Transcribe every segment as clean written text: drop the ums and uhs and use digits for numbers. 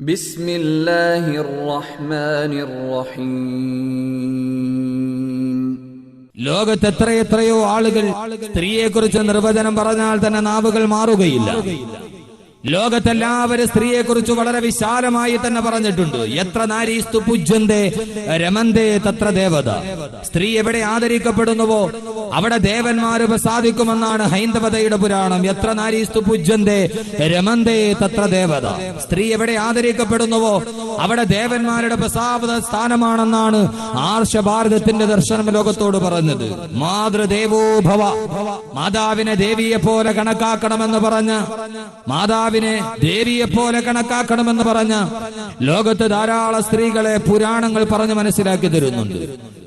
ബിസ്മില്ലാഹിർ റഹ്മാനിർ റഹീം. ലോകത്ത് എത്രയോ ആളുകൾ സ്ത്രീയെക്കുറിച്ച് നിർവചനം പറഞ്ഞാൽ തന്നെ നാവുകൾ മാറുകയില്ല. ലോകത്തെല്ലാവരും സ്ത്രീയെക്കുറിച്ച് വളരെ വിശാലമായി തന്നെ പറഞ്ഞിട്ടുണ്ട്. എത്ര നാരീസ്തു പൂജ്യന്തേ രമന്തേ തത്ര ദേവത. സ്ത്രീ എവിടെ ആദരിക്കപ്പെടുന്നുവോ അവിടെ ദേവന്മാര് സാധിക്കുമെന്നാണ് ഹൈന്ദവതയുടെ പുരാണം. എത്ര നാരീസ്തു പൂജ്യന്തേ രമന്തേ തത്ര ദേവത. സ്ത്രീ എവിടെ ആദരിക്കപ്പെടുന്നുവോ അവിടെ ദേവന്മാരുടെ പ്രസാദ സ്ഥാനമാണെന്നാണ് ആർഷഭാരതത്തിന്റെ ദർശനം ലോകത്തോട് പറഞ്ഞത്. മാതൃദേവോ ഭവ, മാതാവിനെ ദേവിയെ പോലെ കണക്കാക്കണമെന്ന് പറഞ്ഞ്, മാതാവിനെ ദേവിയെ പോലെ കണക്കാക്കണമെന്ന് പറഞ്ഞ ലോകത്ത് ധാരാളം സ്ത്രീകളെ പുരാണങ്ങൾ പറഞ്ഞ് മനസ്സിലാക്കി തരുന്നുണ്ട്.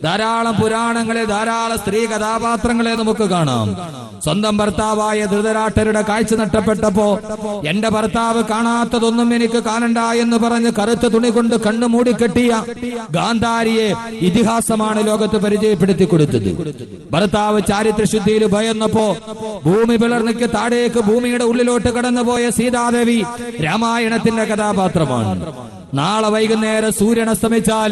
ധാരാളം പുരാണങ്ങളെ, ധാരാളം സ്ത്രീ കഥാപാത്രങ്ങളെ നമുക്ക് കാണാം. സ്വന്തം ഭർത്താവായ ധൃതരാഷ്ട്രരുടെ കാഴ്ച നഷ്ടപ്പെട്ടപ്പോ എന്റെ ഭർത്താവ് കാണാത്തതൊന്നും എനിക്ക് കാണണ്ട എന്ന് പറഞ്ഞ് കറുത്ത തുണി കൊണ്ട് കണ്ണു മൂടിക്കെട്ടിയ ഗാന്ധാരിയെ ഇതിഹാസമാണ് ലോകത്ത് പരിചയപ്പെടുത്തി കൊടുത്തത്. ഭർത്താവ് ചാരിത്രശുദ്ധിയിൽ ഭയന്നപ്പോ ഭൂമി പിളർന്നിക്ക് താഴേക്ക് ഭൂമിയുടെ ഉള്ളിലോട്ട് കടന്നുപോയ സീതാദേവി രാമായണത്തിന്റെ കഥാപാത്രമാണ്. നാളെ വൈകുന്നേരം സൂര്യൻ അസ്തമിച്ചാൽ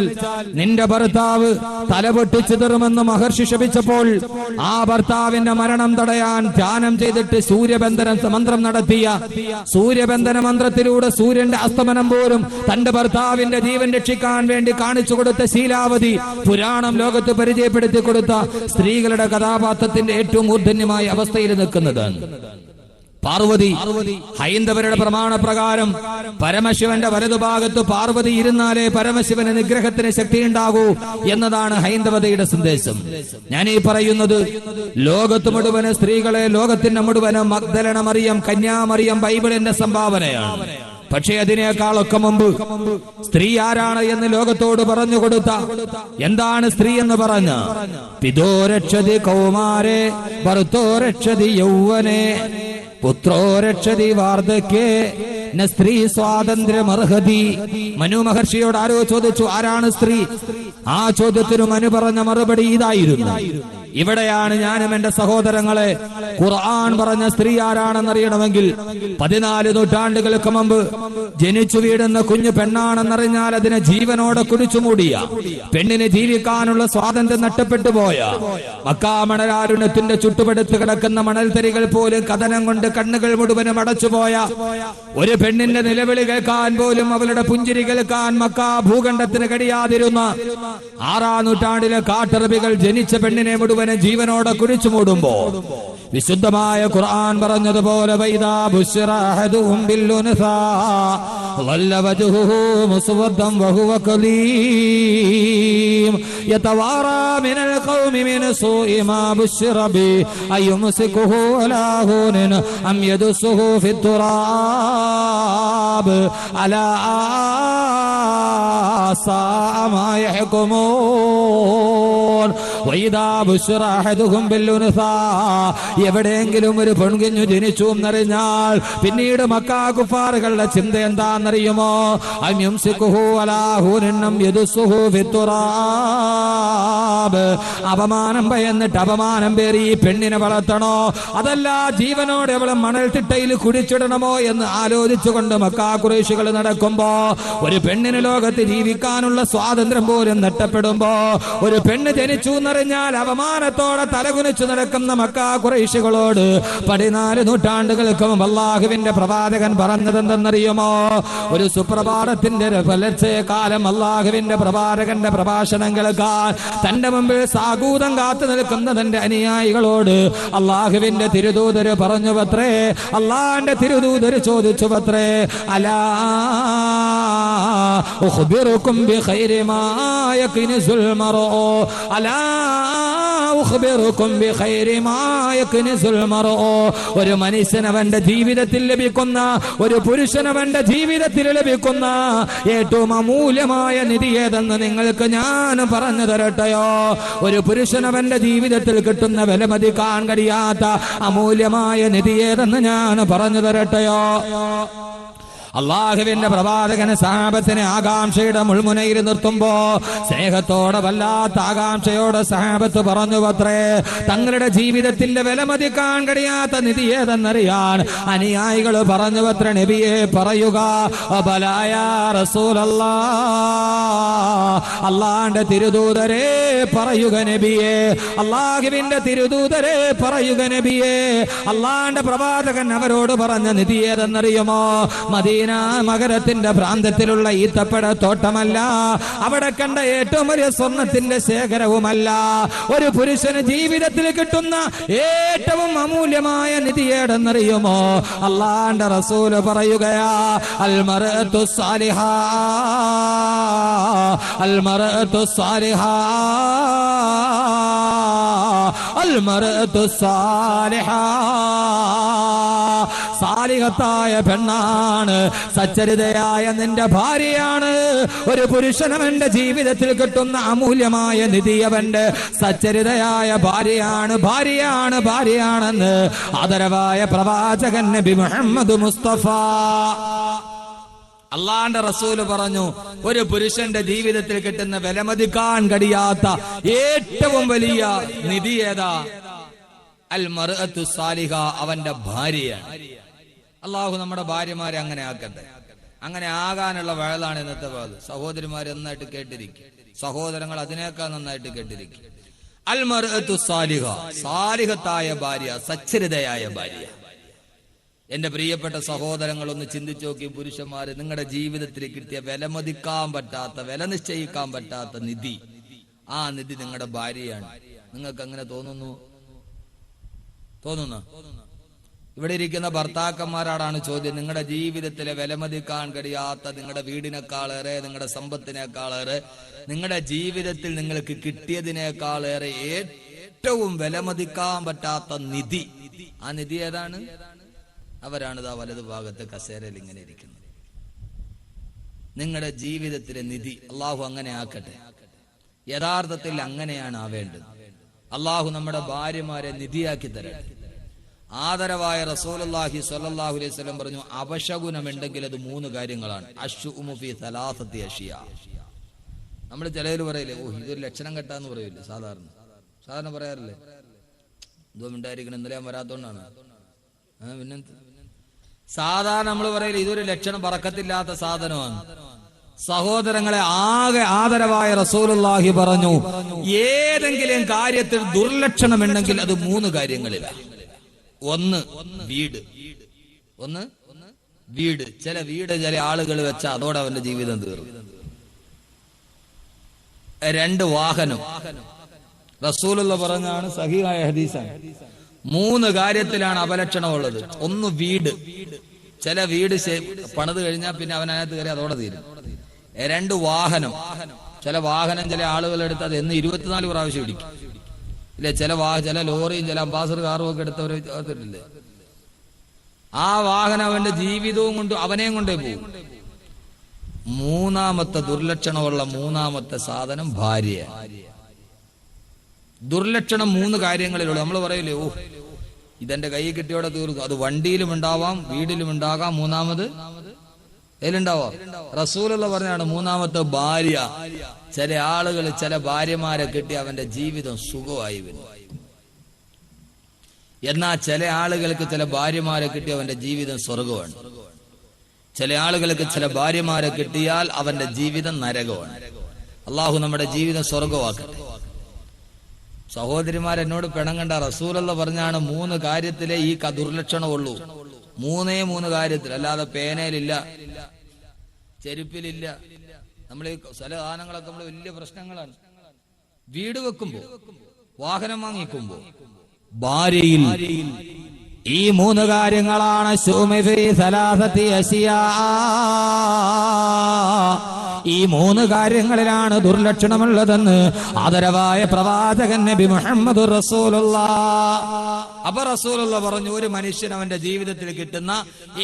നിന്റെ ഭർത്താവ് തലപൊട്ടിച്ചിതറുമെന്ന് മഹർഷി ശപിച്ചപ്പോൾ ആ ഭർത്താവിന്റെ മരണം തടയാൻ ധ്യാനം ചെയ്തിട്ട് സൂര്യബന്ധന മന്ത്രം നടത്തിയ സൂര്യബന്ധന മന്ത്രത്തിലൂടെ സൂര്യന്റെ അസ്തമനം പോലും തന്റെ ഭർത്താവിന്റെ ജീവൻ രക്ഷിക്കാൻ വേണ്ടി കാണിച്ചു കൊടുത്ത ശീലാവതി പുരാണം ലോകത്ത് പരിചയപ്പെടുത്തി കൊടുത്ത സ്ത്രീകളുടെ കഥാപാത്രത്തിന്റെ ഏറ്റവും മൂർധന്യമായ അവസ്ഥയിൽ നിൽക്കുന്നതാണ് പാർവതി. ഹൈന്ദവരുടെ പ്രമാണപ്രകാരം പരമശിവന്റെ വലതുഭാഗത്ത് പാർവതി ഇരുന്നാലേ പരമശിവന് നിഗ്രഹത്തിന് ശക്തി ഉണ്ടാകൂ എന്നതാണ് ഹൈന്ദവതയുടെ സന്ദേശം. ഞാൻ ഈ പറയുന്നത് ലോകത്ത് മുഴുവന് സ്ത്രീകളെ, ലോകത്തിന്റെ മുഴുവന് മഗ്ദലന മറിയം, കന്യാമറിയം ബൈബിളിന്റെ സംഭാവനയാണ്. പക്ഷേ അതിനേക്കാളൊക്കെ മുമ്പ് സ്ത്രീ ആരാണ് എന്ന് ലോകത്തോട് പറഞ്ഞു കൊടുത്ത, എന്താണ് സ്ത്രീ എന്ന് പറഞ്ഞ, പിതോ രക്ഷതി കൗമാരെ ഭർത്തോ രക്ഷതി യൗവനെ പുത്രോ രക്ഷതി വാർദ്ധക്യേ ന സ്ത്രീ സ്വാതന്ത്ര്യമർഹതി. മനു മഹർഷിയോട് ആരോ ചോദിച്ചു, ആരാണ് സ്ത്രീ? ആ ചോദ്യത്തിന് മനു പറഞ്ഞ മറുപടി ഇതായിരുന്നു. ഇവിടെയാണ് ഞാനും എന്റെ സഹോദരങ്ങളെ ഖുർആൻ പറഞ്ഞ സ്ത്രീ ആരാണെന്നറിയണമെങ്കിൽ 14 നൂറ്റാണ്ടുകൾക്ക് മുമ്പ് ജനിച്ചു വീടുന്ന കുഞ്ഞു പെണ്ണാണെന്നറിഞ്ഞാൽ അതിനെ ജീവനോടെ കുടിച്ചുമൂടിയ, പെണ്ണിന് ജീവിക്കാനുള്ള സ്വാതന്ത്ര്യം നഷ്ടപ്പെട്ടു പോയ, മക്കാ മണലാരുണ്യത്തിന്റെ ചുട്ടുപടുത്ത് കിടക്കുന്ന മണൽത്തരികൾ പോലും കഥനം കൊണ്ട് കണ്ണുകൾ മുഴുവനും അടച്ചുപോയ, ഒരു പെണ്ണിന്റെ നിലവിളി കേൾക്കാൻ പോലും അവളുടെ പുഞ്ചിരി കേൾക്കാൻ മക്കാ ഭൂഖണ്ഡത്തിന് കഴിയാതിരുന്ന 6-ാം നൂറ്റാണ്ടിലെ കാട്ടറബികൾ ജനിച്ച പെണ്ണിനെ മുഴുവൻ ജീവനോടെ കുഴിച്ചു മൂടുമ്പോ വിശുദ്ധമായ ഖുർആൻ പറഞ്ഞതുപോലെ വൈദാ ബുശ്ശിറ അഹദുഹും ബിൽഉൻസാ വല്ല വജ്ഹുഹു മുസ്വദ്ദൻ വഹുവ കലീം യതവാറാ മിനൽ ഖൗമി മിൻ സൂഇ മാ ബുശ്ശിറ ബി അയുംസികുഹു അലാ ഹൂനിൻ അം യദുസുഹു ഫിത്തുറാബ് അലാ സാഅ മാ യഹ്കുമൂൻ. വൈദാ ബുശ്ശിറ അഹദുഹും ബിൽഉൻസാ, എവിടെയെങ്കിലും ഒരു പെൺകുഞ്ഞു ജനിച്ചു എന്നറിഞ്ഞാൽ പിന്നീട് മക്കാ കുഫാറുകളുടെ ചിന്ത എന്താണെന്നറിയുമോ? അപമാനം ഭയന്നിട്ട് അപമാനം പേറി ഈ പെണ്ണിനെ വളർത്തണോ, അതല്ല ജീവനോടെ അവളെ മണൽ തിട്ടയിൽ കുഴിച്ചിടണമോ എന്ന് ആലോചിച്ചുകൊണ്ട് മക്കാ ഖുറൈശികൾ നടക്കുമ്പോ, ഒരു പെണ്ണിന് ലോകത്ത് ജീവിക്കാനുള്ള സ്വാതന്ത്ര്യം പോലും നഷ്ടപ്പെടുമ്പോ, ഒരു പെണ്ണ് ജനിച്ചു എന്നറിഞ്ഞാൽ അപമാനത്തോടെ തലകുനിച്ചു നടക്കുന്ന മക്കാ ഖുറൈശികളോട് 14 നൂറ്റാണ്ടുകൾക്ക് മുമ്പ് അല്ലാഹുവിന്റെ പ്രവാചകൻ പറഞ്ഞതെന്തെന്നറിയുമോ? ഒരു സുപ്രഭാതത്തിന്റെ പുലർച്ചെക്കാലം അല്ലാഹുവിന്റെ പ്രവാചകന്റെ പ്രഭാഷണം കേൾക്കാൻ തന്റെ മുമ്പിൽ സാഗൂതം കാത്തു നിൽക്കുന്ന തന്റെ അനുയായികളോട് അല്ലാഹുവിന്റെ തിരുദൂതര് പറഞ്ഞു പത്രേ, അല്ലാഹുവിന്റെ തിരുദൂതര് ചോദിച്ചു പത്രേ, അലാ ഉഖ്ബിറുകും ബിഖൈരി മാ യക്നിസുൽ മർഉ, അലാ ഉഖ്ബിറുകും ബിഖൈരി മാ യക്നിസുൽ മർഉ. ഒരു മനുഷ്യനവന്റെ ജീവിതത്തിൽ ലഭിക്കുന്ന, ഒരു പുരുഷനവന്റെ ജീവിതത്തിൽ ലഭിക്കുന്ന ഏറ്റവും അമൂല്യമായ നിധി ഏതെന്ന് നിങ്ങൾക്ക് ഞാൻ പറഞ്ഞു തരട്ടെയോ? ഒരു പുരുഷനവന്റെ ജീവിതത്തിൽ കിട്ടുന്ന വിലമതിക്കാൻ കഴിയാത്ത അമൂല്യമായ നിധി ഏതെന്ന് ഞാൻ പറഞ്ഞു തരട്ടെയോ? അള്ളാഹുവിന്റെ പ്രവാചകന് സഹാബത്തിനെ ആകാംക്ഷയുടെ മുൾമുനയിൽ നിർത്തുമ്പോ സ്നേഹത്തോടെ വല്ലാത്ത ആകാംക്ഷയോടെ സഹാബത്ത് പറഞ്ഞു അത്രേ, തങ്ങളുടെ ജീവിതത്തിന്റെ വിലമതിക്കാൻ കഴിയാത്ത നിധി ഏതെന്നറിയാൻ അനുയായികൾ പറഞ്ഞു അത്ര, നബിയെ പറയുക, ബലായ റസൂലല്ലാ, അള്ളാന്റെ തിരുദൂതരെ പറയുക നബിയെ, അള്ളാഹുവിന്റെ തിരുദൂതരെ പറയുക നബിയെ. അള്ളാന്റെ പ്രവാചകൻ അവരോട് പറഞ്ഞ നിധി ഏതെന്നറിയുമോ? മദീന നഗരത്തിന്റെ പ്രാന്തത്തിലുള്ള ഈത്തപ്പഴ തോട്ടമല്ല, അവിടെ കണ്ട ഏറ്റവും വലിയ സ്വർണത്തിന്റെ ശേഖരവുമല്ല, ഒരു പുരുഷന് ജീവിതത്തിൽ കിട്ടുന്ന ഏറ്റവും അമൂല്യമായ നിധി ഏതെന്നറിയുമോ? അള്ളാന്റെ റസൂല് പറയുകയാ, അൽ മർഅതു സാലിഹാ, അൽ മർഅതു സാലിഹാ, അൽ മർഅതു സാലിഹാ. സാലിഹത്തായ പെണ്ണാണ്, സച്ചരിതയായ നിന്റെ ഭാര്യയാണ്. ഒരു പുരുഷനവന്റെ ജീവിതത്തിൽ കിട്ടുന്ന അമൂല്യമായ നിധി അവന്റെ സച്ചരിതയായ ഭാര്യയാണ്, ഭാര്യയാണ്, ഭാര്യയാണെന്ന് ആദരവായ പ്രവാചകൻ നബി മുഹമ്മദ് മുസ്തഫ അള്ളാന്റെ റസൂല് പറഞ്ഞു. ഒരു പുരുഷന്റെ ജീവിതത്തിൽ കിട്ടുന്ന വിലമതിക്കാൻ കഴിയാത്ത ഏറ്റവും വലിയ നിധി ഏതാ? അൽ മർഅതു സാലിഹ, അവന്റെ ഭാര്യയാണ്. അള്ളാഹു നമ്മുടെ ഭാര്യമാരെ അങ്ങനെ ആക്കട്ടെ. അങ്ങനെ ആകാനുള്ള വഴലാണ് ഇന്നത്തെ വാത്. സഹോദരിമാർ നന്നായിട്ട് കേട്ടിരിക്കും, സഹോദരങ്ങൾ അതിനേക്കാൾ നന്നായിട്ട് കേട്ടിരിക്കും. അൽ മർഅതു സാലിഹ, സാലിഹത്തായ ഭാര്യ, സച്ചരിതയായ ഭാര്യ. എന്റെ പ്രിയപ്പെട്ട സഹോദരങ്ങൾ, ഒന്ന് ചിന്തിച്ചു നോക്കി. പുരുഷന്മാര്, നിങ്ങളുടെ ജീവിതത്തിൽ കിട്ടിയ വിലമതിക്കാൻ പറ്റാത്ത, വില നിശ്ചയിക്കാൻ പറ്റാത്ത നിധി, ആ നിധി നിങ്ങളുടെ ഭാര്യയാണ്. നിങ്ങൾക്ക് അങ്ങനെ തോന്നുന്നു? ഇവിടെ ഇരിക്കുന്ന ഭർത്താക്കന്മാരോടാണ് ചോദ്യം. നിങ്ങളുടെ ജീവിതത്തിലെ വിലമതിക്കാൻ കഴിയാത്ത, നിങ്ങളുടെ വീടിനേക്കാളേറെ, നിങ്ങളുടെ സമ്പത്തിനേക്കാളേറെ, നിങ്ങളുടെ ജീവിതത്തിൽ നിങ്ങൾക്ക് കിട്ടിയതിനേക്കാളേറെ ഏറ്റവും വിലമതിക്കാൻ പറ്റാത്ത നിധി, ആ നിധി ഏതാണ്? അവരാണ് ഇതാ വലതു ഭാഗത്ത് കസേരയിൽ ഇങ്ങനെ ഇരിക്കുന്നത്. നിങ്ങളുടെ ജീവിതത്തിലെ നിധി അള്ളാഹു അങ്ങനെ ആക്കട്ടെ. യഥാർത്ഥത്തിൽ അങ്ങനെയാണ് ആവേണ്ടത്. അള്ളാഹു നമ്മുടെ ഭാര്യമാരെ നിധിയാക്കി തരട്ടെ. ആദരവായ റസൂലുള്ളാഹി സ്വല്ലല്ലാഹു അലൈഹി വസല്ലം പറഞ്ഞു, അപശകുനമുണ്ടെങ്കിൽ അത് 3 കാര്യങ്ങളാണ്. അശ്ഉമു ഫീ സലാസത്തി അഷിയ. നമ്മൾ ചിലര് പറയില്ലേ, ഓ ഇതൊരു ലക്ഷണം കെട്ടാന്ന് പറയില്ലേ? സാധാരണ പറയാറില്ലേ, ഇതും ഉണ്ടായിരിക്കണം, ഇന്നലെ ഞാൻ വരാത്തോണ്ടാണ്. പിന്നെ സാധാരണ നമ്മൾ പറയില്ലേ, ഇതൊരു ലക്ഷണം ബറക്കത്തില്ലാത്ത സാധനമാണ്. സഹോദരങ്ങളെ, ആകെ ആദരവായ റസൂലുള്ളാഹി പറഞ്ഞു, ഏതെങ്കിലും കാര്യത്തിൽ ദുർലക്ഷണമുണ്ടെങ്കിൽ അത് 3 കാര്യങ്ങളിലാണ്. ഒന്ന് വീട്. ചില വീട് ചില ആളുകൾ വെച്ചാൽ അതോടെ അവന്റെ ജീവിതം തീർന്നു. 2 വാഹനം. റസൂലുള്ള പറഞ്ഞാണ്, സഹീഹായ ഹദീസാണ്. 3 കാര്യത്തിലാണ് അപലക്ഷണമുള്ളത്. 1 വീട്. ചില വീട് പണിത് കഴിഞ്ഞാൽ പിന്നെ അവൻ അതിനകത്ത് കയറി അതോടെ തീരും. 2 വാഹനം. ചില വാഹനം ചില ആളുകൾ എടുത്ത് അത് എന്ന് 24 പ്രാവശ്യം ഇടിക്കും ഇല്ലേ? ചില ലോറിയും ചില അംബാസഡർ കാറും ഒക്കെ എടുത്തവർ ഇല്ലേ? ആ വാഹനം അവന്റെ ജീവിതവും കൊണ്ട് അവനെയും കൊണ്ടേ പോകും. 3ാമത്തെ ദുർലക്ഷണമുള്ള 3ാമത്തെ സാധനം ഭാര്യ. ദുർലക്ഷണം 3 കാര്യങ്ങളിലുള്ളൂ. നമ്മൾ പറയില്ലേ, ഓ ഇതെന്റെ കൈ കിട്ടിയോടെ തീർന്നു. അത് വണ്ടിയിലും ഉണ്ടാവാം, വീടിലും ഉണ്ടാകാം, 3ാമത് ഇതിലുണ്ടാവാം. റസൂലുള്ള പറഞ്ഞാണ് 3ാമത്തെ ഭാര്യ. ചില ആളുകൾ ചില ഭാര്യമാരെ കിട്ടി അവന്റെ ജീവിതം സുഖമായി വരും. എന്നാൽ ചില ആളുകൾക്ക് ചില ഭാര്യമാരെ കിട്ടി അവന്റെ ജീവിതം സ്വർഗമാണ്. ചില ആളുകൾക്ക് ചില ഭാര്യമാരെ കിട്ടിയാൽ അവന്റെ ജീവിതം നരകമാണ്. അള്ളാഹു നമ്മുടെ ജീവിതം സ്വർഗമാക്കട്ടെ. സഹോദരിമാരെന്നോട് പിണങ്ങണ്ട. റസൂലുള്ള പറഞ്ഞാണ് 3 കാര്യത്തിലേ ഈ ദുർലക്ഷണമുള്ളൂ. 3 കാര്യത്തിൽ, അല്ലാതെ പേനയിലില്ല, ചെരുപ്പിലില്ല. നമ്മൾ ഈ ചില സാധനങ്ങളൊക്കെ നമ്മൾ വലിയ പ്രശ്നങ്ങളാണ്. വീട് വെക്കുമ്പോ, വാഹനം വാങ്ങിക്കുമ്പോ, ഭാര്യയിൽ ഈ 3 കാര്യങ്ങളാണ്. ഈ 3 കാര്യങ്ങളിലാണ് ദുർലക്ഷണമുള്ളതെന്ന് ആദരവായ പ്രവാചകൻ നബി മുഹമ്മദ് റസൂലുള്ളാഹ്. അപ്പൊ റസൂലുള്ളാഹ് പറഞ്ഞു, ഒരു മനുഷ്യൻ അവന്റെ ജീവിതത്തിൽ കിട്ടുന്ന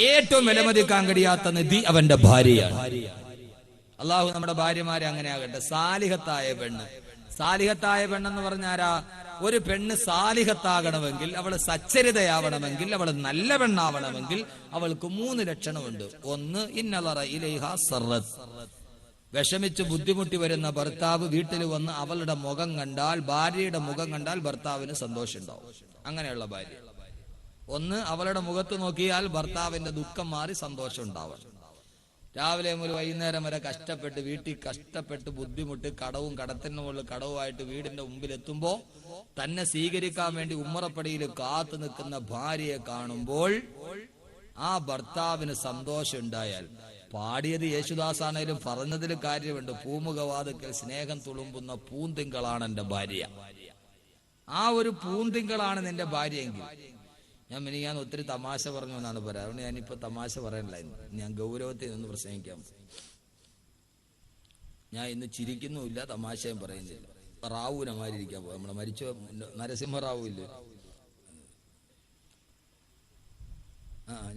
ഏറ്റവും വിലമതിക്കാൻ കഴിയാത്ത നിധി അവന്റെ ഭാര്യയാണ്. അള്ളാഹു നമ്മുടെ ഭാര്യമാരെ അങ്ങനെ ആകട്ടെ. സാലിഹത്തായ പെണ്ണ്, സാലിഹത്തായ പെണ്ണെന്ന് പറഞ്ഞാരാ? ഒരു പെണ്ണ് സാലിഹത്താകണമെങ്കിൽ, അവള് സച്ചരിതയാവണമെങ്കിൽ, അവള് നല്ല പെണ്ണാവണമെങ്കിൽ അവൾക്ക് 3 ലക്ഷണമുണ്ട്. ഒന്ന്, ഇന്നലറ ഇലൈഹാ സർറത്ത്, വിഷമിച്ച് ബുദ്ധിമുട്ടി വരുന്ന ഭർത്താവ് വീട്ടിൽ വന്ന് അവളുടെ മുഖം കണ്ടാൽ, ഭാര്യയുടെ മുഖം കണ്ടാൽ ഭർത്താവിന് സന്തോഷം ഉണ്ടാവും. അങ്ങനെയുള്ള ഭാര്യ. ഒന്ന്, അവളുടെ മുഖത്ത് നോക്കിയാൽ ഭർത്താവിന്റെ ദുഃഖം മാറി സന്തോഷം ഉണ്ടാവണം. രാവിലെ മുതൽ വൈകുന്നേരം വരെ കഷ്ടപ്പെട്ട് വീട്ടിൽ കഷ്ടപ്പെട്ട് ബുദ്ധിമുട്ട് കടവും കടത്തിന് മുകളിൽ കടവുമായിട്ട് വീടിന്റെ മുമ്പിൽ എത്തുമ്പോ തന്നെ സ്വീകരിക്കാൻ വേണ്ടി ഉമ്മറപ്പടിയിൽ കാത്തു നിൽക്കുന്ന ഭാര്യയെ കാണുമ്പോൾ ആ ഭർത്താവിന് സന്തോഷം ഉണ്ടായാൽ, പാടിയത് യേശുദാസാണേലും പറഞ്ഞതിൽ കാര്യമുണ്ട്, പൂമുഖവാതുക്കൽ സ്നേഹം തുളുമ്പുന്ന പൂന്തിങ്കളാണ് എന്റെ ഭാര്യ. ആ ഒരു പൂന്തിങ്കളാണ് നിന്റെ ഭാര്യയെങ്കിൽ, ഞാൻ ഒത്തിരി തമാശ പറഞ്ഞു എന്നാണ് പറയാം. അതുകൊണ്ട് ഞാനിപ്പോ തമാശ പറയണില്ല, ഞാൻ ഗൗരവത്തിൽ നിന്ന് പ്രസംഗിക്കാം. ഞാൻ ഇന്ന് ചിരിക്കുന്നുമില്ല, തമാശയും പറയുന്നില്ല. റാവുനമാരിക്കാൻ പോയി, നമ്മളെ മരിച്ച നരസിംഹറാവു ഇല്ലേ,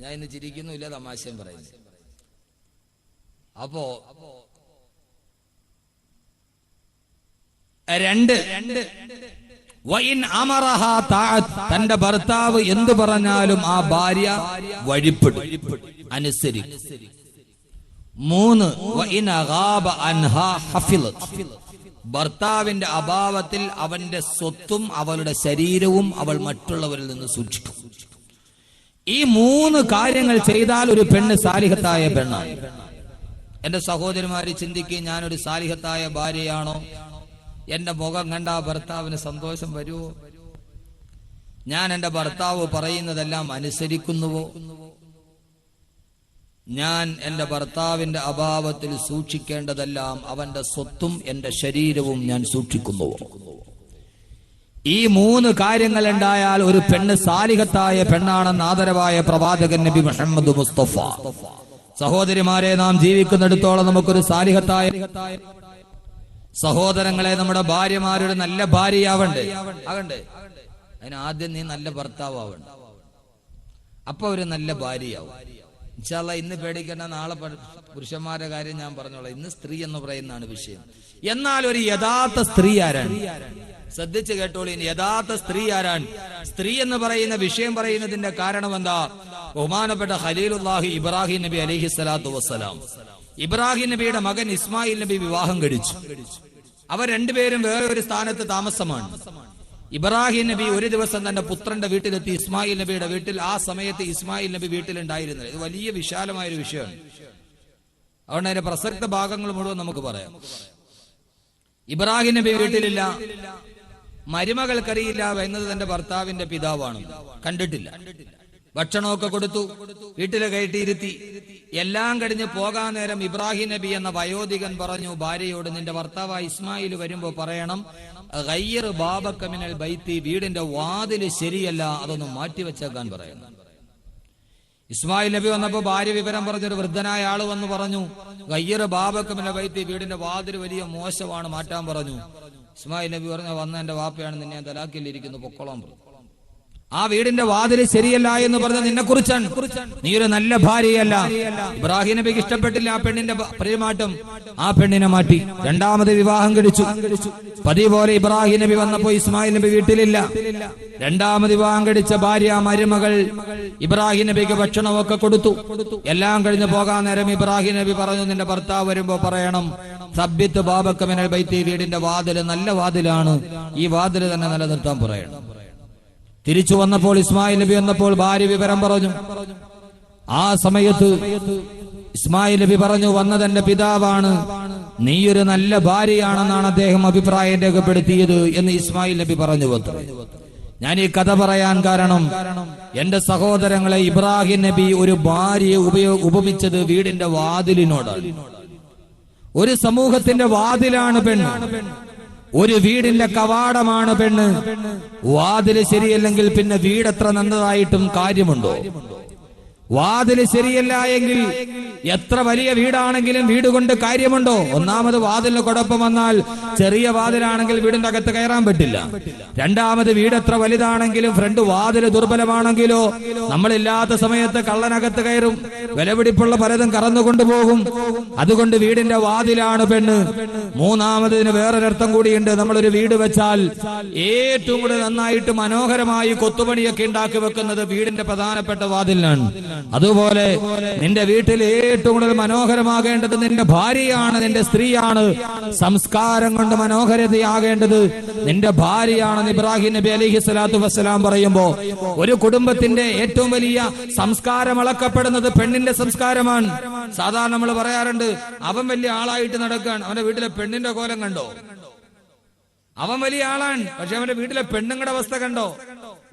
ഞാൻ ഇന്ന് ചിരിക്കുന്നുമില്ല, തമാശയും പറയുന്നില്ല. അപ്പോ രണ്ട് തന്റെ ഭർത്താവ് എന്തു പറഞ്ഞാലും ആ ഭാര്യ വഴിപ്പെടും, അനുസരിക്കും. 3 ഭർത്താവിന്റെ അഭാവത്തിൽ അവന്റെ സ്വത്തും അവളുടെ ശരീരവും അവൾ മറ്റുള്ളവരിൽ നിന്ന് സൂക്ഷിക്കും. ഈ 3 കാര്യങ്ങൾ ചെയ്താൽ ഒരു പെണ്ണ് സാലിഹത്തായ പെണ്ണാണ്. എന്റെ സഹോദരിമാര് ചിന്തിക്കുക, ഞാനൊരു സാലിഹത്തായ ഭാര്യയാണോ? എന്റെ മുഖം കണ്ട ഭർത്താവിന് സന്തോഷം വരുമോ? ഞാൻ എന്റെ ഭർത്താവ് പറയുന്നതെല്ലാം അനുസരിക്കുന്നുവോ? ഞാൻ എന്റെ ഭർത്താവിന്റെ അഭാവത്തിൽ സൂക്ഷിക്കേണ്ടതെല്ലാം അവന്റെ സ്വത്തും എന്റെ ശരീരവും ഞാൻ സൂക്ഷിക്കുന്നുവോ? ഈ 3 കാര്യങ്ങൾ ഉണ്ടായാൽ ഒരു പെണ്ണ് സാലിഹത്തായ പെണ്ണാണെന്ന് ആദരവായ പ്രവാചകൻ നബി മുഹമ്മദ് മുസ്തഫ. സഹോദരിമാരെ, നാം ജീവിക്കുന്നിടത്തോളം നമുക്കൊരു സാലിഹത്തായ സഹോദരങ്ങളെ, നമ്മുടെ ഭാര്യമാരുടെ നല്ല ഭാര്യയാവണ്ടേ? അതിന് ആദ്യം നീ നല്ല ഭർത്താവണ്ട, അപ്പൊ ഒരു നല്ല ഭാര്യയാവും. ഇൻഷാ അല്ലാഹ് ഇന്ന് പേടിക്കേണ്ട, നാളെ പുരുഷന്മാരുടെ കാര്യം ഞാൻ പറഞ്ഞോളാം. ഇന്ന് സ്ത്രീ എന്ന് പറയുന്നതാണ് വിഷയം. എന്നാൽ ഒരു യഥാർത്ഥ സ്ത്രീ ആരാണ്? ശ്രദ്ധിച്ചു കേട്ടോളൂ. യഥാർത്ഥ സ്ത്രീ ആരാണ്? സ്ത്രീ എന്ന് പറയുന്ന വിഷയം പറയുന്നതിന്റെ കാരണം എന്താ? ബഹുമാനപ്പെട്ട ഖലീലുല്ലാഹി ഇബ്രാഹിം നബി അലൈഹി സ്വലാത്തു വസ്സലാം, ഇബ്രാഹിം നബിയുടെ മകൻ ഇസ്മായിൽ നബി വിവാഹം കഴിച്ചു. അവർ രണ്ടുപേരും വേറെ ഒരു സ്ഥാനത്ത് താമസമാണ്. ഇബ്രാഹിം നബി ഒരു ദിവസം തന്റെ പുത്രന്റെ വീട്ടിലെത്തി, ഇസ്മായിൽ നബിയുടെ വീട്ടിൽ. ആ സമയത്ത് ഇസ്മായിൽ നബി വീട്ടിലുണ്ടായിരുന്നില്ല. ഇത് വലിയ വിശാലമായൊരു വിഷയമാണ്. അതുകൊണ്ട് അതിന്റെ പ്രസക്ത ഭാഗങ്ങൾ മുഴുവൻ നമുക്ക് പറയാം. ഇബ്രാഹിം നബി വീട്ടിലില്ല. മരുമകൾക്കറിയില്ല എന്നത് തന്റെ ഭർത്താവിന്റെ പിതാവാണ്, കണ്ടിട്ടില്ല. ഭക്ഷണമൊക്കെ കൊടുത്തു, വീട്ടിൽ കയറ്റിയിരുത്തി. എല്ലാം കഴിഞ്ഞ് പോകാൻ നേരം ഇബ്രാഹിം നബി എന്ന വയോധികൻ പറഞ്ഞു ഭാര്യയോട്, നിന്റെ ഭർത്താവ് ഇസ്മായിൽ വരുമ്പോ പറയണം, ഗയ്യിർ ബാബക മിനൽ ബൈത്തി, വീടിന്റെ വാതില് ശരിയല്ല, അതൊന്ന് മാറ്റിവെച്ചേക്കാൻ പറയണം. ഇസ്മായിൽ നബി വന്നപ്പോ ഭാര്യ വിവരം പറഞ്ഞൊരു വൃദ്ധനായ ആള് വന്ന് പറഞ്ഞു, ഗയ്യിർ ബാബക മിനൽ ബൈത്തി, വീടിന്റെ വാതില് വലിയ മോശമാണ്, മാറ്റാൻ പറഞ്ഞു. ഇസ്മായിൽ നബി പറഞ്ഞു, വന്ന എന്റെ വാപ്പയാണ്, നിന്നെ തലാക്കിലിരിക്കുന്നു, പൊക്കോളാൻ പറഞ്ഞു. ആ വീടിന്റെ വാതില് ശരിയല്ല എന്ന് പറഞ്ഞ നിന്നെ കുറിച്ചാണ്, നീ ഒരു നല്ല ഭാര്യയല്ല. ഇബ്രാഹിം നബിക്ക് ഇഷ്ടപ്പെട്ടില്ല ആ പെണ്ണിന്റെ പെരുമാറ്റം. ആ പെണ്ണിനെ മാറ്റി, രണ്ടാമത് വിവാഹം കഴിച്ചു. പതിവ് പോലെ ഇബ്രാഹിം നബി വന്നപ്പോ ഇസ്മായിൽ നബി വീട്ടിലില്ല. രണ്ടാമത് വിവാഹം കഴിച്ച ഭാര്യ മരുമകൾ ഇബ്രാഹിം നബിക്ക് ഭക്ഷണമൊക്കെ കൊടുത്തു. എല്ലാം കഴിഞ്ഞ് പോകാൻ നേരം ഇബ്രാഹിം നബി പറഞ്ഞു, നിന്റെ ഭർത്താവ് വരുമ്പോ പറയണം, സബ്ബിത്ത് ബാബക മിനൽ ബൈത്തി, വീടിന്റെ വാതില് നല്ല വാതിലാണ്, ഈ വാതില് തന്നെ നിലനിർത്താൻ പറയണം. തിരിച്ചു വന്നപ്പോൾ ഇസ്മായിൽ നബി വന്നപ്പോൾ ഭാര്യ വിവരം പറഞ്ഞു. ആ സമയത്ത് ഇസ്മായിൽ നബി പറഞ്ഞു, വന്നതെന്റെ പിതാവാണ്, നീയൊരു നല്ല ഭാര്യയാണെന്നാണ് അദ്ദേഹം അഭിപ്രായം രേഖപ്പെടുത്തിയത് എന്ന് ഇസ്മായിൽ നബി പറഞ്ഞു വന്നു. ഞാൻ ഈ കഥ പറയാൻ കാരണം, എന്റെ സഹോദരങ്ങളെ, ഇബ്രാഹിം നബി ഒരു ഭാര്യയെ ഉപമിച്ചത് വീടിന്റെ വാതിലിനോടാണ്. ഒരു സമൂഹത്തിന്റെ വാതിലാണ് പെണ്ണ്, ഒരു വീടിന്റെ കവാടമാണ് പെണ്ണ്. വാതില് ശരിയല്ലെങ്കിൽ പിന്നെ വീടെത്ര നന്നതായിട്ടും കാര്യമുണ്ടോ? വാതില് ശരിയല്ല എങ്കിൽ എത്ര വലിയ വീടാണെങ്കിലും വീട് കൊണ്ട് കാര്യമുണ്ടോ? ഒന്നാമത് വാതിലിന് കുഴപ്പം വന്നാൽ ചെറിയ വാതിലാണെങ്കിൽ വീടിന്റെ അകത്ത് കയറാൻ പറ്റില്ല. രണ്ടാമത് വീട് എത്ര വലുതാണെങ്കിലും ഫ്രണ്ട് വാതില് ദുർബലമാണെങ്കിലോ നമ്മളില്ലാത്ത സമയത്ത് കള്ളനകത്ത് കയറും, വിലപിടിപ്പുള്ള പലതും കറന്നുകൊണ്ടുപോകും. അതുകൊണ്ട് വീടിന്റെ വാതിലാണ് പെണ്ണ്. മൂന്നാമതിന് വേറൊരർത്ഥം കൂടിയുണ്ട്. നമ്മളൊരു വീട് വെച്ചാൽ ഏറ്റവും കൂടുതൽ നന്നായിട്ട് മനോഹരമായി കൊത്തുപണിയൊക്കെ ഉണ്ടാക്കി വെക്കുന്നത് വീടിന്റെ പ്രധാനപ്പെട്ട വാതിലാണ്. അതുപോലെ നിന്റെ വീട്ടിൽ ഏറ്റവും കൂടുതൽ മനോഹരമാകേണ്ടത് നിന്റെ ഭാര്യയാണ്, നിന്റെ സ്ത്രീയാണ്. സംസ്കാരം കൊണ്ട് മനോഹരതയാകേണ്ടത് നിന്റെ ഭാര്യയാണെന്ന് ഇബ്രാഹിം നബി അലൈഹി സ്വലാത്തു വസ്സലാം പറയുമ്പോ ഒരു കുടുംബത്തിന്റെ ഏറ്റവും വലിയ സംസ്കാരം അളക്കപ്പെടുന്നത് പെണ്ണിന്റെ സംസ്കാരമാണ്. സാധാരണ നമ്മൾ പറയാറുണ്ട്, അവൻ വലിയ ആളായിട്ട് നടക്കാൻ, അവന്റെ വീട്ടിലെ പെണ്ണിന്റെ കോലം കണ്ടോ? അവൻ വലിയ ആളാണ്, പക്ഷെ അവന്റെ വീട്ടിലെ പെണ്ണുങ്ങളുടെ അവസ്ഥ കണ്ടോ?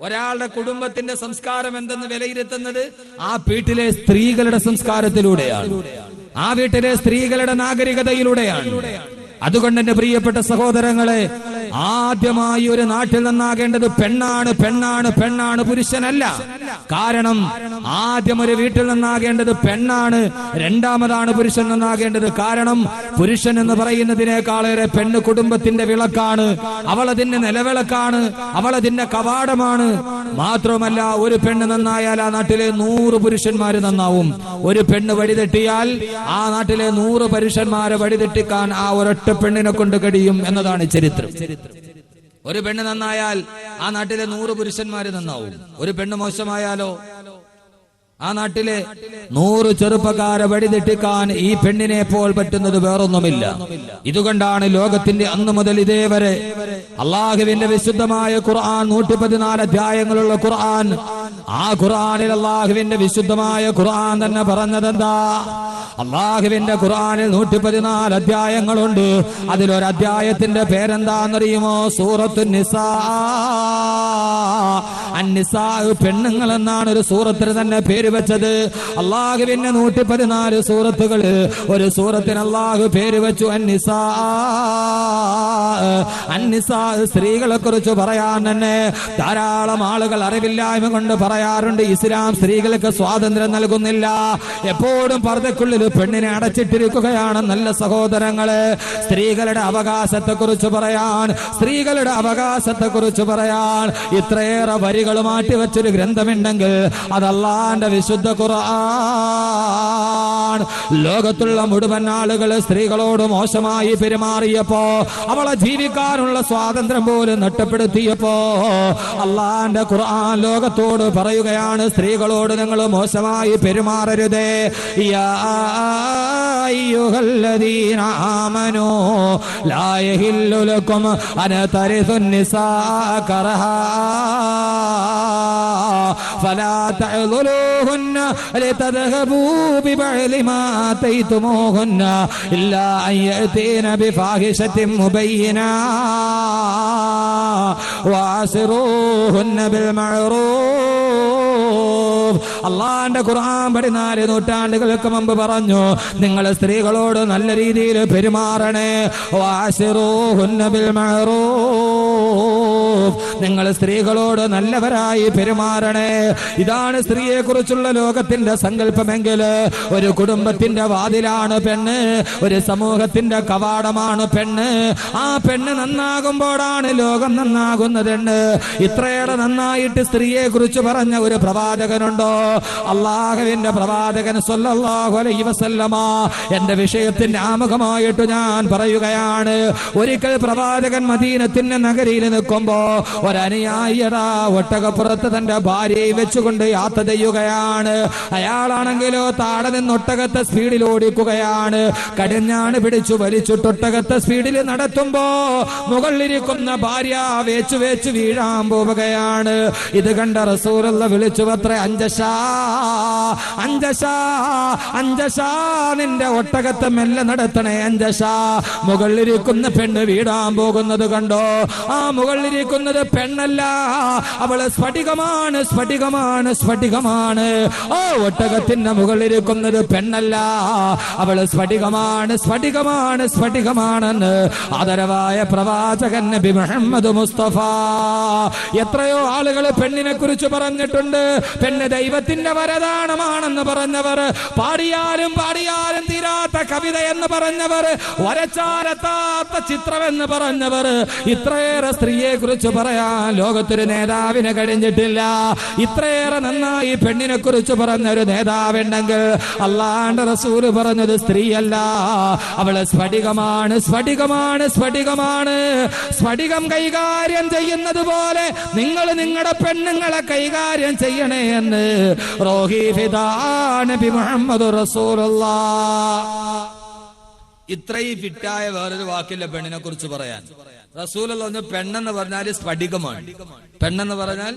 ഒരാളുടെ കുടുംബത്തിന്റെ സംസ്കാരം എന്തെന്ന് വിലയിരുത്തുന്നത് ആ വീട്ടിലെ സ്ത്രീകളുടെ സംസ്കാരത്തിലൂടെയാണ്, ആ വീട്ടിലെ സ്ത്രീകളുടെ നാഗരികതയിലൂടെയാണ്. അതുകൊണ്ട് എന്റെ പ്രിയപ്പെട്ട സഹോദരങ്ങളെ, ആദ്യമായി ഒരു നാട്ടിൽ നന്നാകേണ്ടത് പെണ്ണാണ്, പെണ്ണാണ്, പെണ്ണാണ്, പുരുഷനല്ല. കാരണം ആദ്യം ഒരു വീട്ടിൽ നന്നാകേണ്ടത് പെണ്ണാണ്, രണ്ടാമതാണ് പുരുഷൻ നന്നാകേണ്ടത്. കാരണം പുരുഷൻ എന്ന് പറയുന്നതിനേക്കാളേറെ പെണ്ണ് കുടുംബത്തിന്റെ വിളക്കാണ്, അവളതിന്റെ നിലവിളക്കാണ്, അവളതിന്റെ കവാടമാണ്. മാത്രമല്ല, ഒരു പെണ്ണ് നന്നായാൽ ആ നാട്ടിലെ 100 പുരുഷന്മാര് നന്നാവും. ഒരു പെണ്ണ് വഴിതെറ്റിയാൽ ആ നാട്ടിലെ 100 പുരുഷന്മാരെ വഴിതെറ്റിക്കാൻ ആ ഒരൊറ്റ പെണ്ണിനെ കൊണ്ട് കഴിയും എന്നതാണ് ചരിത്രം. ഒരു പെണ്ണ് നന്നായാൽ ആ നാട്ടിലെ 100 പുരുഷന്മാര് നന്നാവും. ഒരു പെണ്ണ് മോശമായാലോ ആ നാട്ടിലെ 100 ചെറുപ്പക്കാരെ വഴിതെറ്റിക്കാൻ ഈ പെണ്ണിനെ പോൽ പറ്റുന്നത് വേറൊന്നുമില്ല. ഇതുകൊണ്ടാണ് ലോകത്തിന്റെ അന്ന് മുതൽ ഇതേവരെ അള്ളാഹുവിന്റെ വിശുദ്ധമായ ഖുർആൻ 114 അധ്യായങ്ങളുള്ള ഖുർആൻ, ആ ഖുർആനിൽ അള്ളാഹുവിന്റെ വിശുദ്ധമായ ഖുർആൻ തന്നെ പറഞ്ഞതെന്താ? അള്ളാഹുവിന്റെ ഖുർആനിൽ 114 അധ്യായങ്ങളുണ്ട്. അതിലൊരു അധ്യായത്തിന്റെ പേരെന്താന്നറിയുമോ? സൂറത്തുൻ നിസാ. അന്നിസാ, പെണ്ണുങ്ങൾ എന്നാണ് ഒരു സൂറത്തിന് തന്നെ പേര് വെച്ചത്. അള്ളാഹുവിന്റെ 114 സൂറത്തുകൾ, ഒരു സൂറത്തിന് അള്ളാഹു പേര് വെച്ചു അന്നിസാ. അന്നിസാ, സ്ത്രീകളെ കുറിച്ച് പറയാൻ തന്നെ ധാരാളം ആളുകൾ അറിവില്ലായ്മ കൊണ്ട് പറയാറുണ്ട്, ഇസ്ലാം സ്ത്രീകൾക്ക് സ്വാതന്ത്ര്യം നൽകുന്നില്ല, എപ്പോഴും പർദ്ദക്കുള്ളിൽ പെണ്ണിനെ അടച്ചിട്ടിരിക്കുകയാണ്. നല്ല സഹോദരങ്ങളെ, സ്ത്രീകളുടെ അവകാശത്തെ കുറിച്ച് പറയാൻ, സ്ത്രീകളുടെ അവകാശത്തെ കുറിച്ച് പറയാൻ ഇത്രയേറെ വരികൾ മാറ്റിവെച്ചൊരു ഗ്രന്ഥമുണ്ടെങ്കിൽ അത് അല്ലാഹുവിന്റെ വിശുദ്ധ ഖുർആൻ. ലോകത്തുള്ള മുഴുവൻ ആളുകൾ സ്ത്രീകളോട് മോശമായി പെരുമാറിയപ്പോ, അവളെ ജീവിക്കാനുള്ള സ്വാതന്ത്ര്യം പോലും നഷ്ടപ്പെടുത്തിയപ്പോ, അല്ലാഹുവിന്റെ ഖുർആൻ ലോകത്തോട് പറയുകയാണ്, സ്ത്രീകളോട് നിങ്ങൾ മോശമായി പെരുമാറരുതേ. യാ അയ്യുഹല്ലദീന ആമനൂ ലാ യഹില്ലു ലക്കും അൻ തരിസുൻ നിസാ കറഹാ ഫലാ തഅദുലൂഹുന്ന ലിതദ്ഹബൂ ബിബഅദി മാ ആതൈതുമൂഹുന്ന ഇല്ലാ അൻ യഅതീന ബിഫാഹിശത്തിൻ മുബയ്യിനാ വഅസ്റൂഹുന്ന ബിൽ മഅറൂഫ്. അള്ളാഹുവിന്റെ ഖുർആൻ 14 നൂറ്റാണ്ടുകൾക്ക് മുമ്പ് പറഞ്ഞു, നിങ്ങൾ സ്ത്രീകളോട് നല്ല രീതിയിൽ പെരുമാറണേ. വഅസ്റൂഹുന്ന ബിൽ മഅറൂഫ്, നിങ്ങൾ സ്ത്രീകളോട് നല്ലവരായി പെരുമാറണേ. ഇതാണ് സ്ത്രീയെ കുറിച്ചുള്ള ലോകത്തിന്റെ സങ്കല്പമെങ്കിൽ ഒരു കുടുംബത്തിന്റെ വാതിലാണ് പെണ്ണ്, ഒരു സമൂഹത്തിന്റെ കവാടമാണ് പെണ്ണ്. ആ പെണ്ണ് നന്നാകുമ്പോഴാണ് ലോകം നന്നാകുന്നതെന്ന് ഇത്രയേറെ നന്നായിട്ട് സ്ത്രീയെ കുറിച്ച് പറഞ്ഞ ഒരു പ്രവാചകനുണ്ടോ? അള്ളാഹുവിന്റെ പ്രവാചകൻ സ്വല്ലല്ലാഹു അലൈഹി വസല്ലമ. എന്റെ വിഷയത്തിന്റെ ആമുഖമായിട്ട് ഞാൻ പറയുകയാണ്, ഒരിക്കൽ പ്രവാചകൻ മദീനത്തിന്റെ നഗരിയിൽ നിൽക്കുമ്പോ ഒരനുയായിയുടെ ഒട്ടകപ്പുറത്ത് തന്റെ ഭാര്യയെ വെച്ചുകൊണ്ട് യാത്ര ചെയ്യുകയാണ്. അയാളാണെങ്കിലോ താഴെ നിന്ന് ഒട്ടകത്തെ സ്പീഡിൽ ഓടിക്കുകയാണ്. കടിഞ്ഞാണ് പിടിച്ചു വലിച്ചിട്ട് ഒട്ടകത്തെ സ്പീഡിൽ നടത്തുമ്പോ മുകളിലിരിക്കുന്ന ഭാര്യ വേച്ചു വേച്ചു വീഴാൻ പോവുകയാണ്. ഇത് കണ്ട റസൂലുള്ള വിളിച്ചു അത്രേ, അഞ്ചശാ, അഞ്ചശാ, അഞ്ചശാ, നിന്റെ ഒട്ടകത്തെ മെല്ലെ നടത്തണേ അഞ്ചശാ. മുകളിലിരിക്കുന്ന പെണ്ണ് വീഴാൻ പോകുന്നത് കണ്ടോ? ആ മുകളിലിരിക്കുന്നത് പെണ്ണല്ല, അവള് സ്ഫടികമാണ്, സ്ഫടികമാണ്, സ്ഫടികമാണ്. ഓ, ഒട്ടകത്തിന്റെ മുകളിലിരിക്കുന്നത് പെണ്ണല്ല, അവള് സ്ഫടികമാണ്, സ്ഫടികമാണ്, സ്ഫടികമാണെന്ന് ആദരവായ പ്രവാചകൻ നബി മുഹമ്മദ് മുസ്തഫ. എത്രയോ ആളുകൾ പെണ്ണിനെ കുറിച്ച് പറഞ്ഞിട്ടുണ്ട്, പെണ്ണ് ദൈവത്തിന്റെ വരദാനമാണെന്ന് പറഞ്ഞവർ, പാടിയാലും തീരാത്ത കവിത എന്ന് പറഞ്ഞവർ, വരച്ചാരത്താത്ത ചിത്രമെന്ന് പറഞ്ഞവർ, ഇത്രയേറെ സ്ത്രീയെ കുറിച്ച് പറയാൻ ലോകത്തൊരു നേതാവിന് കഴിഞ്ഞിട്ടില്ല. ഇത്രയേറെ നന്നായി പെണ്ണിനെ കുറിച്ച് പറഞ്ഞൊരു നേതാവുണ്ടെങ്കിൽ അല്ലാഹുവിന്റെ റസൂല് പറഞ്ഞത് സ്ത്രീയല്ല, അവള് സ്ഫടികമാണ്. സ്ഫടികം കൈകാര്യം ചെയ്യുന്നത് പോലെ നിങ്ങൾ നിങ്ങളുടെ പെണ്ണുങ്ങളെ കൈകാര്യം ചെയ്യണേ എന്ന് റോഹി ഫിദാ നബി മുഹമ്മദ് റസൂലുള്ളാഹ്. ഇത്രയും ഫിറ്റായ വേറൊരു വാക്കില്ല പെണ്ണിനെ കുറിച്ച് പറയാൻ. റസൂലുള്ള ഒന്ന് പെണ്ണെന്ന് പറഞ്ഞാൽ സ്ഫടികമാണ്, പെണ്ണെന്ന് പറഞ്ഞാൽ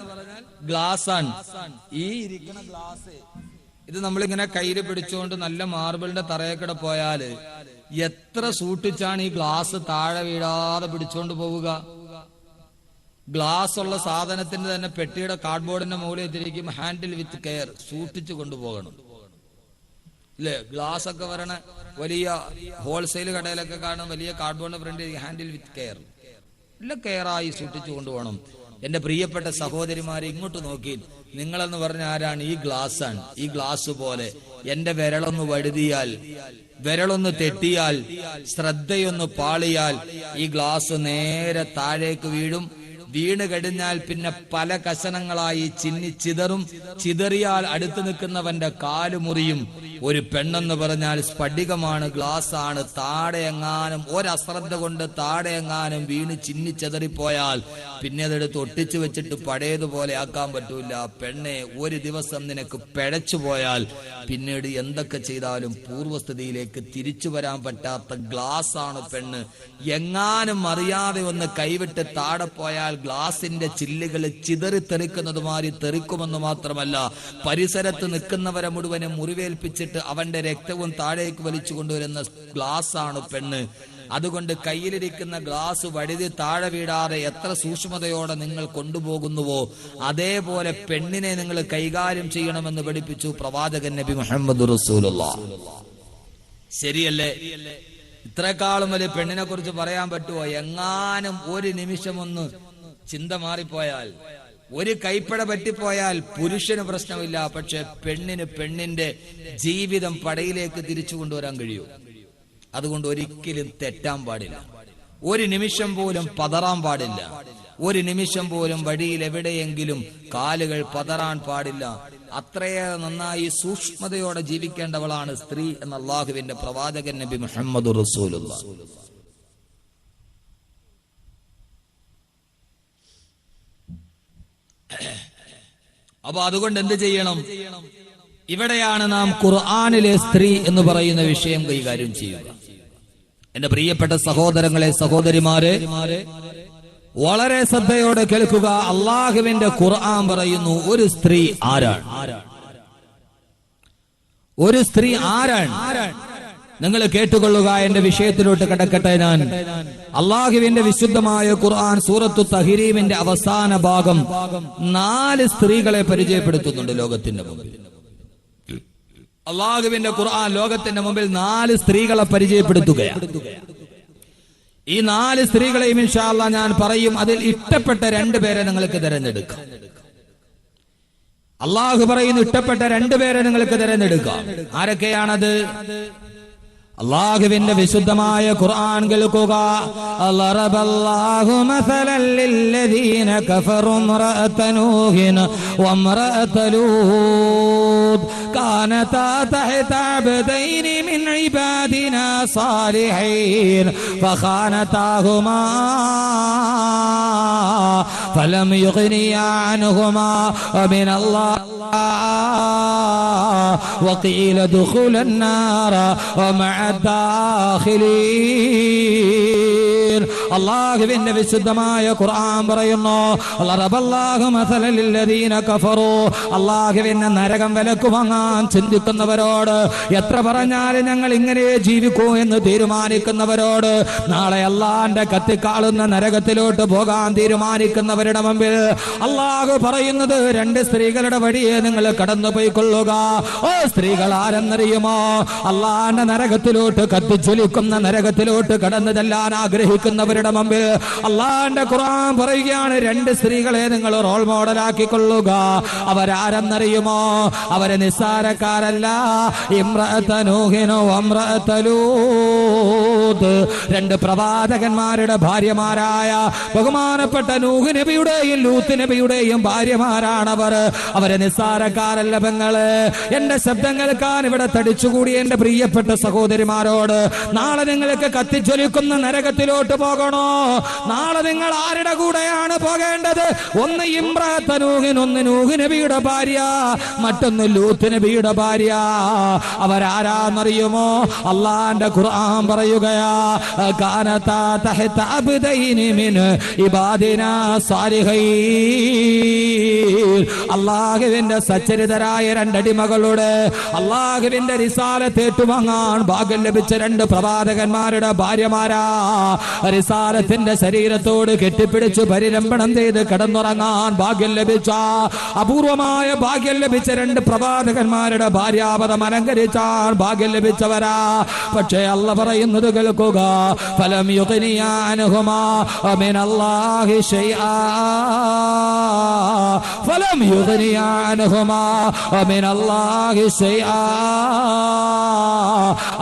ഗ്ലാസ് ആണ്. ഈ ഇരിക്കുന്ന ഗ്ലാസ് ഇത് നമ്മളിങ്ങനെ കയ്യിൽ പിടിച്ചുകൊണ്ട് നല്ല മാർബിളിന്റെ തറയക്കിടെ പോയാല് എത്ര സൂക്ഷിച്ചാണ് ഈ ഗ്ലാസ് താഴെ വീഴാതെ പിടിച്ചോണ്ട് പോവുക. ഗ്ലാസ് ഉള്ള സാധനത്തിന്റെ തന്നെ പെട്ടിയുടെ കാർഡ്ബോർഡിന്റെ മുകളിൽ എത്തിരിക്കും ഹാൻഡിൽ വിത്ത് കെയർ, സൂക്ഷിച്ചു കൊണ്ടുപോകണം അല്ലേ. ഗ്ലാസ് ഒക്കെ വരണ വലിയ ഹോൾസെയിൽ കടയിലൊക്കെ കാണും, വലിയ കാർഡ്ബോർഡിന്റെ ഫ്രണ്ട് ഹാൻഡിൽ വിത്ത് കെയർ, എല്ലാം കെയറായി സൂക്ഷിച്ചു കൊണ്ടുപോകണം. എന്റെ പ്രിയപ്പെട്ട സഹോദരിമാരെ ഇങ്ങോട്ട് നോക്കി, നിങ്ങളെന്ന് പറഞ്ഞ ആരാണ്? ഈ ഗ്ലാസ് ആണ്. ഈ ഗ്ലാസ് പോലെ എന്റെ വിരളൊന്ന് വഴുതിയാൽ, വിരളൊന്ന് തെറ്റിയാൽ, ശ്രദ്ധയൊന്ന് പാളിയാൽ ഈ ഗ്ലാസ് നേരെ താഴേക്ക് വീഴും. വീണ് കഴിഞ്ഞാൽ പിന്നെ പല കഷണങ്ങളായി ചിതറും. ചിതറിയാൽ അടുത്ത് നിൽക്കുന്നവന്റെ കാല് മുറിയും. ഒരു പെണ്ണെന്ന് പറഞ്ഞാൽ സ്ഫടികമാണ്, ഗ്ലാസ് ആണ്. താഴെയെങ്ങാനും ഒരശ്രദ്ധ കൊണ്ട് താഴെയെങ്ങാനും വീണ് ചിതറിപ്പോയാൽ പിന്നെ അതെടുത്ത് ഒട്ടിച്ചു വെച്ചിട്ട് പഴയതുപോലെ ആക്കാൻ പറ്റൂല. പെണ്ണെ, ഒരു ദിവസം നിനക്ക് പിഴച്ചു പോയാൽ പിന്നീട് എന്തൊക്കെ ചെയ്താലും പൂർവ്വസ്ഥിതിയിലേക്ക് തിരിച്ചു വരാൻ പറ്റാത്ത ഗ്ലാസ് ആണ് പെണ്ണ്. എങ്ങാനും അറിയാതെ ഒന്ന് കൈവിട്ട് താഴെ പോയാൽ ഗ്ലാസിന്റെ ചില്ലുകൾ ചിതറിത്തെറിക്കുന്നതുമാതിരി തെറിക്കുമെന്ന് മാത്രമല്ല, പരിസരത്ത് നിൽക്കുന്നവരെ മുഴുവനും മുറിവേൽപ്പിച്ചിട്ട് അവന്റെ രക്തവും താഴേക്ക് വലിച്ചു കൊണ്ടുവരുന്ന ഗ്ലാസ് ആണ് പെണ്ണ്. അതുകൊണ്ട് കയ്യിലിരിക്കുന്ന ഗ്ലാസ് വഴുതി താഴെ വീഴാതെ എത്ര സൂക്ഷ്മതയോടെ നിങ്ങൾ കൊണ്ടുപോകുന്നുവോ അതേപോലെ പെണ്ണിനെ നിങ്ങൾ കൈകാര്യം ചെയ്യണമെന്ന് പഠിപ്പിച്ചു പ്രവാചകൻ നബി മുഹമ്മദ് റസൂലുള്ളാഹ്. ശരിയല്ലേ? ഇത്രക്കാളും വലിയ പെണ്ണിനെ കുറിച്ച് പറയാൻ പറ്റുമോ? എങ്ങാനും ഒരു നിമിഷമൊന്ന് ചിന്ത മാറിപ്പോയാൽ, ഒരു കൈപ്പട പറ്റിപ്പോയാൽ പുരുഷന് പ്രശ്നമില്ല, പക്ഷെ പെണ്ണിന് പെണ്ണിന്റെ ജീവിതം പടയിലേക്ക് തിരിച്ചു കൊണ്ടുവരാൻ കഴിയൂ. അതുകൊണ്ട് ഒരിക്കലും തെറ്റാൻ പാടില്ല, ഒരു നിമിഷം പോലും പതറാൻ പാടില്ല, ഒരു നിമിഷം പോലും വഴിയിൽ എവിടെയെങ്കിലും കാലുകൾ പതറാൻ പാടില്ല. അത്രയേറെ നന്നായി സൂക്ഷ്മതയോടെ ജീവിക്കേണ്ടവളാണ് സ്ത്രീ എന്ന അല്ലാഹുവിന്റെ പ്രവാചകൻ നബി മുഹമ്മദ് റസൂലുള്ളാഹ്. അപ്പൊ അതുകൊണ്ട് എന്ത് ചെയ്യണം? ഇവിടെയാണ് നാം ഖുർആനിലെ സ്ത്രീ എന്ന് പറയുന്ന വിഷയം കൈകാര്യം ചെയ്യുക. എന്റെ പ്രിയപ്പെട്ട സഹോദരങ്ങളെ, സഹോദരിമാരെ, വളരെ ശ്രദ്ധയോടെ കേൾക്കുക. അള്ളാഹുവിന്റെ ഖുർആൻ പറയുന്നു ഒരു സ്ത്രീ ആരാണ്, ഒരു സ്ത്രീ ആരാണ്. നിങ്ങൾ കേട്ടുകൊള്ളുക. എന്റെ വിഷയത്തിലോട്ട് കടക്കട്ടെ ഞാൻ. അള്ളാഹുവിന്റെ വിശുദ്ധമായ ഖുർആൻ സൂറത്തു തഹ്രീമിന്റെ അവസാന ഭാഗം 4 സ്ത്രീകളെ പരിചയപ്പെടുത്തുന്നുണ്ട് ലോകത്തിന്റെ മുമ്പിൽ. അള്ളാഹുവിന്റെ ഖുർആൻ ലോകത്തിന്റെ മുമ്പിൽ 4 സ്ത്രീകളെ പരിചയപ്പെടുത്തുകയാണ്. ഈ 4 സ്ത്രീകളെയും ഇൻഷാ അല്ലാഹ് ഞാൻ പറയും. അതിൽ ഇഷ്ടപ്പെട്ട 2 പേരെ നിങ്ങൾക്ക് തിരഞ്ഞെടുക്കാം. അള്ളാഹു പറയുന്നു ഇഷ്ടപ്പെട്ട 2 പേരെ നിങ്ങൾക്ക് തിരഞ്ഞെടുക്കാം. ആരൊക്കെയാണത്? അല്ലാഹുവിന്റെ വിശുദ്ധമായ ഖുർആൻ കേൾക്കുക. അല്ലാഹു മസലൻ ലില്ലദീന കഫറു ഇംറഅത നൂഹിൻ വഇംറഅത ലൂത് കാനതാ തഹത അബ്ദൈൻ മിൻ ഇബാദിനാ സാലിഹീൻ ഫഖാനതാഹുമാ ഫലം യുഗ്നിയാ അൻഹുമാ മിനല്ലാഹ് വഖീല ദുഖുലൻ നാർ വമഅ الداخلين. അല്ലാഹുവിന്റെ വിശുദ്ധമായ ഖുർആൻ പറയുന്നു അല്ലാഹു മസലൻ ലില്ലദീന കഫറു. അല്ലാഹുവിനെ നരകം വിലക്ക് വാങ്ങാൻ ചിന്തിക്കുന്നവരോട്, എത്ര പറഞ്ഞാലും ഞങ്ങൾ ഇങ്ങനെ ജീവിക്കൂ എന്ന് തീരുമാനിക്കുന്നവരോട്, നാളെ അല്ലാഹുവിന്റെ കത്തിക്കാളുന്ന നരകത്തിലോട്ട് പോകാൻ തീരുമാനിക്കുന്നവരുടെ മുമ്പിൽ അല്ലാഹു പറയുന്നത് 2 സ്ത്രീകളുടെ വഴിയെ നിങ്ങൾ കടന്നു പോയിക്കൊള്ളുക. ഓ സ്ത്രീകൾ ആരെന്നറിയുമോ? അല്ലാഹുവിന്റെ നരകത്തിലോട്ട്, കത്തിച്ചൊലിക്കുന്ന നരകത്തിലോട്ട് കടന്നു ചെല്ലാൻ ആഗ്രഹിക്കുന്ന എടുക്കുന്നവരുടെ മുമ്പിൽ അള്ളാന്റെ ഖുർആൻ പറയുകയാണ്, രണ്ട് സ്ത്രീകളെ നിങ്ങൾ റോൾ മോഡലാക്കിക്കൊള്ളുക. അവരാരെന്നറിയുമോ? അവരെ നിസ്സാരക്കാരല്ല. ഇംറഅത നൂഹിൻ വഇംറഅത ലൂത്ത്, രണ്ട് പ്രവാചകന്മാരുടെ ഭാര്യമാരായ ബഹുമാനപ്പെട്ട നൂഹ് നബിയുടെയും ലൂത്ത് നബിയുടെയും ഭാര്യമാരാണവർ. അവരെ നിസ്സാരക്കാരല്ല പെങ്ങള്. എന്റെ ശബ്ദം കേൾക്കാൻ ഇവിടെ തടിച്ചുകൂടി എന്റെ പ്രിയപ്പെട്ട സഹോദരിമാരോട്, നാളെ നിങ്ങൾക്ക് കത്തിജ്വലിക്കുന്ന നരകത്തിലോട്ട് പോകണോ? നാളെ നിങ്ങൾ ആരുടെ കൂടെയാണ് പോകേണ്ടത്? ഒന്ന് ഇംറഅത നൂഹിൻ, ഒന്ന് നൂഹ് നബിയുടെ ഭാര്യ, മറ്റൊന്ന് ലൂത്ത് നബിയുടെ ഭാര്യ. അവരാരാന്നറിയുമോ? അള്ളാന്റെ ഖുർആൻ പറയുകയാ, കാനതാ തഹത അബ്ദൈനി മിൻ ഇബാദിനാ സാലിഹീൻ. അല്ലാഹുവിന്റെ സച്ചരിതരായ രണ്ടടിമകളുടെ അല്ലാഹുവിന്റെ റിസാലത്ത് ഏറ്റുവാങ്ങാൻ ഭാഗ്യം ലഭിച്ച രണ്ട് പ്രവാചകന്മാരുടെ ഭാര്യമാരാ. റിസാലത്തിന്റെ ശരീരത്തോട് കെട്ടിപ്പിടിച്ച് പരിരംഭണം ചെയ്ത് കിടന്നുറങ്ങാൻ ഭാഗ്യം ലഭിച്ച, അപൂർവമായ ഭാഗ്യം ലഭിച്ച രണ്ട് പ്രവാചകന്മാരുടെ ഭാര്യാപദം അലങ്കരിച്ചാൻ ഭാഗ്യം ലഭിച്ചവരാ. പക്ഷേ അല്ല പറയുന്നത് കേൾക്കുക, ഫലം യുഗ്നിയാ അൻഹുമാ മിനല്ലാഹി ശൈആ, ഫലം യുഗ്നിയാ അൻഹുമാ മിനല്ലാഹി ശൈആ.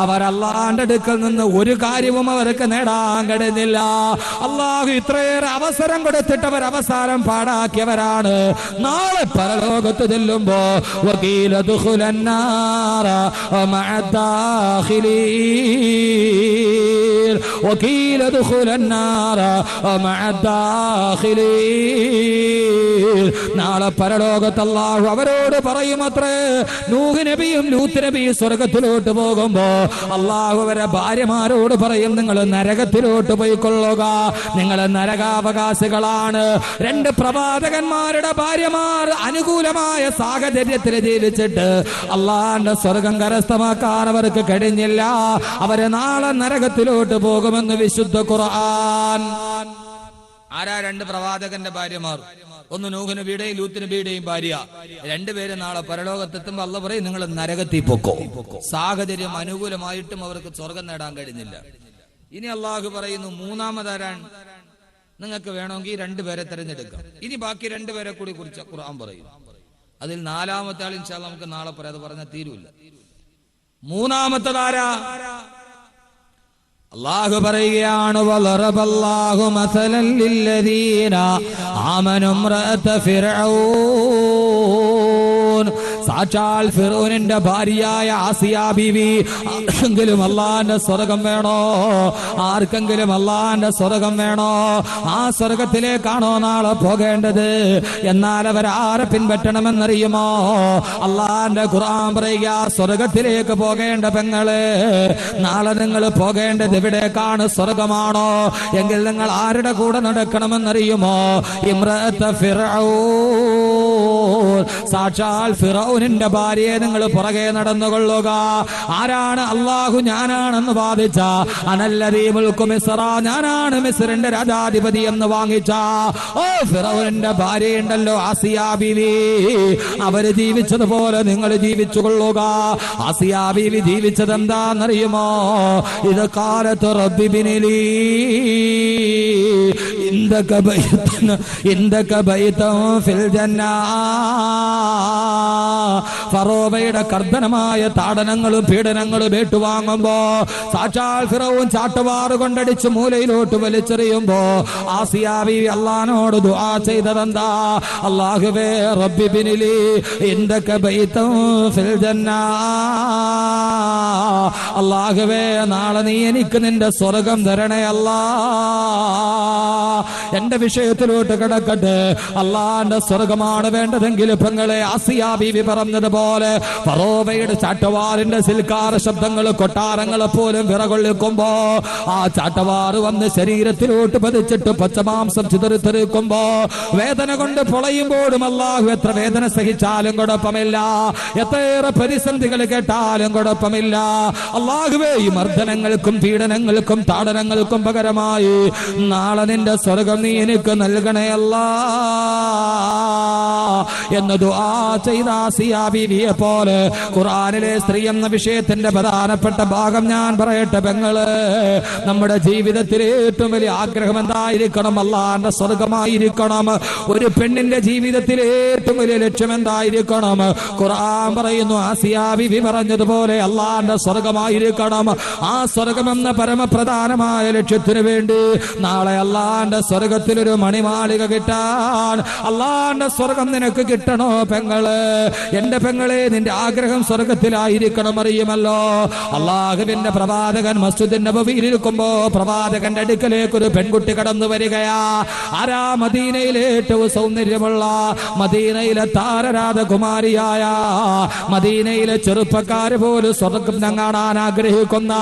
അവർ അല്ലാഹുവിന്റെ അടുക്കൽ നിന്ന് ഒരു കാര്യവും അവർക്ക് നേടാൻ കഴിയുന്നില്ല. അല്ലാഹു ഇത്രയേറെ അവസരം കൊടുത്തിട്ട് അവർ അവസാനം പാടാക്കിയവരാണ്. നാളെ പരലോകത്ത് ചെല്ലുമ്പോ വഖീല ദുഖുലന്നാറ മഅദ്ദാഖിലീൻ, വഖീല ദുഖുലന്നാറ മഅദ്ദാഖിലീൻ. നാളെ പരലോകത്ത് അല്ലാഹു അവരോട് പറയുമത്രേ, നൂഹ് നബിയും ലൂത്ത് നബിയും സ്വർഗത്തിലോട്ട് പോകുമ്പോ അല്ലാഹു അവരെ ഭാര്യമാരോട് പറയും, നിങ്ങൾ നരകത്തിലോട്ട് പോയിക്കൊള്ളുക, നിങ്ങൾ നരകാവകാശികളാണ്. രണ്ട് പ്രവാചകന്മാരുടെ ഭാര്യമാർ അനുകൂലമായ സാഹചര്യത്തിൽ ജീവിച്ചിട്ട് അള്ളാന്റെ സ്വർഗം കരസ്ഥമാക്കാൻ അവർക്ക് കഴിഞ്ഞില്ല. അവര് നാളെ നരകത്തിലോട്ട് പോകുമെന്ന് വിശുദ്ധ ഖുർആൻ. ആരാ രണ്ട് പ്രവാചകന്റെ ഭാര്യമാർ? ഒന്ന് നൂഹ് നബിയുടെയും ലൂത്ത് നബിയുടെയും ഭാര്യ. രണ്ടുപേര് നാളെ പരലോകത്തെത്തുമ്പോ അല്ലാഹു പറയും, നിങ്ങൾ നരകത്തിൽ പൊക്കോ. സാഹചര്യം അനുകൂലമായിട്ടും അവർക്ക് സ്വർഗം നേടാൻ കഴിഞ്ഞില്ല. ഇനി അള്ളാഹു പറയുന്നു, മൂന്നാമതാരാൻ? നിങ്ങൾക്ക് വേണമെങ്കിൽ രണ്ടുപേരെ തിരഞ്ഞെടുക്കാം. ഇനി ബാക്കി രണ്ടുപേരെ കൂടി കുറിച്ച് ഖുർആൻ പറയും. അതിൽ നാലാമത്തെ ആൾ ഇൻഷാ അല്ലാഹ് നമുക്ക് നാളെ പറയാം, അത് പറഞ്ഞാൽ തീരൂല്ല. മൂന്നാമത്തതാരാ? അല്ലാഹു പറയുകയാണ്, വലറബല്ലാഹു മസലൻ ലില്ലദീന ആമനു ഇംറഅത ഫിർഔൻ. സാക്ഷാൽ ഫിറൗനിന്റെ ഭാര്യയായ ആസിയ ബീവി. ആർക്കെങ്കിലും അള്ളാന്റെ സ്വർഗം വേണോ? ആർക്കെങ്കിലും അള്ളാന്റെ സ്വർഗം വേണോ? ആ സ്വർഗത്തിലേക്കാണോ നാളെ പോകേണ്ടത്? എന്നാൽ അവരാരെ പിൻപറ്റണമെന്നറിയുമോ? അള്ളാന്റെ ഖുർആൻ പറയുക, സ്വർഗത്തിലേക്ക് പോകേണ്ട പെങ്ങള്, നാളെ നിങ്ങൾ പോകേണ്ടത് എവിടേക്കാണ്? സ്വർഗമാണോ? എങ്കിൽ നിങ്ങൾ ആരുടെ കൂടെ നടക്കണമെന്നറിയുമോ? ഇംറഅത ഫിർഔൻ. സാക്ഷാൽ ഫിറൗനിന്റെ ഭാര്യയെ നിങ്ങൾ പുറകെ നടന്നുകൊള്ളുക. ആരാണ്? അല്ലാഹു ഞാനാണെന്ന് വാദിച്ച, അനല്ലദീ മുൽക്കു മിസ്റ, ഞാനാണ് മിസ്റിന്റെ രാജാധിപതി എന്ന് വാങ്ങിച്ച ഓ ഫിറൗനിന്റെ ഭാര്യയുണ്ടല്ലോ ആസിയ ബീവി, അവര് ജീവിച്ചതുപോലെ നിങ്ങൾ ജീവിച്ചുകൊള്ളുക. ആസിയ ബീവി ജീവിച്ചത് എന്താണെന്നറിയുമോ? ഇത് കാലത്ത് റബ്ബി ബിനിലി ഇന്ദക ബൈതൻ ഫിൽ ജന്നാ. ഫറോവയുടെ കർദനമായ താടനങ്ങളും പീഡനങ്ങളും ഏറ്റുവാങ്ങുമ്പോ സാക്ഷാൽ ഫിറൗൻ ചാട്ടുവാറ് കൊണ്ടടിച്ച് മൂലയിലോട്ട് വലിച്ചെറിയുമ്പോ ആസിയ ബീവി അല്ലാഹുവോട് ദുആ ചെയ്തതെന്താ? അല്ലാഹുവേ റബ്ബി ബിനിലി ഇന്ദക ബൈതൻ ഫിൽ ജന്നാ. അല്ലാഹുവേ നാളെ നീ എനിക്ക് നിന്റെ സ്വർഗം തരണേ അല്ലാ. എന്റെ വിഷയത്തിലോട്ട് കിടക്കട്ടെ. അള്ളാന്റെ സ്വർഗമാണ് വേണ്ടതെങ്കിൽ പെങ്ങളെ, ആസിയ ബീവി പറഞ്ഞതുപോലെ ഫറോവയുടെ ചാട്ടവാറിന്റെ സിൽക്കാര ശബ്ദങ്ങൾ കൊട്ടാരങ്ങളെ പോലും വിറകൊള്ളിക്കുമ്പോ ആ ചാട്ടവാറ് വന്ന് ശരീരത്തിലോട്ട് പതിച്ചിട്ട് പച്ചമാംസം ചിതറിത്തെറിക്കുമ്പോ വേദന കൊണ്ട് പൊളയുമ്പോഴും അല്ലാഹു എത്ര വേദന സഹിച്ചാലും കുഴപ്പമില്ല, എത്രയേറെ പ്രതിസന്ധികൾ കേട്ടാലും കുഴപ്പമില്ല. അല്ലാഹുവേ ഈ മർദ്ദനങ്ങൾക്കും പീഡനങ്ങൾക്കും താടനങ്ങൾക്കും പകരമായി നാളെ നിന്റെ സ്വർഗം നീ എനിക്ക് നൽകണേ അല്ലാ എന്ന് ദുആ ദുആ ചെയ്ത ആസിയ ബീവിയെ പോലെ ഖുർആനിലെ സ്ത്രീ എന്ന വിഷയത്തിന്റെ പ്രധാനപ്പെട്ട ഭാഗം ഞാൻ പറയട്ടെ പെങ്ങള്. നമ്മുടെ ജീവിതത്തിലെ ഏറ്റവും വലിയ ആഗ്രഹം എന്തായിരിക്കണം? അല്ലാഹുവിന്റെ സ്വർഗമായിരിക്കണം. ഒരു പെണ്ണിന്റെ ജീവിതത്തിലെ ഏറ്റവും വലിയ ലക്ഷ്യം എന്തായിരിക്കണം? ഖുർആൻ പറയുന്നു, ആസിയ ബീവി പറഞ്ഞതുപോലെ അല്ലാഹുവിന്റെ സ്വർഗമായിരിക്കണം. ആ സ്വർഗമെന്ന പരമപ്രധാനമായ ലക്ഷ്യത്തിന് വേണ്ടി നാളെ അല്ലാഹുവിന്റെ സ്വർഗത്തിൽ ഒരു മണിമാളിക കിട്ടാൻ, അല്ലാഹുവിന്റെ സ്വർഗം നിനക്ക് കിട്ടണോ പെങ്ങള്? എന്റെ പെങ്ങളെ, നിന്റെ ആഗ്രഹം സ്വർഗത്തിലായിരിക്കണം. അറിയുമല്ലോ, അല്ലാഹുവിന്റെ പ്രവാചകൻ മസ്ജിദുൻ നബവിയിൽ ഇരിക്കുമ്പോ പ്രവാചകന്റെ അടുക്കലേക്ക് ഒരു പെൺകുട്ടി കടന്നു വരികയാ. ആരാ? മദീനയിലെ ഏറ്റവും സൗന്ദര്യമുള്ള, മദീനയിലെ താരരാജകുമാരിയായ, മദീനയിലെ ചെറുപ്പക്കാര് പോലും സ്വർഗം കാണാൻ ആഗ്രഹിക്കുന്ന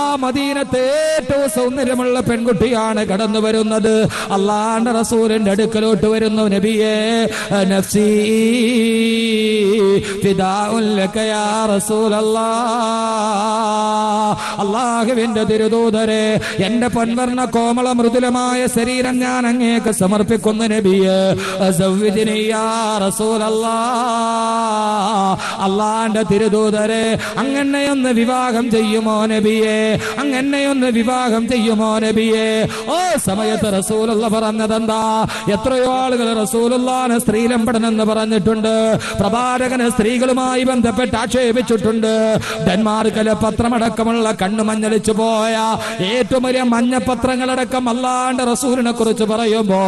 ആ മദീനത്തെ ഏറ്റവും സൗന്ദര്യമുള്ള പെൺകുട്ടിയാണ് കടന്നു വരുന്നത്. അല്ലാഹുവിന്റെ റസൂലിന്റെ അടുക്കലോട്ട് വരുന്നു. നബിയേ, നഫ്സി ഫിദാഉൻ ലക യാ റസൂലല്ലാഹ്. അല്ലാഹുവിന്റെ തിരുദൂതരെ, എന്റെ പൊൻവർണ്ണ കോമള മൃദുലമായ ശരീരം ഞാൻ അങ്ങേക്ക് സമർപ്പിക്കുന്നു നബിയേ. സവ്വിജ്നി യാ റസൂലല്ലാഹ്. അല്ലാഹുവിന്റെ തിരുദൂതരെ, അങ്ങനെയൊന്ന് വിവാഹം ചെയ്യുമോ നബിയേ? അങ്ങനെയൊന്ന് വിവാഹം ചെയ്യുമോ നബിയേ? ഓ സമയത്ത് റസൂലുള്ള പറഞ്ഞതെന്താ? എത്രയോ ആളുകൾ റസൂലുള്ളാഹിനെ സ്ത്രീലംബടനെന്ന് പറഞ്ഞിട്ടുണ്ട്. പ്രവാചകനെ സ്ത്രീകളുമായി ബന്ധപ്പെട്ട് ആക്ഷേപിച്ചിട്ടുണ്ട്. ഡെൻമാർക്കിലെ പത്രമടക്കമുള്ള കണ്ണു മഞ്ഞളിച്ചു പോയ ഏറ്റവും വലിയ മഞ്ഞപത്രങ്ങളടക്കം അല്ലാഹുവിന്റെ റസൂലിനെ കുറിച്ച് പറയുമ്പോ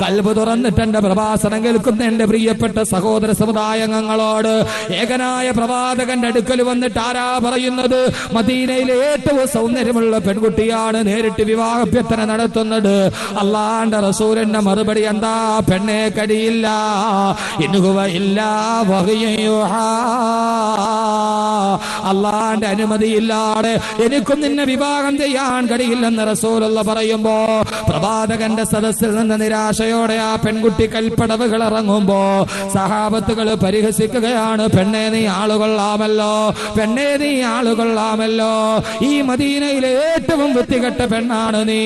കൽബ് തുറന്നിട്ട് എന്റെ പ്രഭാഷണം കേൾക്കുന്ന എന്റെ പ്രിയപ്പെട്ട സഹോദര സമുദായങ്ങളോട് ഏകനായ പ്രവാചകന്റെ അടുക്കൽ വന്നിട്ട് ആരാ പറയുന്നത്? മദീനയിലെ ഏറ്റവും സൗന്ദര്യമുള്ള പെൺകുട്ടിയാണ് നേരിട്ട് വിവാഹാഭ്യർത്ഥന നടത്തുന്നത്. അല്ലാഹുവിന്റെ റസൂലിന്റെ മറുപടി എന്താ? പെണ്ണെ കടിയില്ല, ഇൻഹുവ ഇല്ലാ വഹ്യുൻ യൂഹാ. അല്ലാഹുവിന്റെ അനുമതിയില്ലാതെ എനിക്കും നിന്നെ വിവാഹം ചെയ്യാൻ കഴിയില്ലെന്ന് റസൂലുള്ള പറയുമ്പോ പ്രവാചകന്റെ സദസ്സിൽ നിന്ന് നിരാശയോടെ ആ പെൺകുട്ടി കൽപ്പടവുകൾ ഇറങ്ങുമ്പോ സഹാബത്തുകൾ പരിഹസിക്കുകയാണ്. പെണ്ണെ നീ ആളുകൊള്ളാമല്ലോ, പെണ്ണെ നീ ആളുകൊള്ളാമല്ലോ, ഈ മദീനയിലെ ഏറ്റവും വൃത്തികെട്ട പെണ്ണാണ് നീ.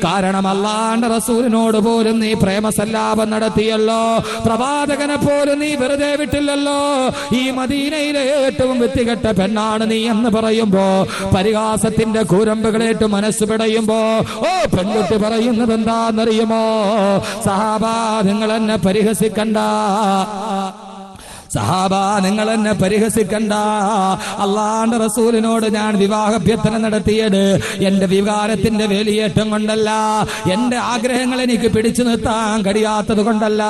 കാരണം അല്ലാഹുവിന്റെ റസൂലിനോട് പോലും നീ പ്രേമസല്ലാപം നടത്തിയല്ലോ, പ്രവാചകനെ പോലും നീ വെറുതെ വിട്ടില്ലല്ലോ, ഈ മദീനയിലെ ഏറ്റവും വൃത്തികെട്ട പെണ്ണാണ് നീ എന്ന് പറയുമ്പോ പരിഹാസത്തിന്റെ കൂരമ്പുകളേറ്റ് മനസ്സ് പിടയുമ്പോ ഓ പെൺകുട്ടി പറയുന്നത് എന്താണെന്നറിയുമോ? സഹാബാ, നിങ്ങൾ എന്നെ പരിഹസിക്കണ്ട, സഹാബ നിങ്ങൾ എന്നെ പരിഹസിക്കണ്ട. അല്ലാഹുവിന്റെ റസൂലിനോട് ഞാൻ വിവാഹാഭ്യർത്ഥന നടത്തിയത് എന്റെ വികാരത്തിന്റെ വേലിയേറ്റം കൊണ്ടല്ല, എന്റെ ആഗ്രഹങ്ങൾ എനിക്ക് പിടിച്ചു നിർത്താൻ കഴിയാത്തത് കൊണ്ടല്ല.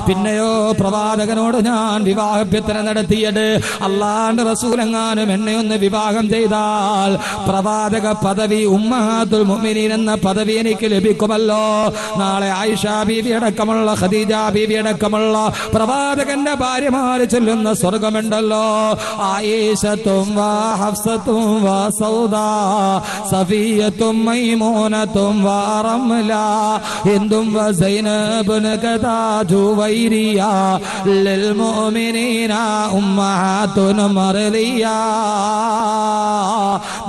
പിന്നെയോ പ്രവാചകനോട് ഞാൻ വിവാഹാഭ്യർത്ഥന നടത്തിയത് അല്ലാഹുവിന്റെ റസൂലെങ്ങാനും എന്നെ ഒന്ന് വിവാഹം ചെയ്താൽ പ്രവാചക പദവി, ഉമ്മഹാത്തുൽ മുഅ്മിനീൻ എന്ന പദവി എനിക്ക് ലഭിക്കുമല്ലോ. നാളെ ആയിഷ ബീവി അടക്കമുള്ള, ഖദീജ ബീവി അടക്കമുള്ള പ്രവാചകന്റെ ഭാര്യ ചൊല്ലുന്ന സ്വർഗമുണ്ടല്ലോ. ആയിഷത്തും വാ ഹഫ്സത്തും വാ സൗദാ സഫിയത്തും മൈമൂനത്തും വാ റംല ഹിന്ദും വ സൈനബുൻ കദാ ജുവൈരിയ ലിൽ മുഅ്മിനീന ഉമ്മഹാത്തുൻ മർലിയ.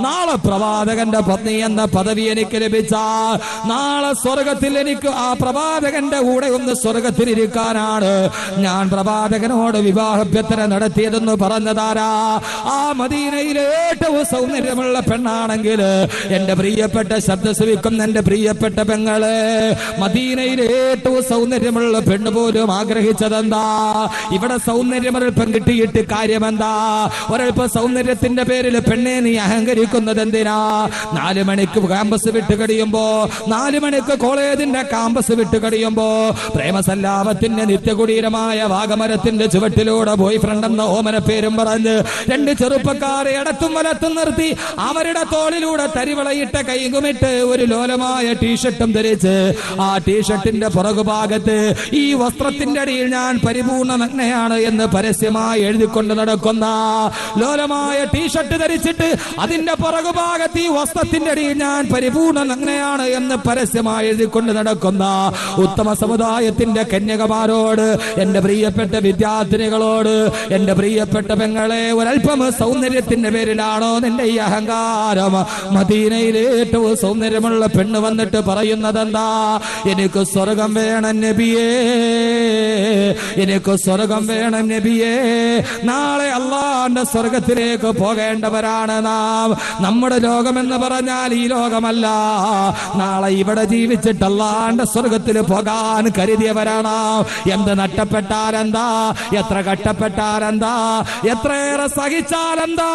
നാളെ പ്രവാചകന്റെ പത്നി എന്ന പദവി എനിക്ക് ലഭിച്ചാൽ നാളെ സ്വർഗത്തിൽ എനിക്ക് ആ പ്രവാചകന്റെ കൂടെ ഒന്ന് സ്വർഗത്തിലിരിക്കാനാണ് ഞാൻ പ്രവാചകനോട് വിവാഹാഭ്യർത്ഥന നടത്തിയതെന്ന് പറഞ്ഞതാരാ? ആ മദീനയിലെ ഏറ്റവും സൗന്ദര്യമുള്ള പെണ്ണാണെങ്കിൽ എന്റെ പ്രിയപ്പെട്ട ശബ്ദ ശ്രവിക്കുന്ന എന്റെ പ്രിയപ്പെട്ട പെങ്ങള്, മദീനയിലെ ഏറ്റവും സൗന്ദര്യമുള്ള പെണ്ണ് പോലും ആഗ്രഹിച്ചതെന്താ? ഇവിടെ സൗന്ദര്യമൊരൽപ്പം കിട്ടിയിട്ട് കാര്യമെന്താ? ഒരൽപ്പം സൗന്ദര്യത്തിന്റെ പേരിൽ പെണ്ണെ നീ അഹങ്കരിക്കുന്നത് എന്തിനാ? 4 മണിക്ക് ക്യാമ്പസ് വിട്ട് കഴിയുമ്പോ, 4 മണിക്ക് കോളേജിന്റെ ക്യാമ്പസ് വിട്ട് കഴിയുമ്പോ പ്രേമസല്ലാപത്തിന്റെ നിത്യകുടീരമായ വാഗമരത്തിന്റെ ചുവട്ടിലൂടെ ബോയ് ഫ്രണ്ട് എന്ന ഓമന പേരും പറഞ്ഞ് 2 ചെറുപ്പക്കാരെ ഇടത്തും വലത്തും നിർത്തി അവരുടെ തോളിലൂടെ തരിവളയിട്ട കൈകുമിട്ട് ഒരു ലോലമായ ടീഷർട്ടും ധരിച്ച് ആ ടീഷർട്ടിന്റെ പുറകുഭാഗത്ത് ഈ വസ്ത്രത്തിന്റെ അടിയിൽ ഞാൻ പരിപൂർണ നഗ്നയാണ് എന്ന് പരസ്യമായി എഴുതിക്കൊണ്ട് നടക്കുന്ന, ലോലമായ ടീഷർട്ട് ധരിച്ചിട്ട് അതിന്റെ പുറകുഭാഗത്ത് ഈ വസ്ത്രത്തിന്റെ അടിയിൽ ഞാൻ പരിപൂർണ നഗ്നയാണ് എന്ന് പരസ്യമായി എഴുതിക്കൊണ്ട് നടക്കുന്ന ഉത്തമ സമുദായത്തിന്റെ കന്യകമാരോട് എന്റെ പ്രിയപ്പെട്ട വിദ്യാർത്ഥി ഫിത്നകളോട് എന്റെ പ്രിയപ്പെട്ട പെങ്ങളെ, ഒരൽപ്പം സൗന്ദര്യത്തിന്റെ പേരിലാണോ നിന്റെ ഈ അഹങ്കാരം? മദീനയിൽ ഏറ്റവും സൗന്ദര്യമുള്ള പെണ്ണ് വന്നിട്ട് പറയുന്നത് എന്താ? എനിക്ക് സ്വർഗം വേണം നബിയേ, എനിക്ക് സ്വർഗം വേണം നബിയേ. നാളെ അള്ളാന്റെ സ്വർഗത്തിലേക്ക് പോകേണ്ടവരാണ് നാം. നമ്മുടെ ലോകമെന്ന് പറഞ്ഞാൽ ഈ ലോകമല്ല. നാളെ ഇവിടെ ജീവിച്ചിട്ട് അള്ളാന്റെ സ്വർഗത്തിൽ പോകാൻ കരുതിയവരാണ്. എന്ത് നഷ്ടപ്പെട്ടാലെന്താ, എത്ര കഷ്ടപ്പെട്ടാലെന്താ, എത്രയേറെ സഹിച്ചാലെന്താ,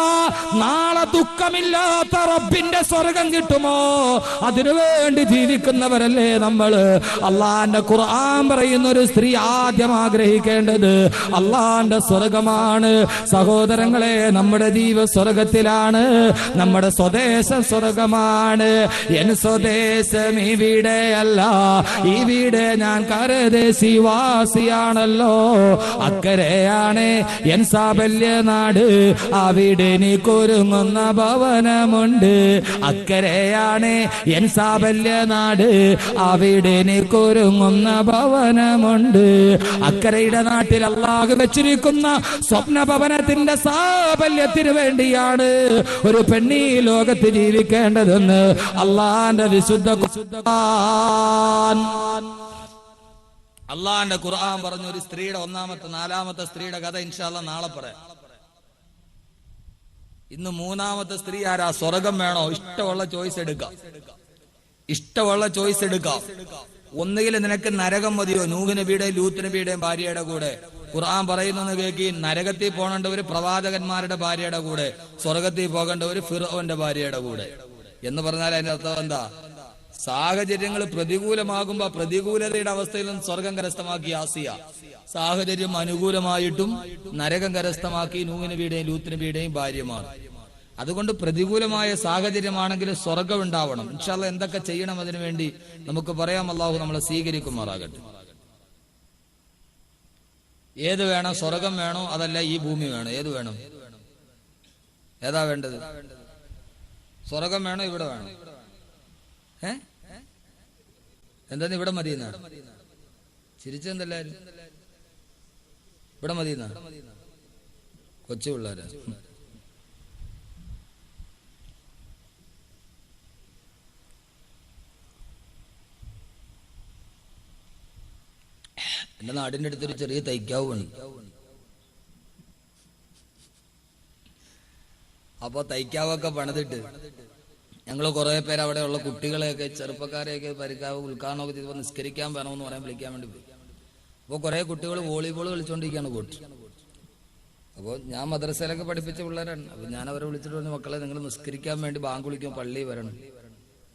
നാളെ ദുഃഖമില്ലാത്ത റബ്ബിന്റെ സ്വർഗം കിട്ടുമോ? അതിനുവേണ്ടി ജീവിക്കുന്നവരല്ലേ നമ്മള്. അള്ളാന്റെ ഖുർആൻ പറയുന്ന ഒരു സ്ത്രീ ആദ്യം ആഗ്രഹിക്കേണ്ടത് അള്ളാന്റെ സ്വർഗമാണ്. സഹോദരങ്ങളെ, നമ്മുടെ ജീവ സ്വർഗത്തിലാണ്, നമ്മുടെ സ്വദേശം സ്വർഗമാണ്. എൻ സ്വദേശം ഇവിടെയല്ല, ഇവിടെ ഞാൻ കരദേശിവാസിയാണല്ലോ. അക്കരെയാണ് എൻ സാബല്യ നാട്, അവിടെ എനിക്കൊരുങ്ങുന്ന ഭവനമുണ്ട്. അക്കരെയാണ് എൻ സാബല്യ നാട്, അവിടെ എനിക്കൊരുങ്ങുന്ന ഭവനമുണ്ട്. അക്കരയുടെ നാട്ടിൽ അല്ലാഹു വെച്ചിരിക്കുന്ന സ്വപ്ന ഭവനത്തിന്റെ സാബല്യത്തിന് വേണ്ടിയാണ് ഒരു പെണ്ണീ ലോകത്ത് ജീവിക്കേണ്ടതെന്ന് അള്ളാന്റെ വിശുദ്ധ അള്ളാന്റെ ഖുർആൻ പറഞ്ഞു. ഒരു സ്ത്രീയുടെ നാലാമത്തെ സ്ത്രീയുടെ കഥ ഇൻഷാ അല്ലാഹ് നാളെ പറയാം. ഇന്ന് മൂന്നാമത്തെ സ്ത്രീ ആരാ? സ്വർഗം വേണോ? ഇഷ്ടമുള്ള ചോയ്സ് എടുക്കാം, ഇഷ്ടമുള്ള ചോയ്സ് എടുക്കാം. ഒന്നുകിൽ നിനക്ക് നരകം മതിയോ? നൂഹ് നബിയുടെയും ലൂത്ത് നബിയുടെയും ഭാര്യയുടെ കൂടെ ഖുർആൻ പറയുന്നു കേൾക്കി. നരകത്തിൽ പോകേണ്ടവര് പ്രവാചകന്മാരുടെ ഭാര്യയുടെ കൂടെ, സ്വർഗത്തിൽ പോകേണ്ടവര് ഫിർഔന്റെ ഭാര്യയുടെ കൂടെ. എന്ന് പറഞ്ഞാൽ അതിന്റെ അർത്ഥം എന്താ? സാഹചര്യങ്ങൾ പ്രതികൂലമാകുമ്പോ പ്രതികൂലതയുടെ അവസ്ഥയിൽ നിന്ന് സ്വർഗം കരസ്ഥമാക്കി ആസിയ, സാഹചര്യം അനുകൂലമായിട്ടും നരകം കരസ്ഥമാക്കി നൂഹ് നബിയുടെയും ലൂത്ത് നബിയുടെയും ഭാര്യമാർ. അതുകൊണ്ട് പ്രതികൂലമായ സാഹചര്യമാണെങ്കിൽ സ്വർഗം ഉണ്ടാവണം. ഇൻഷാ അല്ലാഹ് എന്തൊക്കെ ചെയ്യണം അതിനു വേണ്ടി നമുക്ക് പറയാം. അല്ലാഹു നമ്മളെ സ്വീകരിക്കുമാറാകട്ടെ. ഏത് വേണം? സ്വർഗം വേണോ അതല്ല ഈ ഭൂമി വേണോ? ഏത് വേണം? ഏതാ വേണ്ടത്? സ്വർഗം വേണോ ഇവിടെ വേണോ? എന്താ ഇവിടെ മതിയെന്നാ ചിരിച്ചെന്തല്ലാരും? ഇവിടെ മതിയെന്നാ കൊച്ചു പിള്ളേരാ? എന്റെ നാടിന്റെ അടുത്തൊരു ചെറിയ തൈക്കാവ് പണി. അപ്പൊ തൈക്കാവൊക്കെ പണിതിട്ട് ഞങ്ങൾ കുറെ പേര് അവിടെയുള്ള കുട്ടികളെയൊക്കെ ചെറുപ്പക്കാരെയൊക്കെ പരിക്കാവ് ഉദ്ഘാടനമൊക്കെ ചെയ്തപ്പോൾ നിസ്കരിക്കാൻ വേണമെന്ന് പറയാൻ വിളിക്കാൻ വേണ്ടി പോയി. അപ്പോൾ കുറെ കുട്ടികൾ വോളിബോൾ കളിച്ചുകൊണ്ടിരിക്കുകയാണ് കോട്ട്. അപ്പോൾ ഞാൻ മദ്രസയിലൊക്കെ പഠിപ്പിച്ച പിള്ളേരാണ്. അപ്പൊ ഞാൻ അവരെ വിളിച്ചിട്ട് പറഞ്ഞു, മക്കളെ നിങ്ങൾ നിസ്കരിക്കാൻ വേണ്ടി ബാങ്ക് വിളിക്കുമ്പോൾ പള്ളിയിൽ വരണം.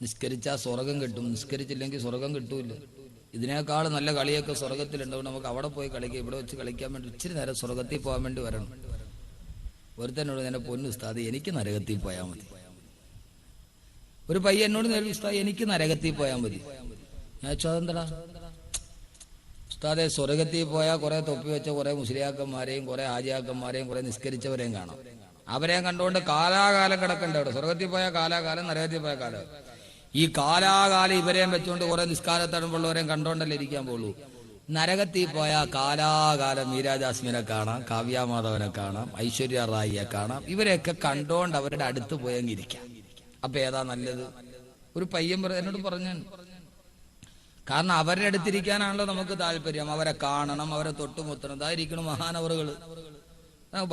നിസ്കരിച്ചാൽ സ്വർഗം കിട്ടും, നിസ്കരിച്ചില്ലെങ്കിൽ സ്വർഗം കിട്ടൂല. ഇതിനേക്കാൾ നല്ല കളിയൊക്കെ സ്വർഗത്തിലുണ്ടാവും. നമുക്ക് അവിടെ പോയി കളിക്കുക, ഇവിടെ വെച്ച് കളിക്കാൻ വേണ്ടി ഇച്ചിരി നേരം സ്വർഗത്തിൽ പോകാൻ വേണ്ടി വരണം. ഒരുത്തനോട് ഞാൻ പൊന്നു ഉസ്താദ് എനിക്ക് നരകത്തിൽ പോയാൽ മതി. ഒരു പയ്യൻ എന്നോട് നേരിൽ ഉസ്താദ് എനിക്ക് നരകത്തിൽ പോയാൽ മതി. ഞാൻ ചോദിച്ചതെന്താ? ഉസ്താദെ സ്വർഗത്തിൽ പോയാൽ കുറെ തൊപ്പി വെച്ച കുറെ മുസ്ലിയാക്കന്മാരെയും കുറെ ഹാജിയാക്കന്മാരെയും കുറെ നിസ്കരിച്ചവരെയും കാണാം. അവരെയും കണ്ടുകൊണ്ട് കാലാകാലം കിടക്കണ്ട അവിടെ. സ്വർഗത്തിൽ പോയാൽ കാലാകാലം, നരകത്തിൽ പോയാൽ കാലം. ഈ കാലാകാലം ഇവരെയും വെച്ചുകൊണ്ട് കുറെ നിസ്കാരത്തടമ്പുള്ളവരെയും കണ്ടോണ്ടല്ലേ ഇരിക്കാൻ പോളൂ. നരകത്തിൽ പോയാൽ കാലാകാലം മീരാ ജാസ്മിനെ കാണാം, കാവ്യ മാധവനെ കാണാം, ഐശ്വര്യ റായിയെ കാണാം. ഇവരെയൊക്കെ കണ്ടോണ്ട് അവരുടെ അടുത്ത് പോയെങ്കിരിക്കാം. അപ്പൊ ഏതാ നല്ലത്? ഒരു പയ്യൻ എന്നോട് പറഞ്ഞു. കാരണം അവരുടെ അടുത്തിരിക്കാനാണല്ലോ നമുക്ക് താല്പര്യം. അവരെ കാണണം, അവരെ തൊട്ടുമുത്തണം. ഇതായിരിക്കണം മഹാനവറുകൾ.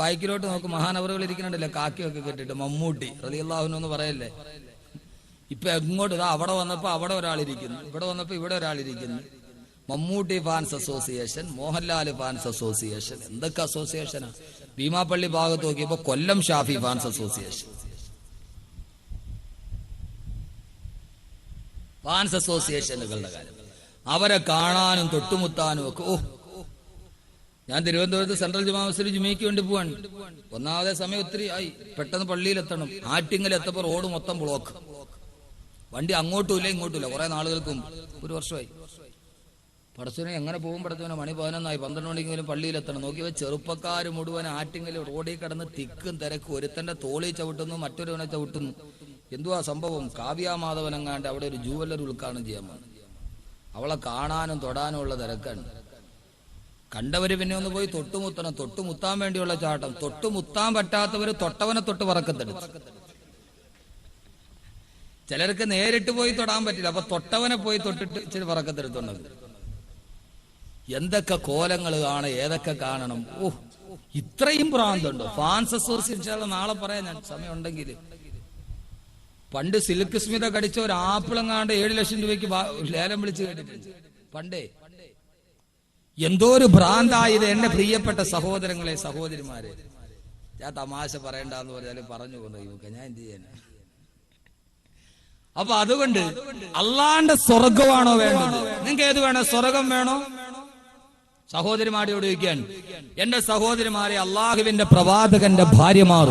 ബൈക്കിലോട്ട് നോക്കും, മഹാനവറുകൾ ഇരിക്കുന്നുണ്ടല്ലേ കാക്കിയൊക്കെ കെട്ടിട്ട്. മമ്മൂട്ടി റളിയല്ലാഹു അൻഹു എന്ന് പറയല്ലേ. ഇപ്പൊ എങ്ങോട്ട് അവിടെ വന്നപ്പോ അവിടെ ഒരാളിരിക്കുന്നു, ഇവിടെ വന്നപ്പോ ഇവിടെ ഒരാളിരിക്കുന്നു. Mammootty fans association, Mohanlal fans association, എന്തൊക്കെ അസോസിയേഷനാ. ഭീമാപ്പള്ളി ഭാഗത്ത് നോക്കിയപ്പോ Kollam Shafi fans association, fans അസോസിയേഷനുകളുടെ കാര്യം. അവരെ കാണാനും തൊട്ടുമുത്താനും ഒക്കെ. ഞാൻ തിരുവനന്തപുരത്ത് സെൻട്രൽ ജുമാ മസ്ജിദിൽ ജുമയ്ക്ക് വേണ്ടി പോവാണ്. ഒന്നാമത്തെ സമയം ഒത്തിരി ആയി, പെട്ടെന്ന് പള്ളിയിലെത്തണം. ആറ്റിങ്ങലെത്തപ്പോ റോഡ് മൊത്തം ബ്ലോക്ക്. വണ്ടി അങ്ങോട്ടും ഇല്ല ഇങ്ങോട്ടും ഇല്ല. കുറെ നാളുകൾക്ക് മുമ്പ്, ഒരു വർഷമായി. പടച്ചവനെ എങ്ങനെ പോകും? പടച്ചവനെ മണി 11 12 മണിക്കെങ്കിലും പള്ളിയിലെത്തണം. നോക്കിയപ്പോ ചെറുപ്പക്കാർ മുഴുവൻ ആറ്റിങ്ങൽ റോഡിൽ കിടന്ന് തിക്കും തിരക്കും. ഒരുത്തന്റെ തോളി ചവിട്ടുന്നു, മറ്റൊരുവനെ ചവിട്ടുന്നു. എന്തുവാ സംഭവം? കാവ്യ മാധവനെങ്ങാണ്ട് അവിടെ ഒരു ജുവല്ലറി ഉദ്ഘാടനം ചെയ്യാൻ വന്നു. അവളെ കാണാനും തൊടാനും ഉള്ള തിരക്കാണ്. കണ്ടവര് പിന്നെ ഒന്ന് പോയി തൊട്ടുമുത്തണം. തൊട്ടുമുത്താൻ വേണ്ടിയുള്ള ചാട്ടം. തൊട്ടുമുത്താൻ പറ്റാത്തവര് തൊട്ടവനെ തൊട്ട് പറക്കത്തെടുത്തു. ചിലർക്ക് നേരിട്ട് പോയി തൊടാൻ പറ്റില്ല, അപ്പൊ തൊട്ടവനെ പോയി തൊട്ടിട്ട് ഇച്ചിരി പറക്കത്തെടുത്തുണ്ടത്. എന്തൊക്കെ കോലങ്ങൾ കാണണം, ഏതൊക്കെ കാണണം. ഓ, ഇത്രയും ഭ്രാന്തുണ്ടോ? ഫാൻസ് അസോസിയേഷൻ നാളെ പറയാം ഞാൻ, സമയം ഉണ്ടെങ്കിൽ. പണ്ട് സിൽക്ക് സ്മിത കടിച്ച ഒരു ആപ്പിളങ്ങാണ്ട് 7 ലക്ഷം രൂപയ്ക്ക് ലേലം വിളിച്ച് കേട്ടിട്ടുണ്ട് പണ്ടേ. എന്തോ ഒരു ഭ്രാന്തായത് എന്റെ പ്രിയപ്പെട്ട സഹോദരങ്ങളെ, സഹോദരിമാരെ. ഞാൻ തമാശ പറയണ്ടെന്ന് പറഞ്ഞാലും പറഞ്ഞു കൊണ്ടുപോയി, ഞാൻ എന്ത് ചെയ്യാൻ? അപ്പൊ അതുകൊണ്ട് അള്ളാന്റെ സ്വർഗമാണോ വേണ്ടത്? നിങ്ങൾക്ക് ഏത് വേണോ? സ്വർഗം വേണോ? സഹോദരിമാരോട് ചോദിക്കാൻ, എന്റെ സഹോദരിമാരെ, അള്ളാഹുവിന്റെ പ്രവാചകന്റെ ഭാര്യമാർ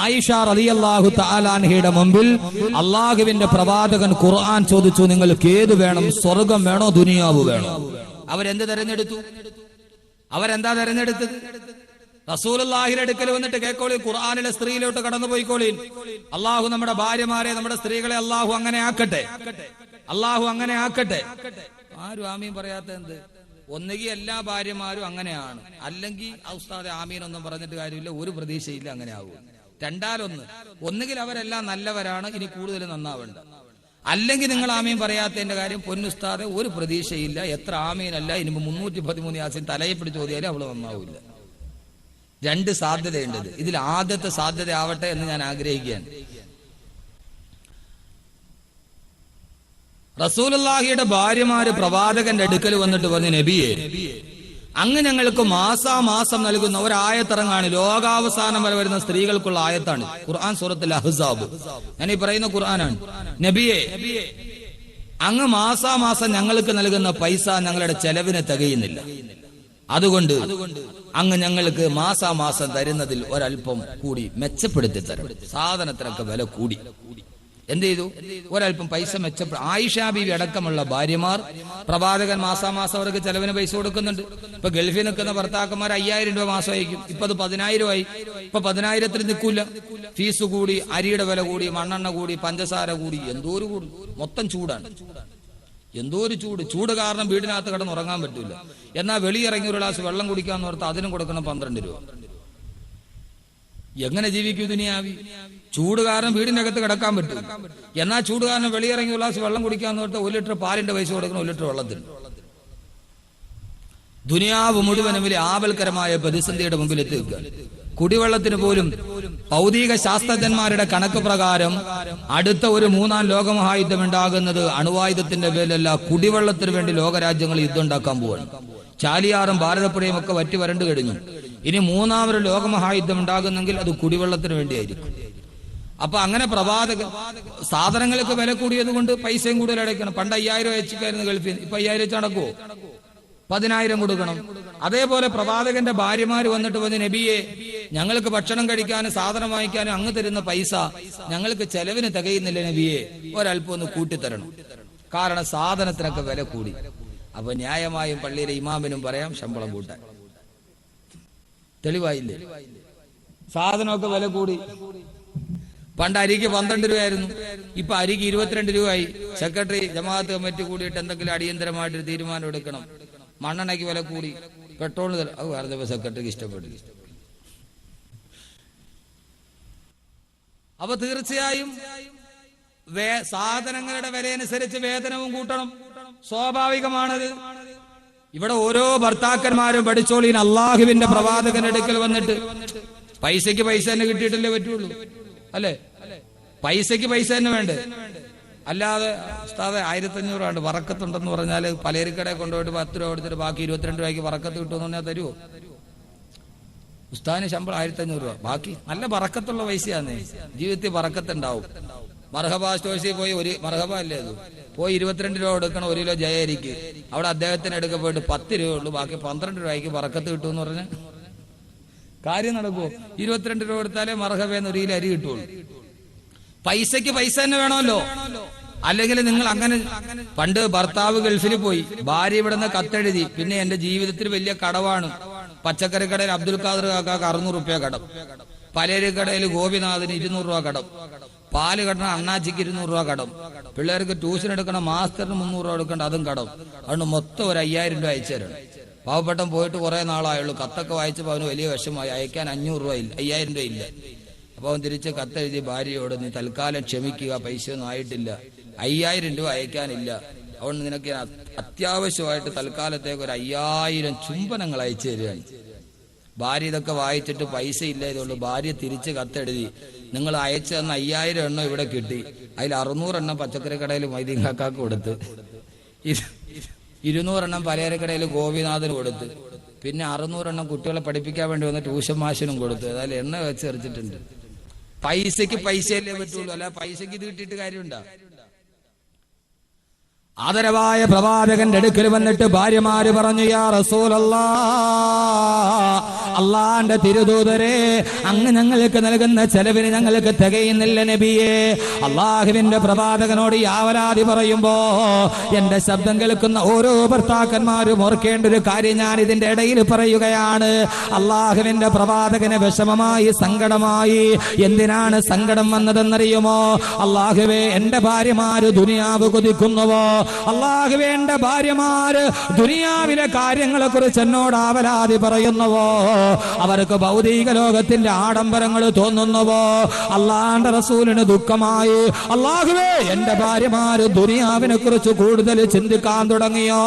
ആയിഷ റളിയല്ലാഹു തആല അൻഹയുടെ മുമ്പിൽ അള്ളാഹുവിന്റെ പ്രവാചകൻ ഖുർആൻ ചോദിച്ചു, നിങ്ങൾക്ക് ഏത് വേണം? സ്വർഗം വേണോ ദുനിയാവ് വേണോ? അവരെന്ത് തെരഞ്ഞെടുത്തു? അവരെന്താ തെരഞ്ഞെടുത്തത്? റസൂലുള്ളാഹിയുടെ അടുക്കൽ വന്നിട്ട് കേൾക്കോളി, ഖുർആനിലെ സ്ത്രീയിലോട്ട് കടന്നു പോയിക്കോളീൻ. അള്ളാഹു നമ്മുടെ ഭാര്യമാരെ, നമ്മുടെ സ്ത്രീകളെ അള്ളാഹു അങ്ങനെ ആക്കട്ടെ, അള്ളാഹു അങ്ങനെ ആക്കട്ടെ. ആരും ആമീൻ പറയാത്ത എന്ത്? ഒന്നുകിൽ എല്ലാ ഭാര്യമാരും അങ്ങനെയാണ്, അല്ലെങ്കിൽ ഉസ്താദെ ആമീൻ ഒന്നും പറഞ്ഞിട്ട് കാര്യമില്ല, ഒരു പ്രതീക്ഷയില്ല അങ്ങനെ ആവും. രണ്ടാലൊന്ന്, ഒന്നുകിൽ അവരെല്ലാം നല്ലവരാണ്, ഇനി കൂടുതൽ നന്നാവേണ്ട. അല്ലെങ്കിൽ നിങ്ങൾ ആമീൻ പറയാത്തതിന്റെ കാര്യം, പൊന്നുസ്താദെ ഒരു പ്രതീക്ഷയില്ല, എത്ര ആമീനല്ല, ഇനി 313 യാസീൻ തലയെ പിടിച്ച് ചോദിയാലും അവള് നന്നാവില്ല. രണ്ട് സാധ്യതയുണ്ടത്. ഇതിൽ ആദ്യത്തെ സാധ്യത ആവട്ടെ എന്ന് ഞാൻ ആഗ്രഹിക്കുകയാണ്. റസൂലുള്ളാഹിയുടെ ഭാര്യമാര് പ്രവാചകന്റെ അടുക്കൽ വന്നിട്ട് പറഞ്ഞു, നബിയെ, അങ്ങ് ഞങ്ങൾക്ക് മാസാമാസം നൽകുന്ന ഒരായത്തിറങ്ങാണ്, ലോകാവസാനം വരെ വരുന്ന സ്ത്രീകൾക്കുള്ള ആയത്താണ്. ഖുർആൻ സൂറത്തുൽ അഹ്സാബ്. ഞാൻ ഈ പറയുന്ന ഖുർആനാണ്. നബിയെ, അങ്ങ് മാസാമാസം ഞങ്ങൾക്ക് നൽകുന്ന പൈസ ഞങ്ങളുടെ ചെലവിന് തികയുന്നില്ല. അതുകൊണ്ട് അങ്ങ് ഞങ്ങൾക്ക് മാസാമാസം തരുന്നതിൽ ഒരല്പം കൂടി മെച്ചപ്പെടുത്തി തരണം. സാധനത്തിനൊക്കെ വില കൂടി. എന്ത് ചെയ്തു? ഒരല്പം പൈസ മെച്ചപ്പെട്ടു. ആയിഷ ബീവി അടക്കമുള്ള ഭാര്യമാർ പ്രവാചകൻ മാസാമാസം അവർക്ക് ചെലവിന് പൈസ കൊടുക്കുന്നുണ്ട്. ഇപ്പൊ ഗൾഫിൽ നിൽക്കുന്ന ഭർത്താക്കന്മാർ 5000 രൂപ മാസം അയക്കും. ഇപ്പൊ അത് 10000 ആയി. ഇപ്പൊ 10000 നിൽക്കൂല. ഫീസ് കൂടി, അരിയുടെ വില കൂടി, മണ്ണെണ്ണ കൂടി, പഞ്ചസാര കൂടി, എന്തോരു കൂടി. മൊത്തം ചൂടാണ്. എന്തോ ഒരു ചൂട് കാരണം വീടിനകത്ത് കിടന്ന് ഉറങ്ങാൻ പറ്റൂല. എന്നാൽ വെളിയിറങ്ങി ഒരു ഗ്ലാസ് വെള്ളം കുടിക്കാന്ന് ഓർത്ത് അതിനും കൊടുക്കണം 12 രൂപ. എങ്ങനെ ജീവിക്കൂ ദുനിയാവി? ചൂട് കാരണം വീടിനകത്ത് കിടക്കാൻ പറ്റും. എന്നാൽ ചൂട് കാരണം വെളിയിറങ്ങി ഒരു ഗ്ലാസ് വെള്ളം കുടിക്കാന്ന് ഓർത്ത് 1 ലിറ്റർ പാലിന്റെ പൈസ കൊടുക്കണം, 1 ലിറ്റർ വെള്ളത്തിന്. ദുനിയാവ് മുഴുവനും വലിയ ആപൽക്കരമായ പ്രതിസന്ധിയുടെ മുമ്പിൽ എത്തിക്കുക. കുടിവെള്ളത്തിന് പോലും ഭൗതിക ശാസ്ത്രജ്ഞന്മാരുടെ കണക്ക് പ്രകാരം അടുത്ത ഒരു 3-ാം ലോകമഹായുദ്ധം ഉണ്ടാകുന്നത് അണുവായുധത്തിന്റെ പേരിലല്ല, കുടിവെള്ളത്തിന് വേണ്ടി ലോകരാജ്യങ്ങൾ യുദ്ധം ഉണ്ടാക്കാൻ പോവാണ്. ചാലിയാറും ഭാരതപ്പുഴയും ഒക്കെ വറ്റി വരണ്ടു കഴിഞ്ഞു. ഇനി 3-ാമൊരു ലോകമഹായുദ്ധം ഉണ്ടാകുന്നെങ്കിൽ അത് കുടിവെള്ളത്തിന് വേണ്ടിയായിരിക്കും. അപ്പൊ അങ്ങനെ പ്രവാചകൻ സാധനങ്ങൾക്ക് വില കൂടിയത് കൊണ്ട് പൈസയും കൂടുതൽ അടയ്ക്കണം. പണ്ട് 5000 അയച്ചിക്കായിരുന്നു ഗൾഫിൽ, ഇപ്പൊ 5000 വെച്ച് നടക്കുവോ? 10000 കൊടുക്കണം. അതേപോലെ പ്രവാചകന്റെ ഭാര്യമാര് വന്നിട്ട് പറഞ്ഞു, നബിയെ, ഞങ്ങൾക്ക് ഭക്ഷണം കഴിക്കാനും സാധനം വാങ്ങിക്കാനും അങ്ങ് തരുന്ന പൈസ ഞങ്ങൾക്ക് ചെലവിന് തികയുന്നില്ല നബിയെ, ഒരല്പം ഒന്ന് കൂട്ടിത്തരണം. കാരണം സാധനത്തിനൊക്കെ വില കൂടി. അപ്പൊ ന്യായമായും പള്ളിയിലെ ഇമാമിനും പറയാം ശമ്പളം കൂട്ടാൻ. തെളിവായില്ലേ? സാധനമൊക്കെ വില കൂടി. പണ്ട് അരിക്ക് 12 രൂപയായിരുന്നു, ഇപ്പൊ അരിക്ക് 22 രൂപയായി. സെക്രട്ടറി ജമാഅത്ത് കമ്മിറ്റി കൂടിയിട്ട് എന്തെങ്കിലും അടിയന്തരമായിട്ടൊരു തീരുമാനം എടുക്കണം. മണ്ണെണ്ണയ്ക്ക് വില കൂടി, പെട്രോളിന് അത് വേറെ സെക്രട്ടറിക്ക് ഇഷ്ടപ്പെട്ടു. അപ്പൊ തീർച്ചയായും സാധനങ്ങളുടെ വിലയനുസരിച്ച് വേതനവും കൂട്ടണം, സ്വാഭാവികമാണത്. ഇവിടെ ഓരോ ഭർത്താക്കന്മാരും പഠിച്ചോളീൻ, അള്ളാഹുവിന്റെ പ്രവാചകന്റെ അടുക്കൽ വന്നിട്ട് പൈസക്ക് പൈസ തന്നെ കിട്ടിയിട്ടല്ലേ പറ്റുള്ളൂ, അല്ലെ? പൈസക്ക് പൈസ തന്നെ വേണ്ടേ? അല്ലാതെ ഉസ്താദെ 1500 വറക്കത്തുണ്ടെന്ന് പറഞ്ഞാൽ പലചരക്കടയിൽ കൊണ്ടുപോയിട്ട് 10 രൂപ കൊടുത്തിട്ട് ബാക്കി 22 രൂപയ്ക്ക് വറക്കത്ത് കിട്ടുമെന്ന് പറഞ്ഞാൽ തരുമോ? ഉസ്താദിന് ശമ്പളം 1500 രൂപ, ബാക്കി നല്ല വറക്കത്തുള്ള പൈസയാന്നേ. ജീവിതത്തിൽ വറക്കത്തുണ്ടാവും. മർഹബ സ്റ്റോഴ്സിൽ പോയി ഒരു മർഹബ അല്ലേ അത് പോയി 22 രൂപ കൊടുക്കണം 1 കിലോ ജയരിക്ക്. അവിടെ അദ്ദേഹത്തിന് എടുക്ക പോയിട്ട് 10 രൂപ ഉള്ളൂ, ബാക്കി 12 രൂപയ്ക്ക് വറക്കത്ത് കിട്ടുമെന്ന് പറഞ്ഞാൽ കാര്യം നടക്കുമോ? 22 രൂപ കൊടുത്താലേ മർഹബേന്ന് 1 കിലോ അരി കിട്ടുള്ളൂ. പൈസക്ക് പൈസ തന്നെ വേണമല്ലോ. അല്ലെങ്കിൽ നിങ്ങൾ അങ്ങനെ, പണ്ട് ഭർത്താവ് ഗൾഫിൽ പോയി, ഭാര്യ ഇവിടുന്ന് കത്തെഴുതി, പിന്നെ എന്റെ ജീവിതത്തിൽ വലിയ കടവാണ്, പച്ചക്കറി കടയിൽ അബ്ദുൽ ഖാദർ കാക്കാക്ക് 600 രൂപ കടം, പലചരക്കടയിൽ ഗോപിനാഥിന് 200 രൂപ കടം, പാല് കടണം അണ്ണാച്ചിക്ക് 200 രൂപ കടം, പിള്ളേർക്ക് ട്യൂഷൻ എടുക്കണം മാസ്റ്ററിന് 300 രൂപ എടുക്കേണ്ട അതും കടം. അതുകൊണ്ട് മൊത്തം ഒരു 5000 രൂപ അയച്ചു തരണം. പാവപ്പെട്ടൻ പോയിട്ട് കുറെ നാളായുള്ളൂ. കത്തൊക്കെ വായിച്ചപ്പോൾ അവന് വലിയ വിഷമമായി. അയക്കാൻ 500 രൂപ ഇല്ല, 5000 രൂപ ഇല്ല. അപ്പൊ അവൻ തിരിച്ച് കത്തെഴുതി ഭാര്യയോട്, നീ തൽക്കാലം ക്ഷമിക്കുക, പൈസയൊന്നും ആയിട്ടില്ല, 5000 രൂപ അയക്കാനില്ല, അതുകൊണ്ട് നിനക്ക് അത്യാവശ്യമായിട്ട് തൽക്കാലത്തേക്ക് ഒരു 5000 ചുംബനങ്ങൾ അയച്ചു തരികയാണ്. ഭാര്യ ഇതൊക്കെ വായിച്ചിട്ട് പൈസ ഇല്ല, ഇതുകൊണ്ട് ഭാര്യ തിരിച്ച് കത്തെഴുതി, നിങ്ങൾ അയച്ചു തന്ന 5000 എണ്ണം ഇവിടെ കിട്ടി, അതിൽ 600 എണ്ണം പച്ചക്കറി കടയിൽ മൈദീൻ കാക്കാക്ക് കൊടുത്ത്, 200 എണ്ണം പലചരക്കടയിൽ ഗോപിനാഥന് കൊടുത്ത്, പിന്നെ 600 എണ്ണം കുട്ടികളെ പഠിപ്പിക്കാൻ വേണ്ടി വന്ന ട്യൂഷൻ മാഷിനും കൊടുത്തു. ഏതായാലും എണ്ണ വെച്ച് എറിച്ചിട്ടുണ്ട്. പൈസക്ക് പൈസയല്ലേ പറ്റുള്ളൂ, അല്ല പൈസക്ക് ഇത് കിട്ടിയിട്ട് കാര്യമുണ്ടോ? ആദരവായ പ്രവാചകന്റെ അടുക്കൽ വന്നിട്ട് ഭാര്യമാര് പറഞ്ഞു, യാ റസൂലല്ലാഹ്, അള്ളാന്റെ തിരുദൂതരെ, അങ്ങ് ഞങ്ങൾക്ക് നൽകുന്ന ചെലവിന് ഞങ്ങൾക്ക് തികയുന്നില്ല നബിയെ. അള്ളാഹുവിന്റെ പ്രവാചകനോട് യാവലാതി പറയുമ്പോ എന്റെ ശബ്ദം കേൾക്കുന്ന ഓരോ ഭർത്താക്കന്മാരും ഓർക്കേണ്ട ഒരു കാര്യം ഞാൻ ഇതിന്റെ ഇടയിൽ പറയുകയാണ്. അള്ളാഹുവിന്റെ പ്രവാചകന് വിഷമമായി, സങ്കടമായി. എന്തിനാണ് സങ്കടം വന്നതെന്നറിയുമോ? അള്ളാഹുവേ, എന്റെ ഭാര്യമാര് ദുനിയാവ് കൊതിക്കുന്നുവോ? അള്ളാഹുവേ, എന്റെ ഭാര്യമാര് ദുനിയാവിലെ കാര്യങ്ങളെ കുറിച്ച് എന്നോട് ആവലാതി പറയുന്നുവോ? അവർക്ക് ഭൗതിക ലോകത്തിന്റെ ആഡംബരങ്ങൾ തോന്നുന്നുവോ? അള്ളാന്റെ റസൂലിന് ദുഃഖമായി. അള്ളാഹുവേ, എന്റെ ഭാര്യമാര് ദുനിയാവിനെ കുറിച്ച് കൂടുതൽ ചിന്തിക്കാൻ തുടങ്ങിയോ?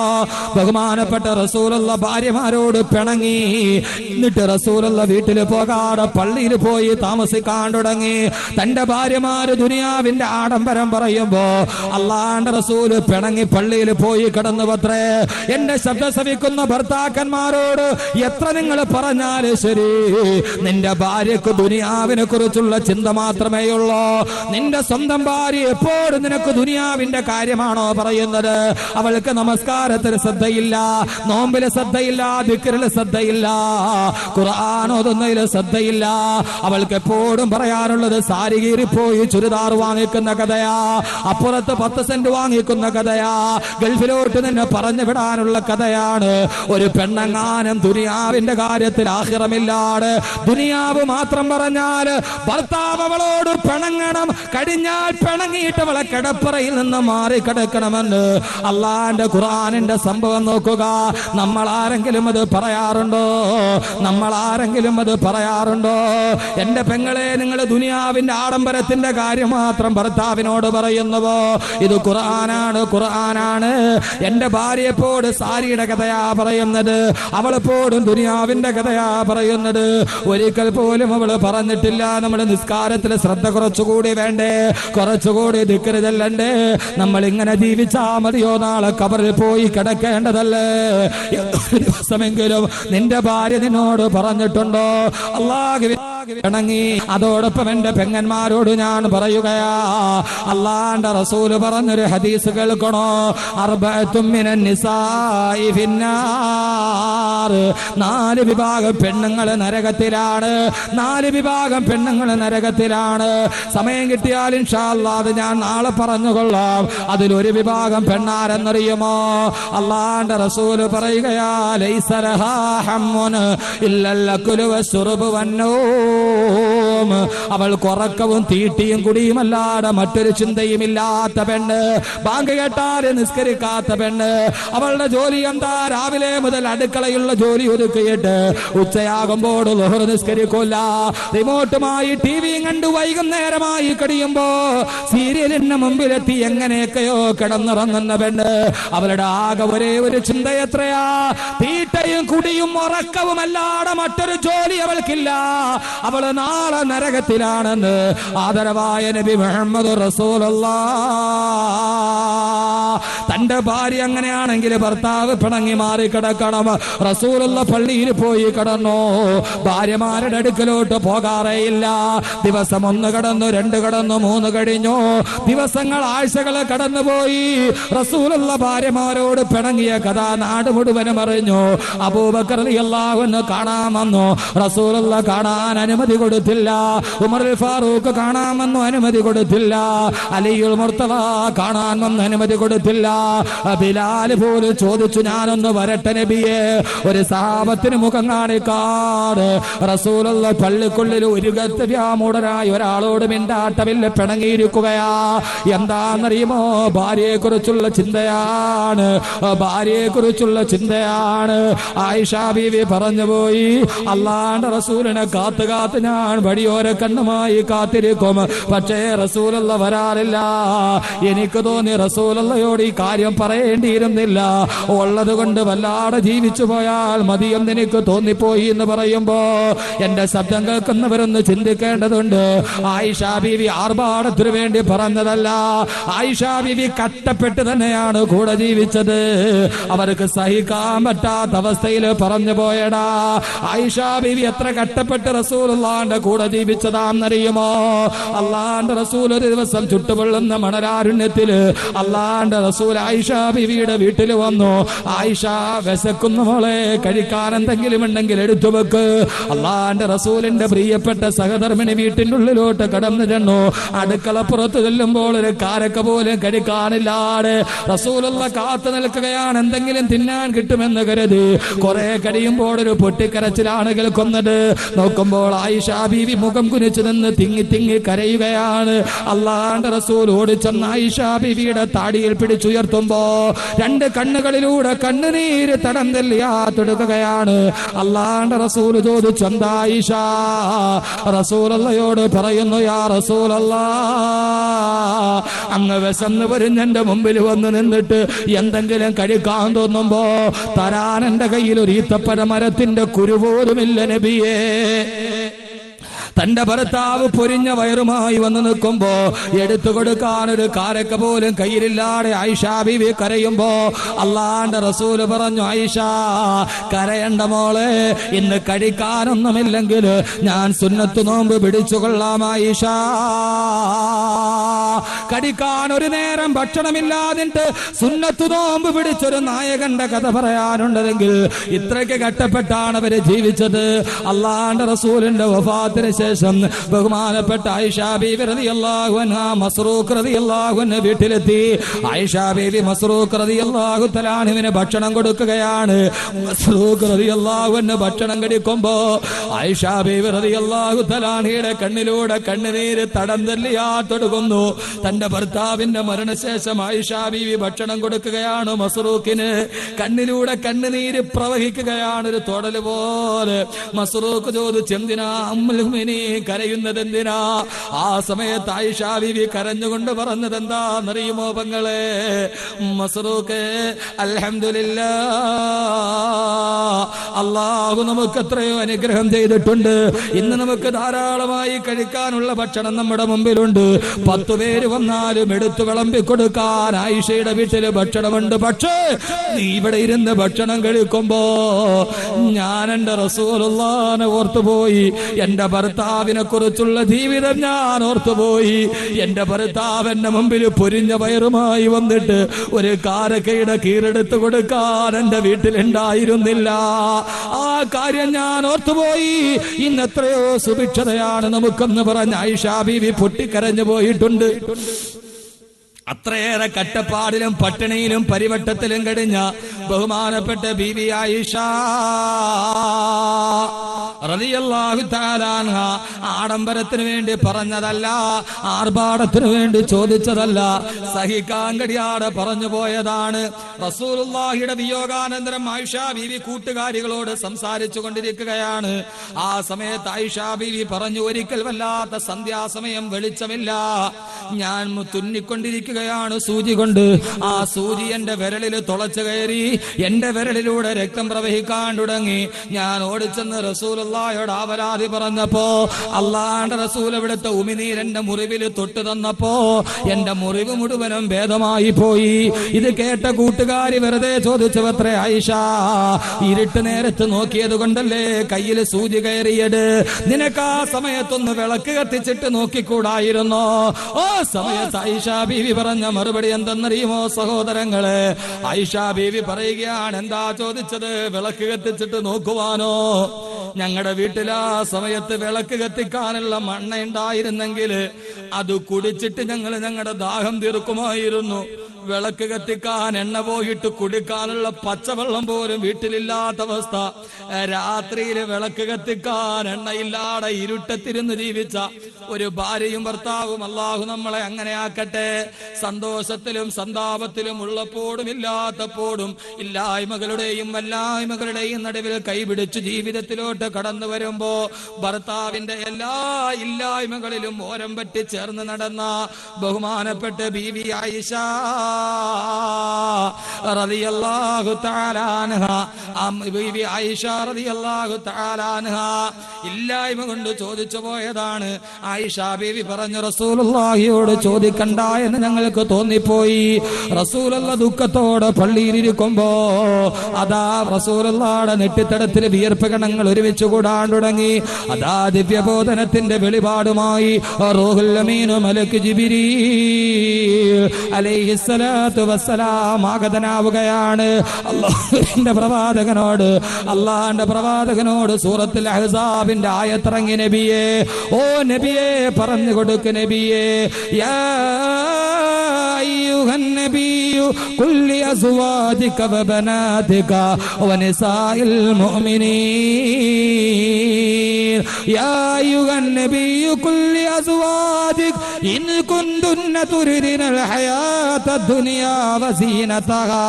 ബഹുമാനപ്പെട്ട റസൂലുള്ള ഭാര്യമാരോട് പിണങ്ങി. എന്നിട്ട് റസൂലുള്ള വീട്ടിൽ പോകാതെ പള്ളിയിൽ പോയി താമസിക്കാൻ തുടങ്ങി. തന്റെ ഭാര്യമാര് ദുനിയാവിന്റെ ആഡംബരം പറയുമ്പോ അള്ളാന്റെ റസൂല് പിണങ്ങി പള്ളിയിൽ പോയി കിടന്നു പത്രേ. എന്റെ ശബ്ദം ശ്രവിക്കുന്ന ഭർത്താക്കന്മാരോട് എത്ര നിങ്ങൾ പറഞ്ഞാലും ശരി, നിന്റെ ഭാര്യക്ക് ദുനിയാവിനെ കുറിച്ചുള്ള ചിന്ത മാത്രമേ ഉള്ളൂ. നിന്റെ സ്വന്തം ഭാര്യ എപ്പോഴും നിനക്ക് ദുനിയാവിന്റെ കാര്യമാണോ പറയുന്നത്? അവൾക്ക് നമസ്കാരത്തിൽ ശ്രദ്ധയില്ല, നോമ്പില് ശ്രദ്ധയില്ല, ദിക്റില് ശ്രദ്ധയില്ല, ഖുർആൻ ഓതുന്നതിൽ ശ്രദ്ധയില്ല. അവൾക്ക് എപ്പോഴും പറയാറുള്ളത് സാരി കീറിപ്പോയി ചുരിദാർ വാങ്ങിക്കുന്ന കഥയാ, അപ്പുറത്ത് 10 സെന്റ് വാങ്ങിക്കുന്ന കഥയാ, ഗൾഫിലോട്ട് നിന്നെ പറഞ്ഞു വിടാനുള്ള കഥയാണ്. ഒരു പെണ്ണങ്ങാനും ദുനിയാവിന്റെ കാര്യത്തിൽ ആഖിറമില്ലാതെ ദുനിയാവ് മാത്രം പറഞ്ഞാൽ ഭർത്താവ് അവളോട് പിണങ്ങണം, കഴിഞ്ഞാൽ പിണങ്ങിയിട്ട് അവളെ കിടപ്പറയിൽ നിന്ന് മാറി കിടക്കണമെന്ന് അള്ളാന്റെ ഖുർആനിന്റെ സംഭവം നോക്കുക. നമ്മൾ ആരെങ്കിലും അത് പറയാറുണ്ടോ? നമ്മൾ ആരെങ്കിലും അത് പറയാറുണ്ടോ? എന്റെ പെങ്ങളെ, നിങ്ങൾ ദുനിയാവിന്റെ ആഡംബരത്തിന്റെ കാര്യം മാത്രം ഭർത്താവിനോട് പറയുന്നുവോ? ഇത് ഖുർആനാണ്, ഖുർആനാണ്. എന്റെ ഭാര്യയെപ്പോഴും സാരിയുടെ കഥയാ പറയുന്നത്, അവളെപ്പോഴും ദുനിയാവിന്റെ കഥയാ പറയുന്നത്. ഒരിക്കൽ പോലും അവള് പറഞ്ഞിട്ടില്ല നമ്മൾ നിസ്കാരത്തിൽ ശ്രദ്ധ കുറച്ചുകൂടി വേണ്ടേ, കുറച്ചുകൂടി ദിക്റ് ചെല്ലണ്ടേ, നമ്മൾ ഇങ്ങനെ ജീവിച്ചാ മതിയോ, നാളെ ഖബറിൽ പോയി കിടക്കേണ്ടതല്ലേ? ദിവസമെങ്കിലും നിന്റെ ഭാര്യ നിന്നോട് പറഞ്ഞിട്ടുണ്ടോ? അല്ലാഹുവേ ഇണങ്ങി. അതോടൊപ്പം എന്റെ പെങ്ങന്മാരോട് ഞാൻ പറയുകയാ, അള്ളാന്റെ റസൂല് പറഞ്ഞൊരു ഹദീസ് കേൾക്കണോ? അർബഅത്തും മിനൻ നിസാഇ ഫിന്നാർ. 4 വിഭാഗം പെണ്ണുങ്ങൾ നരകത്തിലാണ്, 4 വിഭാഗം പെണ്ണുങ്ങൾ നരകത്തിലാണ്. സമയം കിട്ടിയാൽ ഇൻഷാ അല്ലാഹ് അത് ഞാൻ നാളെ പറഞ്ഞുകൊള്ളാം. അതിലൊരു വിഭാഗം പെണ്ണാരെന്നറിയുമോ? അള്ളാന്റെ റസൂല് പറയുകയാ, ലൈസ ലഹാ ഹമ്മുൻ ഇല്ലൽ അക്ലു വശ്ശുർബു വന്നൂം. അവൾ കുറക്കവും തീറ്റിയും കുടിയുമല്ലാതെ മറ്റൊരു ചിന്തയും ഇല്ലാത്ത പെണ്ണ്, ബാങ്ക് കേട്ടാല് നിസ്കരിക്കാത്ത പെണ്ണ്. അവളുടെ ജോലി എന്താ? രാവിലെ മുതൽ അടുക്കളയുള്ള ജോലി ഒതുക്കിയിട്ട് ഉച്ചയാകുമ്പോൾ ളുഹർ നിസ്കരിക്കൂല, റിമോട്ടുമായി ടിവിയും കണ്ടു വൈകുന്നേരമായി കഴിയുമ്പോ സീരിയലിന് മുമ്പിലെത്തി എങ്ങനെയൊക്കെയോ കിടന്നുറങ്ങുന്ന പെണ്ണ്. അവളുടെ ആകെ ഒരേ ഒരു ചിന്ത എത്രയാ? തീറ്റയും കുടിയും ഉറക്കവുമല്ലാതെ മറ്റൊരു ജോലി അവൾക്കില്ല. അവള് നാളെ നരകത്തിലാണെന്ന് ആദരവായ നബി മുഹമ്മദ് റസൂലുള്ളാഹ്. തന്റെ ഭാര്യ അങ്ങനെയാണെങ്കിൽ ഭർത്താവ് പിണങ്ങി മാറി കിടക്കണം. റസൂലുള്ള പള്ളിയിൽ പോയി കിടന്നു, ഭാര്യമാരുടെ അടുക്കലോട്ട് പോകാറേയില്ല. ദിവസം 1 കടന്നു, 2 കടന്നു, 3 കഴിഞ്ഞു, ദിവസങ്ങൾ ആഴ്ചകളെ കടന്നുപോയി. റസൂലുള്ള ഭാര്യമാരോട് പിണങ്ങിയ കഥ നാട് മുഴുവനും അറിഞ്ഞു. അബൂബക്കർ റളിയല്ലാഹു അൻഹു കാണാൻ വന്നു, റസൂലുള്ള കാണാൻ അനുമതി കൊടുത്തില്ല. ഉമർ ഫാറൂഖ് കാണാമെന്നു അനുമതി കൊടുത്തില്ല. അലിയുൽ മുർത്തദ കാണാൻ വന്ന് അനുമതി കൊടുത്തില്ല. കൊടുത്തില്ല. ബിലാൽ പോലും ചോദിച്ചു, ഞാനൊന്ന് വരട്ടെ നബിയെ, ഒരു സഹാബത്തിന് മുഖം കാണിക്കാറ്. റസൂലുള്ള പള്ളിക്കുള്ളിൽ ഒരു ഗത്യവ്യാമൂഢനായി ഒരാളോട് മിണ്ടാട്ടമില്ല, പിണങ്ങിയിരിക്കുകയാ. എന്താണെന്നറിയുമോ? ഭാര്യയെ കുറിച്ചുള്ള ചിന്തയാണ്, ഭാര്യയെ കുറിച്ചുള്ള ചിന്തയാണ്. ആയിഷ ബീവി പറഞ്ഞുപോയി, അല്ലാഹുവിന്റെ റസൂലിനെ കാത്തു കാത്ത് ഞാൻ വഴിയോര കണ്ണുമായി കാത്തിരിക്കും, പക്ഷേ റസൂലുള്ള വരാറില്ല. എനിക്ക് തോന്നി റസൂലുള്ളയോട് ഈ കാര്യം പറയേണ്ടിയിരുന്നില്ല, ഉള്ളത് കൊണ്ട് വല്ലാതെ ജീവിച്ചു പോയാൽ മതിയെന്ന് എനിക്ക് തോന്നിപ്പോയി എന്ന് പറയുമ്പോ എന്റെ ശബ്ദം കേൾക്കുന്നവരൊന്ന് ചിന്തിക്കേണ്ടതുണ്ട്. ആയിഷ ബീവി ആർഭാടത്തിനു വേണ്ടി പറഞ്ഞതല്ല. ആയിഷ ബീവി കഷ്ടപ്പെട്ട് തന്നെയാണ് കൂടെ ജീവിച്ചത്. അവർക്ക് സഹിക്കാൻ പറ്റാത്ത അവസ്ഥയിൽ പറഞ്ഞു പോയടാ. ആയിഷ ബീവി എത്ര കഷ്ടപ്പെട്ട് റസൂലുള്ളാന്റെ കൂടെ ജീവിച്ചതാണെന്നറിയുമോ? അള്ളാന്റെ റസൂൽ ഒരു ദിവസം ചുട്ടുപൊള്ളുന്ന മണലാരുണ്യത്തില് അള്ളാന്റെ റസൂൽ ആയിഷ ബീവിയുടെ വീട്ടിൽ വന്നു. ആയിഷ, വിശക്കുന്ന മോളെ, കഴിക്കാൻ എന്തെങ്കിലും ഉണ്ടെങ്കിൽ എടുത്തു വെക്ക്. അള്ളാന്റെ റസൂലിന്റെ പ്രിയപ്പെട്ട സഹധർമ്മിണി വീട്ടിന്റെ ഉള്ളിലോട്ട് കടന്നു ചെന്നു. അടുക്കളപ്പുറത്ത് ചെല്ലുമ്പോൾ ഒരു കാരക്ക പോലും കഴിക്കാനില്ലാതെ റസൂലുള്ള കാത്തു നിൽക്കുകയാണ്, എന്തെങ്കിലും തിന്നാൻ കിട്ടുമെന്ന് കരുതി. കുറെ കഴിയുമ്പോൾ ഒരു പൊട്ടിക്കരച്ചിലാണ് കേൾക്കുന്നത്. നോക്കുമ്പോൾ ആയിഷ ബീവി മുഖം കുനിച്ചു നിന്ന് തിങ്ങി തിങ്ങി കരയുകയാണ്. അള്ളാന്റെ റസൂൽ ഓടിച്ചെന്ന് ആയിഷ ബീവിയുടെ താടിയിൽ പിടിച്ചുയർത്തുമ്പോ രണ്ട് കണ്ണുകളിലൂടെ കണ്ണുനീര് തടം തെല്ലിയാത്തെടുക്കുകയാണ്. അള്ളാന്റെ റസൂൽ ചോദിച്ചു, എന്താ ആയിഷ? റസൂലുള്ളയോട് പറയുന്നു, യാ റസൂലല്ലാ, അങ്ങ് വിശന്ന് വരുന്ന എന്റെ മുമ്പിൽ വന്ന് നിന്നിട്ട് എന്തെങ്കിലും കഴിക്കാൻ തോന്നുമ്പോ തരാൻ എന്റെ കയ്യിൽ ഒരു ഈത്തപ്പഴ മരത്തിന്റെ കുരുപോലുമില്ല നബിയേ. തന്റെ ഭർത്താവ് പൊരിഞ്ഞ വയറുമായി വന്ന് നിൽക്കുമ്പോ എടുത്തു കൊടുക്കാൻ ഒരു കാരക്ക പോലും കയ്യിലില്ലാതെ ആയിഷ ബീവി കരയുമ്പോ അള്ളാന്റെ റസൂല് പറഞ്ഞു, ആയിഷ കരയണ്ട മോളെ, ഇന്ന് കഴിക്കാനൊന്നുമില്ലെങ്കിൽ ഞാൻ സുന്നത്ത് നോമ്പ് പിടിച്ചുകൊള്ളാം ആയിഷ. കഴിക്കാൻ ഒരു നേരം ഭക്ഷണമില്ലാതിട്ട് സുന്നത്ത് നോമ്പ് പിടിച്ചൊരു നായകന്റെ കഥ പറയാനുണ്ടെങ്കിൽ ഇത്രയ്ക്ക് കഷ്ടപ്പെട്ടാണ് അവര് ജീവിച്ചത്. അള്ളാന്റെ റസൂലിന്റെ വഫാത്തിന് ശേഷം ബഹുമാനപ്പെട്ട ആയിഷ ബീവി റളിയല്ലാഹു അൻഹാ മസ്റൂഖ് റളിയല്ലാഹു അൻഹു വീട്ടിലെത്തി. ആയിഷ ബീവി മസ്റൂഖ് റളിയല്ലാഹു തആല അൻഹുവിന് ഭക്ഷണം കൊടുക്കുകയാണ്. മസ്റൂഖ് റളിയല്ലാഹു അൻഹു ഭക്ഷണം കഴിക്കുമ്പോ ആയിഷ ബീവി റളിയല്ലാഹു തആല അൻഹയുടെ കണ്ണിലൂടെ കണ്ണുനീര് തടം തെല്ലിയാത്തൊടുക്കുന്നു. തന്റെ ഭർത്താവിന്റെ മരണശേഷം ആയിഷ ബീവി ഭക്ഷണം കൊടുക്കുകയാണ്. മസ്റൂഖിന് കണ്ണിലൂടെ കണ്ണുനീര് പ്രവഹിക്കുകയാണ്, ഒരു തൊടല് പോലെ. മസ്റൂഖ് ചോദിച്ചു, എന്തിനാ ഉമ്മുൽ മുഅ്മിനീൻ കരയുന്നത് എന്തിനാ? ആ സമയത്ത് ആയിഷ ബീവി കരഞ്ഞുകൊണ്ട് പറഞ്ഞത് എന്താണെന്നറിയുമോ പെങ്ങളെ? മസ്റൂഖ്, അൽഹംദുലില്ലാഹ്, അല്ലാഹു നമുക്ക് എത്രയോ അനുഗ്രഹം ചെയ്തിട്ടുണ്ട്. ഇന്ന് നമുക്ക് ധാരാളമായി കഴിക്കാനുള്ള ഭക്ഷണം നമ്മുടെ മുമ്പിലുണ്ട്. 10 പേര് വന്നാലും എടുത്തു വിളമ്പി കൊടുക്കാൻ ആയിഷയുടെ വീട്ടില് ഭക്ഷണമുണ്ട്. പക്ഷേ നീ ഇവിടെ ഇരുന്ന് ഭക്ഷണം കഴിക്കുമ്പോ ഞാൻ എന്റെ റസൂലുള്ളാഹിനെ ഓർത്തുപോയി, എന്റെ ഭർത്താവിനെ കുറിച്ചുള്ള ജീവിതം ഞാൻ ഓർത്തുപോയി. എന്റെ ഭർത്താവിന്റെ മുമ്പിൽ പൊരിഞ്ഞ വയറുമായി വന്നിട്ട് ഒരു കാരക്കയുടെ കീറെടുത്ത് കൊടുക്കാൻ എന്റെ വീട്ടിലുണ്ടായിരുന്നില്ല. ആ കാര്യം ഞാൻ ഓർത്തുപോയി. ഇന്ന് എത്രയോ സുഭിക്ഷതയാണ് നമുക്കെന്ന് പറഞ്ഞ ആയിഷ ബീവി പൊട്ടിക്കരഞ്ഞു പോയിട്ടുണ്ട്. അത്രയേറെ കട്ടപ്പാടിലും പട്ടിണിയിലും പരിവട്ടത്തിലും കഴിഞ്ഞ ബഹുമാനപ്പെട്ട ബീവി ആയിഷ റളിയല്ലാഹു തആല അൻഹ ആഡംബരത്തിന് വേണ്ടി പറഞ്ഞതല്ല, ആർഭാടത്തിന് വേണ്ടി ചോദിച്ചതല്ല, സഹിക്കാൻ കഴിയാതെ പറഞ്ഞു പോയതാണ്. റസൂലുള്ളാഹിയുടെ വിയോഗാനന്തരം ആയിഷ ബീവി കൂട്ടുകാരികളോട് സംസാരിച്ചു കൊണ്ടിരിക്കുകയാണ്. ആ സമയത്ത് ആയിഷ ബീവി പറഞ്ഞു, ഒരിക്കൽ വല്ലാത്ത സന്ധ്യാസമയം വെളിച്ചമില്ല, ഞാൻ തുന്നിക്കൊണ്ടിരിക്കുകയാണ് സൂചി കൊണ്ട്. ആ സൂചി എന്റെ വിരലിൽ തുളച്ചു കയറി, എന്റെ വിരലിലൂടെ രക്തം പ്രവഹിക്കാൻ തുടങ്ങി. ഞാൻ ഓടിച്ചെന്ന് റസൂലുള്ളാഹിയോട് ആവലാതി പറഞ്ഞപ്പോ അള്ളാന്റെ റസൂൽ ഇവിടുത്തെ ഉമിനീരെന്റെ മുറിവിൽ തൊട്ടു തന്നപ്പോ എന്റെ മുറിവ് മുഴുവനും ഭേദമായി പോയി. ഇത് കേട്ട കൂട്ടുകാരി വെറുതെ ചോദിച്ചവത്രേ, ആയിഷ ഇരുട്ട് നേരത്ത് നോക്കിയത് കൊണ്ടല്ലേ കയ്യിൽ സൂചി കയറിയത്? നിനക്ക് ആ സമയത്തൊന്ന് വിളക്ക് കത്തിച്ചിട്ട് നോക്കിക്കൂടായിരുന്നോ? ഓ സമയത്ത് ആയിഷ ബീവി പറഞ്ഞ മറുപടി എന്തെന്നറിയുമോ സഹോദരങ്ങളെ? ആയിഷ ബീവി പറയുകയാണ്, എന്താ ചോദിച്ചത്? വിളക്ക് കത്തിച്ചിട്ട് നോക്കുവാനോ? ഞങ്ങളുടെ വീട്ടിൽ ആ സമയത്ത് വിളക്ക് കത്തിക്കാനുള്ള മണ്ണ ഉണ്ടായിരുന്നെങ്കിൽ അത് കുടിച്ചിട്ട് ഞങ്ങളുടെ ദാഹം തീർക്കുമായിരുന്നു. വിളക്ക് കത്തിക്കാൻ എണ്ണ പോയിട്ട് കുടിക്കാനുള്ള പച്ചവെള്ളം പോലും വീട്ടിലില്ലാത്ത അവസ്ഥ. രാത്രിയിൽ വിളക്ക് കത്തിക്കാൻ എണ്ണയില്ലാതെ ഇരുട്ടത്തിരുന്ന് ജീവിച്ച ഒരു ഭാര്യയും ഭർത്താവും അള്ളാഹു നമ്മളെ അങ്ങനെ ആക്കട്ടെ. സന്തോഷത്തിലും സന്താപത്തിലും ഉള്ളപ്പോഴും ഇല്ലാത്തപ്പോഴും ഇല്ലായ്മകളുടെയും വല്ലായ്മകളുടെയും നടുവിൽ കൈപിടിച്ച് ജീവിതത്തിലോട്ട് കടന്നു വരുമ്പോ ഭർത്താവിന്റെ എല്ലാ ഇല്ലായ്മകളിലും ഓരം പറ്റി ചേർന്ന് നടന്ന ബഹുമാനപ്പെട്ട ബീവി ആയിഷ റളിയല്ലാഹു തആല അൻഹ, ബീവി ആയിഷ റളിയല്ലാഹു തആല അൻഹ ഇല്ലായ്മ കൊണ്ട് ചോദിച്ചു പോയതാണ്. ആയിഷ ബീവി പറഞ്ഞു, റസൂലുള്ളാഹിയോട് ചോദിക്കണ്ട എന്ന് ഞങ്ങൾക്ക് തോന്നിപ്പോയി. റസൂലുള്ള ദുഃഖത്തോടെ പള്ളിയിലിരിക്കുമ്പോ അതാ റസൂലുള്ളാഹിയുടെ നെറ്റിത്തടത്തിൽ വിയർപ്പ് കണങ്ങൾ ഒരുമിച്ച് കൂടാൻ തുടങ്ങി. അതാ ദിവ്യബോധനത്തിന്റെ വെളിപാടുമായി റൂഹുൽ അമീൻ മലക്ക് ജിബ്രീൽ അലൈഹിസ്സലാത്തു വസ്സലാം ആഗതനാവുകയാണ്. അല്ലാഹുവിന്റെ പ്രവാചകനോട് സൂറത്തുൽ അഹ്സാബിന്റെ ആയത്തിറങ്ങി, നബിയേ, ഓ നബിയേ, പറഞ്ഞു കൊടുക്ക് നബിയേ, യാ അയ്യുഹൻ നബിയു കുല്ലി അസ്വാജിക വബനാതിക വനിസാഇൽ മുഅ്മിനീൻ, യാ അയ്യുഹൻ നബിയു കുല്ലി അസ്വാജിക ഇൻ കുന്തുന്ന തുരിദിനൽ ഹയാത ദുനിയാ വസീനതഹാ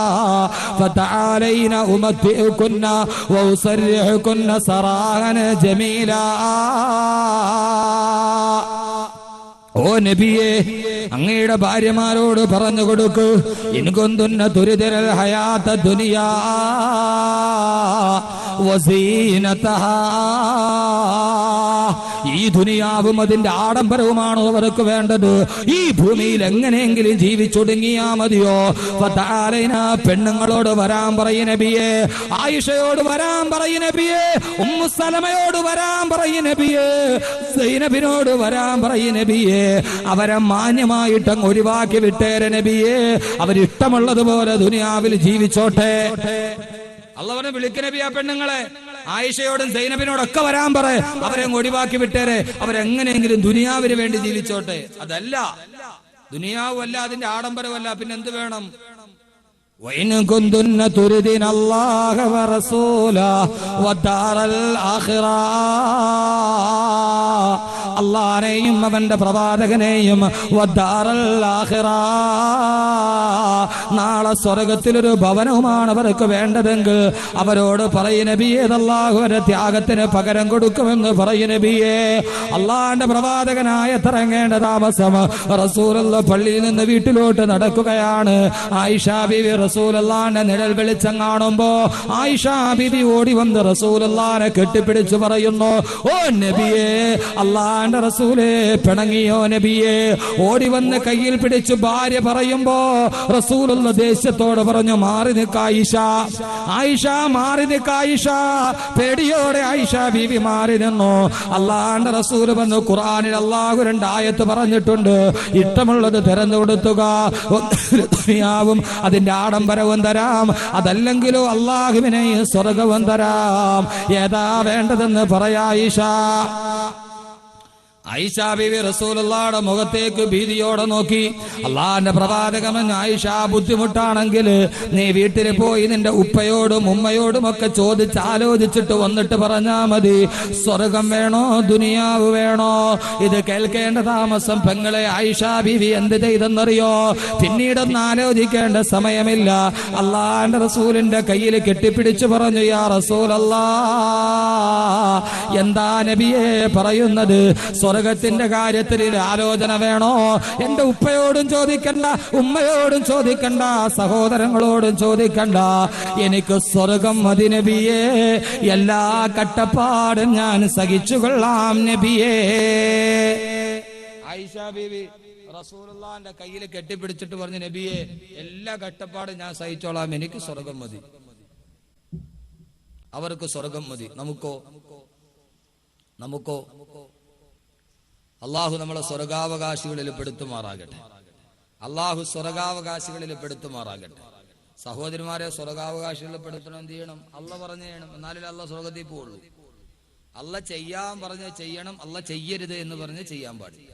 ഫതആലൈന ഉമത്തിഉകുന്ന വഉസർരിഹുകുന്ന സറാഹൻ ജമീലാ. ഓ നബിയേ, അങ്ങയുടെ ഭാര്യമാരോട് പറഞ്ഞു കൊടുക്കൂ, ഇൻകൊന്തുന്ന തുരിദൽ ഹയാത ദുനിയാ വസീനതഹാ, ഈ ദുനിയാവും അതിന്റെ ആഡംബരവുമാണോ അവർക്ക് വേണ്ടത്? ഈ ഭൂമിയിൽ എങ്ങനെയെങ്കിലും ജീവിച്ചൊടുങ്ങിയാ മതിയോ? ഫതആലൈന, പെണ്ണുങ്ങളോട് വരാൻ പറയും നബിയേ, ആയിഷയോട് വരാൻ പറയും നബിയേ, ഉമ്മു സലമയോട് വരാൻ പറയും നബിയേ, സൈനബിനോട് വരാൻ പറയും നബിയേ. അവരെ മാന്യമായിട്ട് അങ്ങ് ഒഴിവാക്കി വിട്ടേരെ നബിയേ, അവരിഷ്ടമുള്ളതുപോലെ ദുനിയാവിൽ ജീവിച്ചോട്ടെ. അള്ളാഹുവിനെ വിളിക്ക് നബി ആ പെണ്ണുങ്ങളെ. ആയിഷയോടും സൈനബിനോടൊക്കെ വരാൻ പറ, അവരെ ഒഴിവാക്കി വിട്ടേരെ, അവരെങ്ങനെയെങ്കിലും ദുനിയാവിന് വേണ്ടി ജീവിച്ചോട്ടെ. അതല്ല, ദുനിയാവല്ല, അതിന്റെ ആഡംബരമല്ല, പിന്നെന്ത് വേണം? وَإِن كُنتُنَّ تُرِدْنَ اللَّهَ وَرَسُولَهُ وَالدَّارَ الْآخِرَةَ, അല്ലാഹുവിനെയും അവന്റെ പ്രവാചകനെയും വദ്ദാറൽ ആഖിറ, നാളെ സ്വർഗത്തിലൊരു ഭവനവുമാണ് അവർക്ക് വേണ്ടതെങ്കിൽ അവരോട് പറയും നബിയേ, അല്ലാഹുവിന്റെ ത്യാഗത്തിന് പകരം കൊടുക്കുമെന്ന് പറയും നബിയേ. അള്ളാഹുവിന്റെ പ്രവാചകനായ ഇറങ്ങേണ്ട താമസം റസൂലുള്ള പള്ളിയിൽ നിന്ന് വീട്ടിലോട്ട് നടക്കുകയാണ്. ആയിഷ ബീവി റസൂലുള്ളാഹിന്റെ നിഴൽ വെളിച്ചം കാണുമ്പോ ആയിഷ ബീവി ഓടി വന്ന് റസൂലുള്ളാഹിനെ കെട്ടിപ്പിടിച്ചു പറയുന്നു, ഓ നബിയേ, അല്ലാഹുവിന്റെ റസൂലേ, പിണങ്ങിയോ നബിയേ? ഓടി വന്ന് കയ്യിൽ പിടിച്ചു ഭാര്യ പറയുമ്പോ റസൂലുള്ള ദേശത്തോട് പറഞ്ഞു, മാറി നിൽക്ക് ആയിഷ, ആയിഷ മാറി നിൽക്ക് ആയിഷ. പേടിയോടെ ആയിഷ ബീവി മാറി നിന്നു. അല്ലാഹുവിന്റെ റസൂൽ വന്നു, ഖുർആനിൽ അല്ലാഹു 2 ആയത്ത് പറഞ്ഞിട്ടുണ്ട്, ഇഷ്ടമുള്ളത് തിരഞ്ഞെടുത്തുക, ദുനിയാവും അതിന്റെ ആഡംബരവും തരാം, അതല്ലെങ്കിലോ അല്ലാഹുവിനെ സ്വർഗവും തരാം. ഏതാ വേണ്ടതെന്ന് പറയാ ആയിഷ. ആയിഷ ബീവി റസൂലുള്ളാഹിയുടെ മുഖത്തേക്ക് ഭീതിയോടെ നോക്കി. അല്ലാഹുവിന്റെ പ്രവാചകൻ, ആയിഷ, ബുദ്ധിമുട്ടാണെങ്കിൽ നീ വീട്ടിൽ പോയി നിന്റെ ഉപ്പയോടും ഉമ്മയോടും ഒക്കെ ചോദിച്ച് ആലോചിച്ചിട്ട് വന്നിട്ട് പറഞ്ഞാ മതി, സ്വർഗം വേണോ ദുനിയാവ് വേണോ? ഇത് കേൾക്കേണ്ട താമസം പെങ്ങളെ ആയിഷ ബീവി എന്ത് ചെയ്തെന്നറിയോ? പിന്നീടൊന്നും ആലോചിക്കേണ്ട സമയമില്ല. അല്ലാഹുവിന്റെ റസൂലിന്റെ കയ്യിൽ കെട്ടിപ്പിടിച്ചു പറഞ്ഞു, യാ റസൂലല്ലാഹ്, എന്താ നബിയേ പറയുന്നത്? സ്വർഗത്തിന്റെ കാര്യത്തിൽ ആലോചന വേണോ? എന്റെ ഉപ്പയോടും ചോദിക്കണ്ട, ഉമ്മയോടും ചോദിക്കണ്ട, സഹോദരങ്ങളോടും ചോദിക്കണ്ട, എനിക്ക് സ്വർഗം മതി നബിയേ, എല്ലാ കട്ടപ്പാടും ഞാൻ സഹിച്ചുകൊള്ളാം നബിയേ. ആയിഷ ബീവി റസൂലുള്ളാഹിന്റെ കയ്യിൽ കെട്ടിപ്പിടിച്ചിട്ട് പറഞ്ഞു, നബിയേ, എല്ലാ കട്ടപ്പാടും ഞാൻ സഹിച്ചോളാം, എനിക്ക് സ്വർഗം മതി. അവർക്ക് സ്വർഗം മതി, നമുക്കോ അള്ളാഹു നമ്മളെ സ്വർഗാവകാശികളിൽ പെടുത്തുമാറാകട്ടെ. അള്ളാഹു സ്വർഗാവകാശികളിൽ പെടുത്തുമാറാകട്ടെ. സഹോദരിമാരെ സ്വർഗാവകാശികളിൽ പെടുത്തണം. എന്ത് ചെയ്യണം? അള്ള പറഞ്ഞു ചെയ്യണം, എന്നാലേ അള്ള സ്വർഗത്തിൽ പോവുള്ളൂ. അള്ള ചെയ്യാൻ പറഞ്ഞ് ചെയ്യണം, അള്ള ചെയ്യരുത് എന്ന് പറഞ്ഞ് ചെയ്യാൻ പാടില്ല.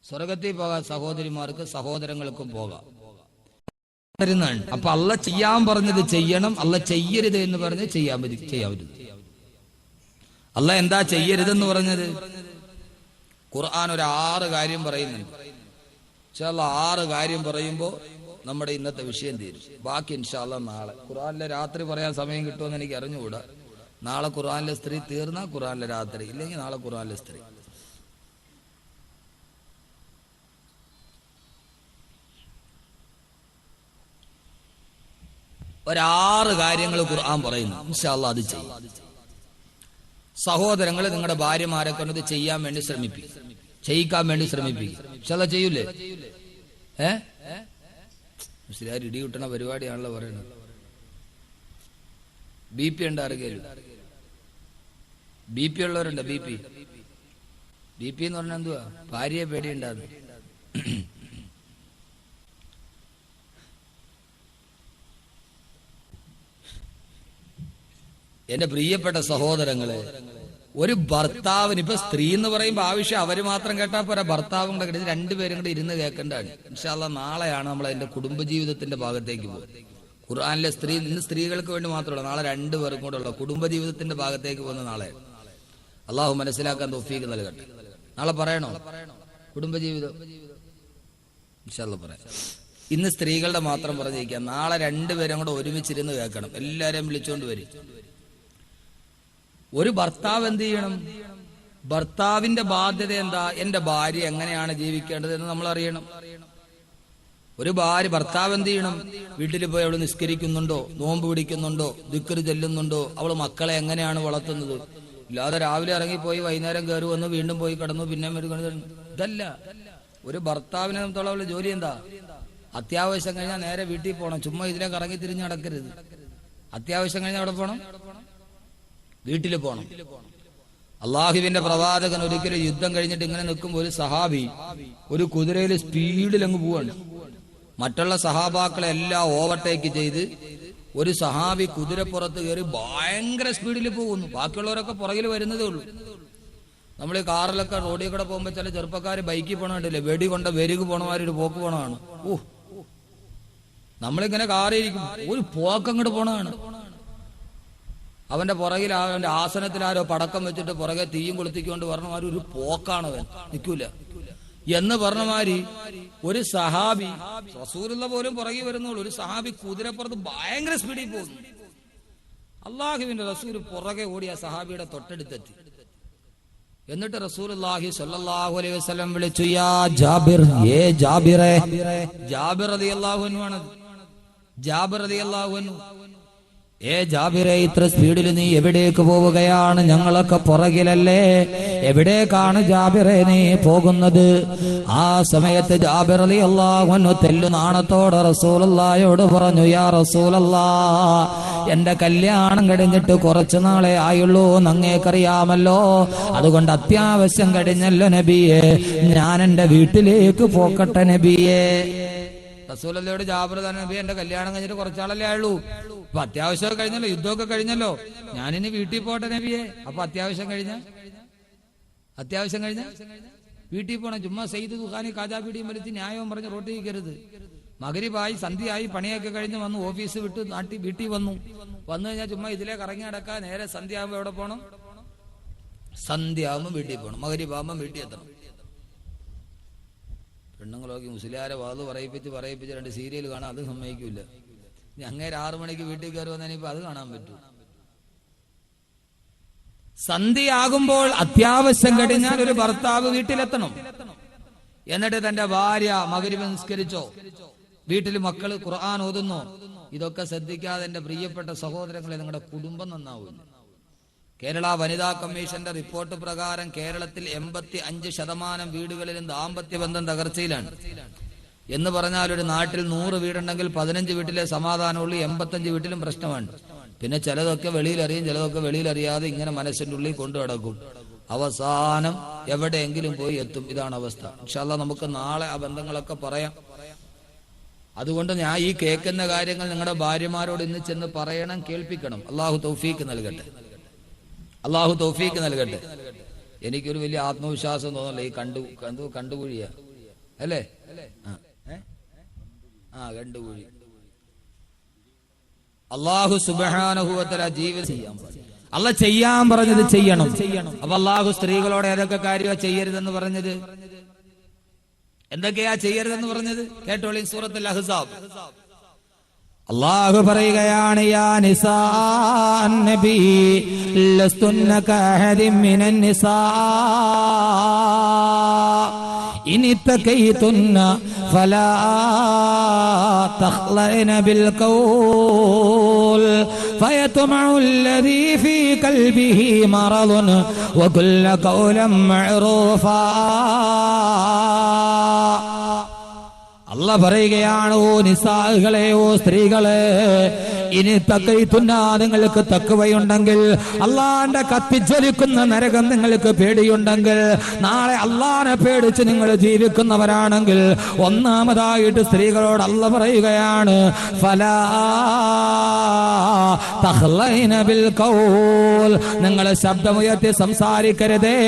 സ്വർഗത്തിൽ പോകാൻ സഹോദരിമാർക്ക് സഹോദരങ്ങൾക്കും പോകാം. അപ്പൊ അള്ള ചെയ്യാൻ പറഞ്ഞത് ചെയ്യണം, അള്ള ചെയ്യരുത് എന്ന് പറഞ്ഞ് ചെയ്യാവരുത്. അള്ള എന്താ ചെയ്യരുതെന്ന് പറഞ്ഞത്? ഖുർആൻ ഒരു 6 കാര്യം പറയുന്നുണ്ട്. 6 കാര്യം പറയുമ്പോ നമ്മുടെ ഇന്നത്തെ വിഷയം തീരും. ബാക്കി ഇൻഷാല്ലാ നാളെ. ഖുർആനിലെ രാത്രി പറയാൻ സമയം കിട്ടുമെന്ന് എനിക്ക് അറിഞ്ഞുകൂടാ. നാളെ ഖുർആനിലെ സ്ത്രീ തീർന്നാ ഖുർആനിലെ രാത്രി, ഇല്ലെങ്കിൽ നാളെ ഖുർആനിലെ സ്ത്രീ. ഒരു 6 കാര്യങ്ങൾ ഖുർആൻ പറയുന്നു. ഇൻഷാല്ലാ അത് ചെയ്യും. സഹോദരങ്ങൾ നിങ്ങളുടെ ഭാര്യമാരെ കൊണ്ട് ചെയ്യാൻ വേണ്ടി ശ്രമിപ്പിക്കും, ചെയ്യിക്കാൻ വേണ്ടി ശ്രമിപ്പിക്കും. ഇൻഷാല്ലാ ചെയ്യൂലേ? മുസ്ലിയാർ ഇടി കിട്ടണ പരിപാടിയാണല്ലോ പറയുന്നത്. BP ഉണ്ട് ആർക്കെങ്കിലും? BP ഉള്ളവരുണ്ട്? BP എന്ന് പറഞ്ഞാൽ എന്തുവാ? ഭാര്യയെ പേടിയുണ്ടാകുന്നു. എന്റെ പ്രിയപ്പെട്ട സഹോദരങ്ങളെ, ഒരു ഭർത്താവിന്, ഇപ്പൊ സ്ത്രീ എന്ന് പറയുമ്പോ ആവശ്യം അവര് മാത്രം കേട്ടാ പോരാ, ഭർത്താവും കൂടെ കിട്ടി 2 പേരും കൂടെ ഇരുന്ന് കേൾക്കേണ്ടതാണ്. ഇൻഷാ അല്ലാഹ് നാളെയാണ് നമ്മൾ അതിന്റെ കുടുംബജീവിതത്തിന്റെ ഭാഗത്തേക്ക് പോകുന്നത്. ഖുർആനിലെ സ്ത്രീ ഇന്ന് സ്ത്രീകൾക്ക് വേണ്ടി മാത്രമല്ല, നാളെ 2 പേർക്കും കൂടെ ഉള്ള കുടുംബജീവിതത്തിന്റെ ഭാഗത്തേക്ക് പോകുന്ന നാളെ. അള്ളാഹു മനസ്സിലാക്കാൻ തൗഫീഖ് നൽകട്ടെ. നാളെ പറയണോ കുടുംബജീവിതം? ഇൻഷാ അല്ലാഹ് പറയാം. ഇന്ന് സ്ത്രീകളുടെ മാത്രം പറഞ്ഞിരിക്കാം. നാളെ 2 പേരും കൂടെ ഒരുമിച്ചിരുന്ന് കേൾക്കണം. എല്ലാരെയും വിളിച്ചോണ്ട് വരും. ഒരു ഭർത്താവ് എന്ത് ചെയ്യണം? ഭർത്താവിന്റെ ബാധ്യത എന്താ? എന്റെ ഭാര്യ എങ്ങനെയാണ് ജീവിക്കേണ്ടത് എന്ന് നമ്മൾ അറിയണം. ഒരു ഭർത്താവ് എന്ത് ചെയ്യണം? വീട്ടിൽ പോയി അവള് നിസ്കരിക്കുന്നുണ്ടോ, നോമ്പ് പിടിക്കുന്നുണ്ടോ, ദിക്ർ ചെല്ലുന്നുണ്ടോ, അവള് മക്കളെ എങ്ങനെയാണ് വളർത്തുന്നത്? ഇല്ലാതെ രാവിലെ ഇറങ്ങിപ്പോയി വൈകുന്നേരം കയറി വന്നു വീണ്ടും പോയി കിടന്നു പിന്നെ ഇതല്ല. ഒരു ഭർത്താവിനെ സംബന്ധിച്ചുള്ള ജോലി എന്താ? അത്യാവശ്യം കഴിഞ്ഞാൽ നേരെ വീട്ടിൽ പോകണം. ചുമ്മാ ഇതിലെ കറങ്ങി തിരിഞ്ഞ് നടക്കരുത്. അത്യാവശ്യം കഴിഞ്ഞാൽ അവിടെ പോകണം, വീട്ടിൽ പോകണം. അള്ളാഹുവിന്റെ പ്രവാചകൻ ഒരിക്കലും യുദ്ധം കഴിഞ്ഞിട്ട് ഇങ്ങനെ നിൽക്കുമ്പോൾ ഒരു സഹാബി ഒരു കുതിരയിൽ സ്പീഡിൽ അങ്ങ് പോവാണ്. മറ്റുള്ള സഹാബാക്കളെ എല്ലാം ഓവർടേക്ക് ചെയ്ത് ഒരു സഹാബി കുതിരപ്പുറത്ത് കയറി ഭയങ്കര സ്പീഡിൽ പോകുന്നു. ബാക്കിയുള്ളവരൊക്കെ പുറകിൽ വരുന്നതേ ഉള്ളൂ. നമ്മൾ ഈ കാറിലൊക്കെ റോഡിൽ കൂടെ പോകുമ്പോൾ ചില ചെറുപ്പക്കാർ ബൈക്കിൽ പോകണമില്ലേ, വെടി കൊണ്ട വെരുക് പോണമാരൊരു പോക്ക് പോണതാണ്. നമ്മളിങ്ങനെ കാറിയിരിക്കും, ഒരു പോക്കങ്ങോട്ട് പോണതാണ്. അവന്റെ പുറകിൽ അവന്റെ ആസനത്തിൽ ആരോ പടക്കം വെച്ചിട്ട് പുറകെ തീയും കൊളുത്തിക്കൊണ്ട് പറഞ്ഞമാര് ഒരു പോക്കാണ്, അവൻ നിൽക്കൂല എന്ന് പറഞ്ഞമാരി ഒരു സഹാബി, റസൂലുള്ള പോലും പുറകെ വരുന്നുള്ളൂ, ഒരു സഹാബി കുതിരപ്പുറത്ത് ഭയങ്കര സ്പീഡിൽ പോകുന്നു. അള്ളാഹുവിന്റെ റസൂൽ പുറകെ ഓടി ആ സഹാബിയുടെ തൊട്ടടുത്തെത്തി. എന്നിട്ട് റസൂലുള്ളാഹി സ്വല്ലല്ലാഹു അലൈഹി വസല്ലം വിളിച്ചു, യാ ജാബിർ, ജാബിറെ. ജാബിർ റളിയല്ലാഹു അൻഹു ആണ്. ജാബിർ റളിയല്ലാഹു അൻഹു, ജാബിറെ, ഇത്ര സ്പീഡിൽ നീ എവിടേക്ക് പോവുകയാണ്? ഞങ്ങളൊക്കെ പുറകിലല്ലേ. എവിടേക്കാണ് ജാബിറെ നീ പോകുന്നത്? ആ സമയത്ത് ജാബിർ റളിയല്ലാഹു അൻഹു തെല്ലു നാണത്തോടെ റസൂലുള്ളാഹിയോട് പറഞ്ഞു, യാ റസൂലല്ലാഹ്, എന്റെ കല്യാണം കഴിഞ്ഞിട്ട് കുറച്ചു നാളെ ആയുള്ളൂ, അങ്ങേക്കറിയാമല്ലോ. അതുകൊണ്ട് അത്യാവശ്യം കഴിഞ്ഞല്ലോ നബിയെ, ഞാൻ എന്റെ വീട്ടിലേക്ക് പോക്കട്ടെ നബിയെ. റസൂലുള്ളാഹിയോട് ജാബിർ തന്നെ, നബി എന്റെ കല്യാണം കഴിഞ്ഞിട്ട് കുറച്ചാളല്ലേ ആയുള്ളൂ, അപ്പൊ അത്യാവശ്യമൊക്കെ കഴിഞ്ഞല്ലോ, യുദ്ധമൊക്കെ കഴിഞ്ഞല്ലോ, ഞാനിനി വീട്ടിൽ പോട്ടെ നബിയെ. അപ്പൊ അത്യാവശ്യം കഴിഞ്ഞ വീട്ടിൽ പോണം. ചുമ്മാ സെയ്ദ് ദുഖാനി കാജാപീടിയും വലിച്ച് ന്യായവും പറഞ്ഞ് റോട്ടിൽ നിൽക്കരുത്. മഗ്‌രിബായി, സന്ധ്യയായി, പണിയൊക്കെ കഴിഞ്ഞ് വന്നു, ഓഫീസ് വിട്ട് വീട്ടിൽ വന്നു കഴിഞ്ഞാൽ ചുമ്മാ ഇതിലേക്ക് ഇറങ്ങി നടക്കാൻ. നേരെ സന്ധ്യ ആകുമ്പോ എവിടെ പോകണം? സന്ധ്യ ആകുമ്പോൾ വീട്ടിൽ പോകണം, മഗ്‌രിബാകുമ്പോൾ വീട്ടിൽ എത്തണം. പെണ്ണുങ്ങളൊക്കെ മുസ്ലിയാരെ വാത് പറയിപ്പിച്ച് 2 സീരിയൽ കാണാൻ അത് സമ്മതിക്കൂല. അങ്ങേര് 6 മണിക്ക് വീട്ടിൽ കയറി വന്നാൽ ഇപ്പൊ അത് കാണാൻ പറ്റൂ. സന്ധ്യയാകുമ്പോൾ അത്യാവശ്യം കഴിഞ്ഞാൽ ഒരു ഭർത്താവ് വീട്ടിലെത്തണം. എന്നിട്ട് തന്റെ ഭാര്യ മഗ്‌രിബ് നിസ്കരിച്ചോ, വീട്ടിൽ മക്കള് ഖുർആൻ ഓതുന്നോ, ഇതൊക്കെ ശ്രദ്ധിക്കാതെ എന്റെ പ്രിയപ്പെട്ട സഹോദരങ്ങളെ നിങ്ങളുടെ കുടുംബം നന്നാവില്ല. കേരള വനിതാ കമ്മീഷന്റെ റിപ്പോർട്ട് പ്രകാരം കേരളത്തിൽ 85% വീടുകളിലും ദാമ്പത്യ ബന്ധം തകർച്ചയിലാണ്. എന്ന് പറഞ്ഞാൽ ഒരു നാട്ടിൽ 100 വീടുണ്ടെങ്കിൽ 15 വീട്ടിലെ സമാധാനമുള്ളൂ, 85 വീട്ടിലും പ്രശ്നമാണ്. പിന്നെ ചിലതൊക്കെ വെളിയിലറിയും, ചിലതൊക്കെ വെളിയിലറിയാതെ ഇങ്ങനെ മനസ്സിന്റെ ഉള്ളിൽ കൊണ്ടു നടക്കും. അവസാനം എവിടെയെങ്കിലും പോയി എത്തും. ഇതാണ് അവസ്ഥ. ഇൻഷാ അല്ലാഹ് നമുക്ക് നാളെ ആ ബന്ധങ്ങളൊക്കെ പറയാം. അതുകൊണ്ട് ഞാൻ ഈ കേൾക്കുന്ന കാര്യങ്ങൾ നിങ്ങളുടെ ഭാര്യമാരോട് ഇന്ന് ചെന്ന് പറയണം, കേൾപ്പിക്കണം. അള്ളാഹു തൗഫീക്ക് നൽകട്ടെ. എനിക്കൊരു വലിയ ആത്മവിശ്വാസം തോന്നല്ല. ഈ കണ്ടുകുഴിയ അല്ലേ? കണ്ടുകൂടി. അല്ലാഹു സുബ്ഹാനഹു വ തആല ജീവിതം ചെയ്യാൻ പറഞ്ഞു. അല്ല ചെയ്യാൻ പറഞ്ഞത് ചെയ്യണം. അപ്പൊ അല്ലാഹു സ്ത്രീകളോട് ഏതൊക്കെ കാര്യമാണ് ചെയ്യരുതെന്ന് പറഞ്ഞത്? എന്തൊക്കെയാ ചെയ്യരുതെന്ന് പറഞ്ഞത്? കേട്ടോളി, സൂറത്തുൽ അഹ്സാബ്. അല്ലാഹു പറയുകയാണ്, യാ നിസാഅൻ നബി ലസ്തുന്ന കഅഹദിൻ മിനൻ നിസാ ഇൻ ഇത്തഖൈതുന്ന ഫലാ തഖ്ലഅന ബിൽ ഖൗൽ ഫയത്മഉ അല്ലദീ ഫീ ഖൽബിഹി മറദുൻ വകുല്ല ഖൗലൻ മഅറൂഫാ. അല്ല പറയുകയാണ്, ഓ നിസാകളെ, ഓ സ്ത്രീകളെ, ഇനി തഖൈതുന്ന, നിങ്ങൾക്ക് തഖ്വയുണ്ടെങ്കിൽ, അള്ളാന്റെ കത്തിജ്വലിക്കുന്ന നരകം നിങ്ങൾക്ക് പേടിയുണ്ടെങ്കിൽ, നാളെ അള്ളാനെ പേടിച്ച് നിങ്ങൾ ജീവിക്കുന്നവരാണെങ്കിൽ, ഒന്നാമതായിട്ട് സ്ത്രീകളോട് അല്ല പറയുകയാണ്, ഫലാ തഖ്ലൈന ബിൽ ഖൗൽ, നിങ്ങൾ ശബ്ദമുയർത്തി സംസാരിക്കരുതേ,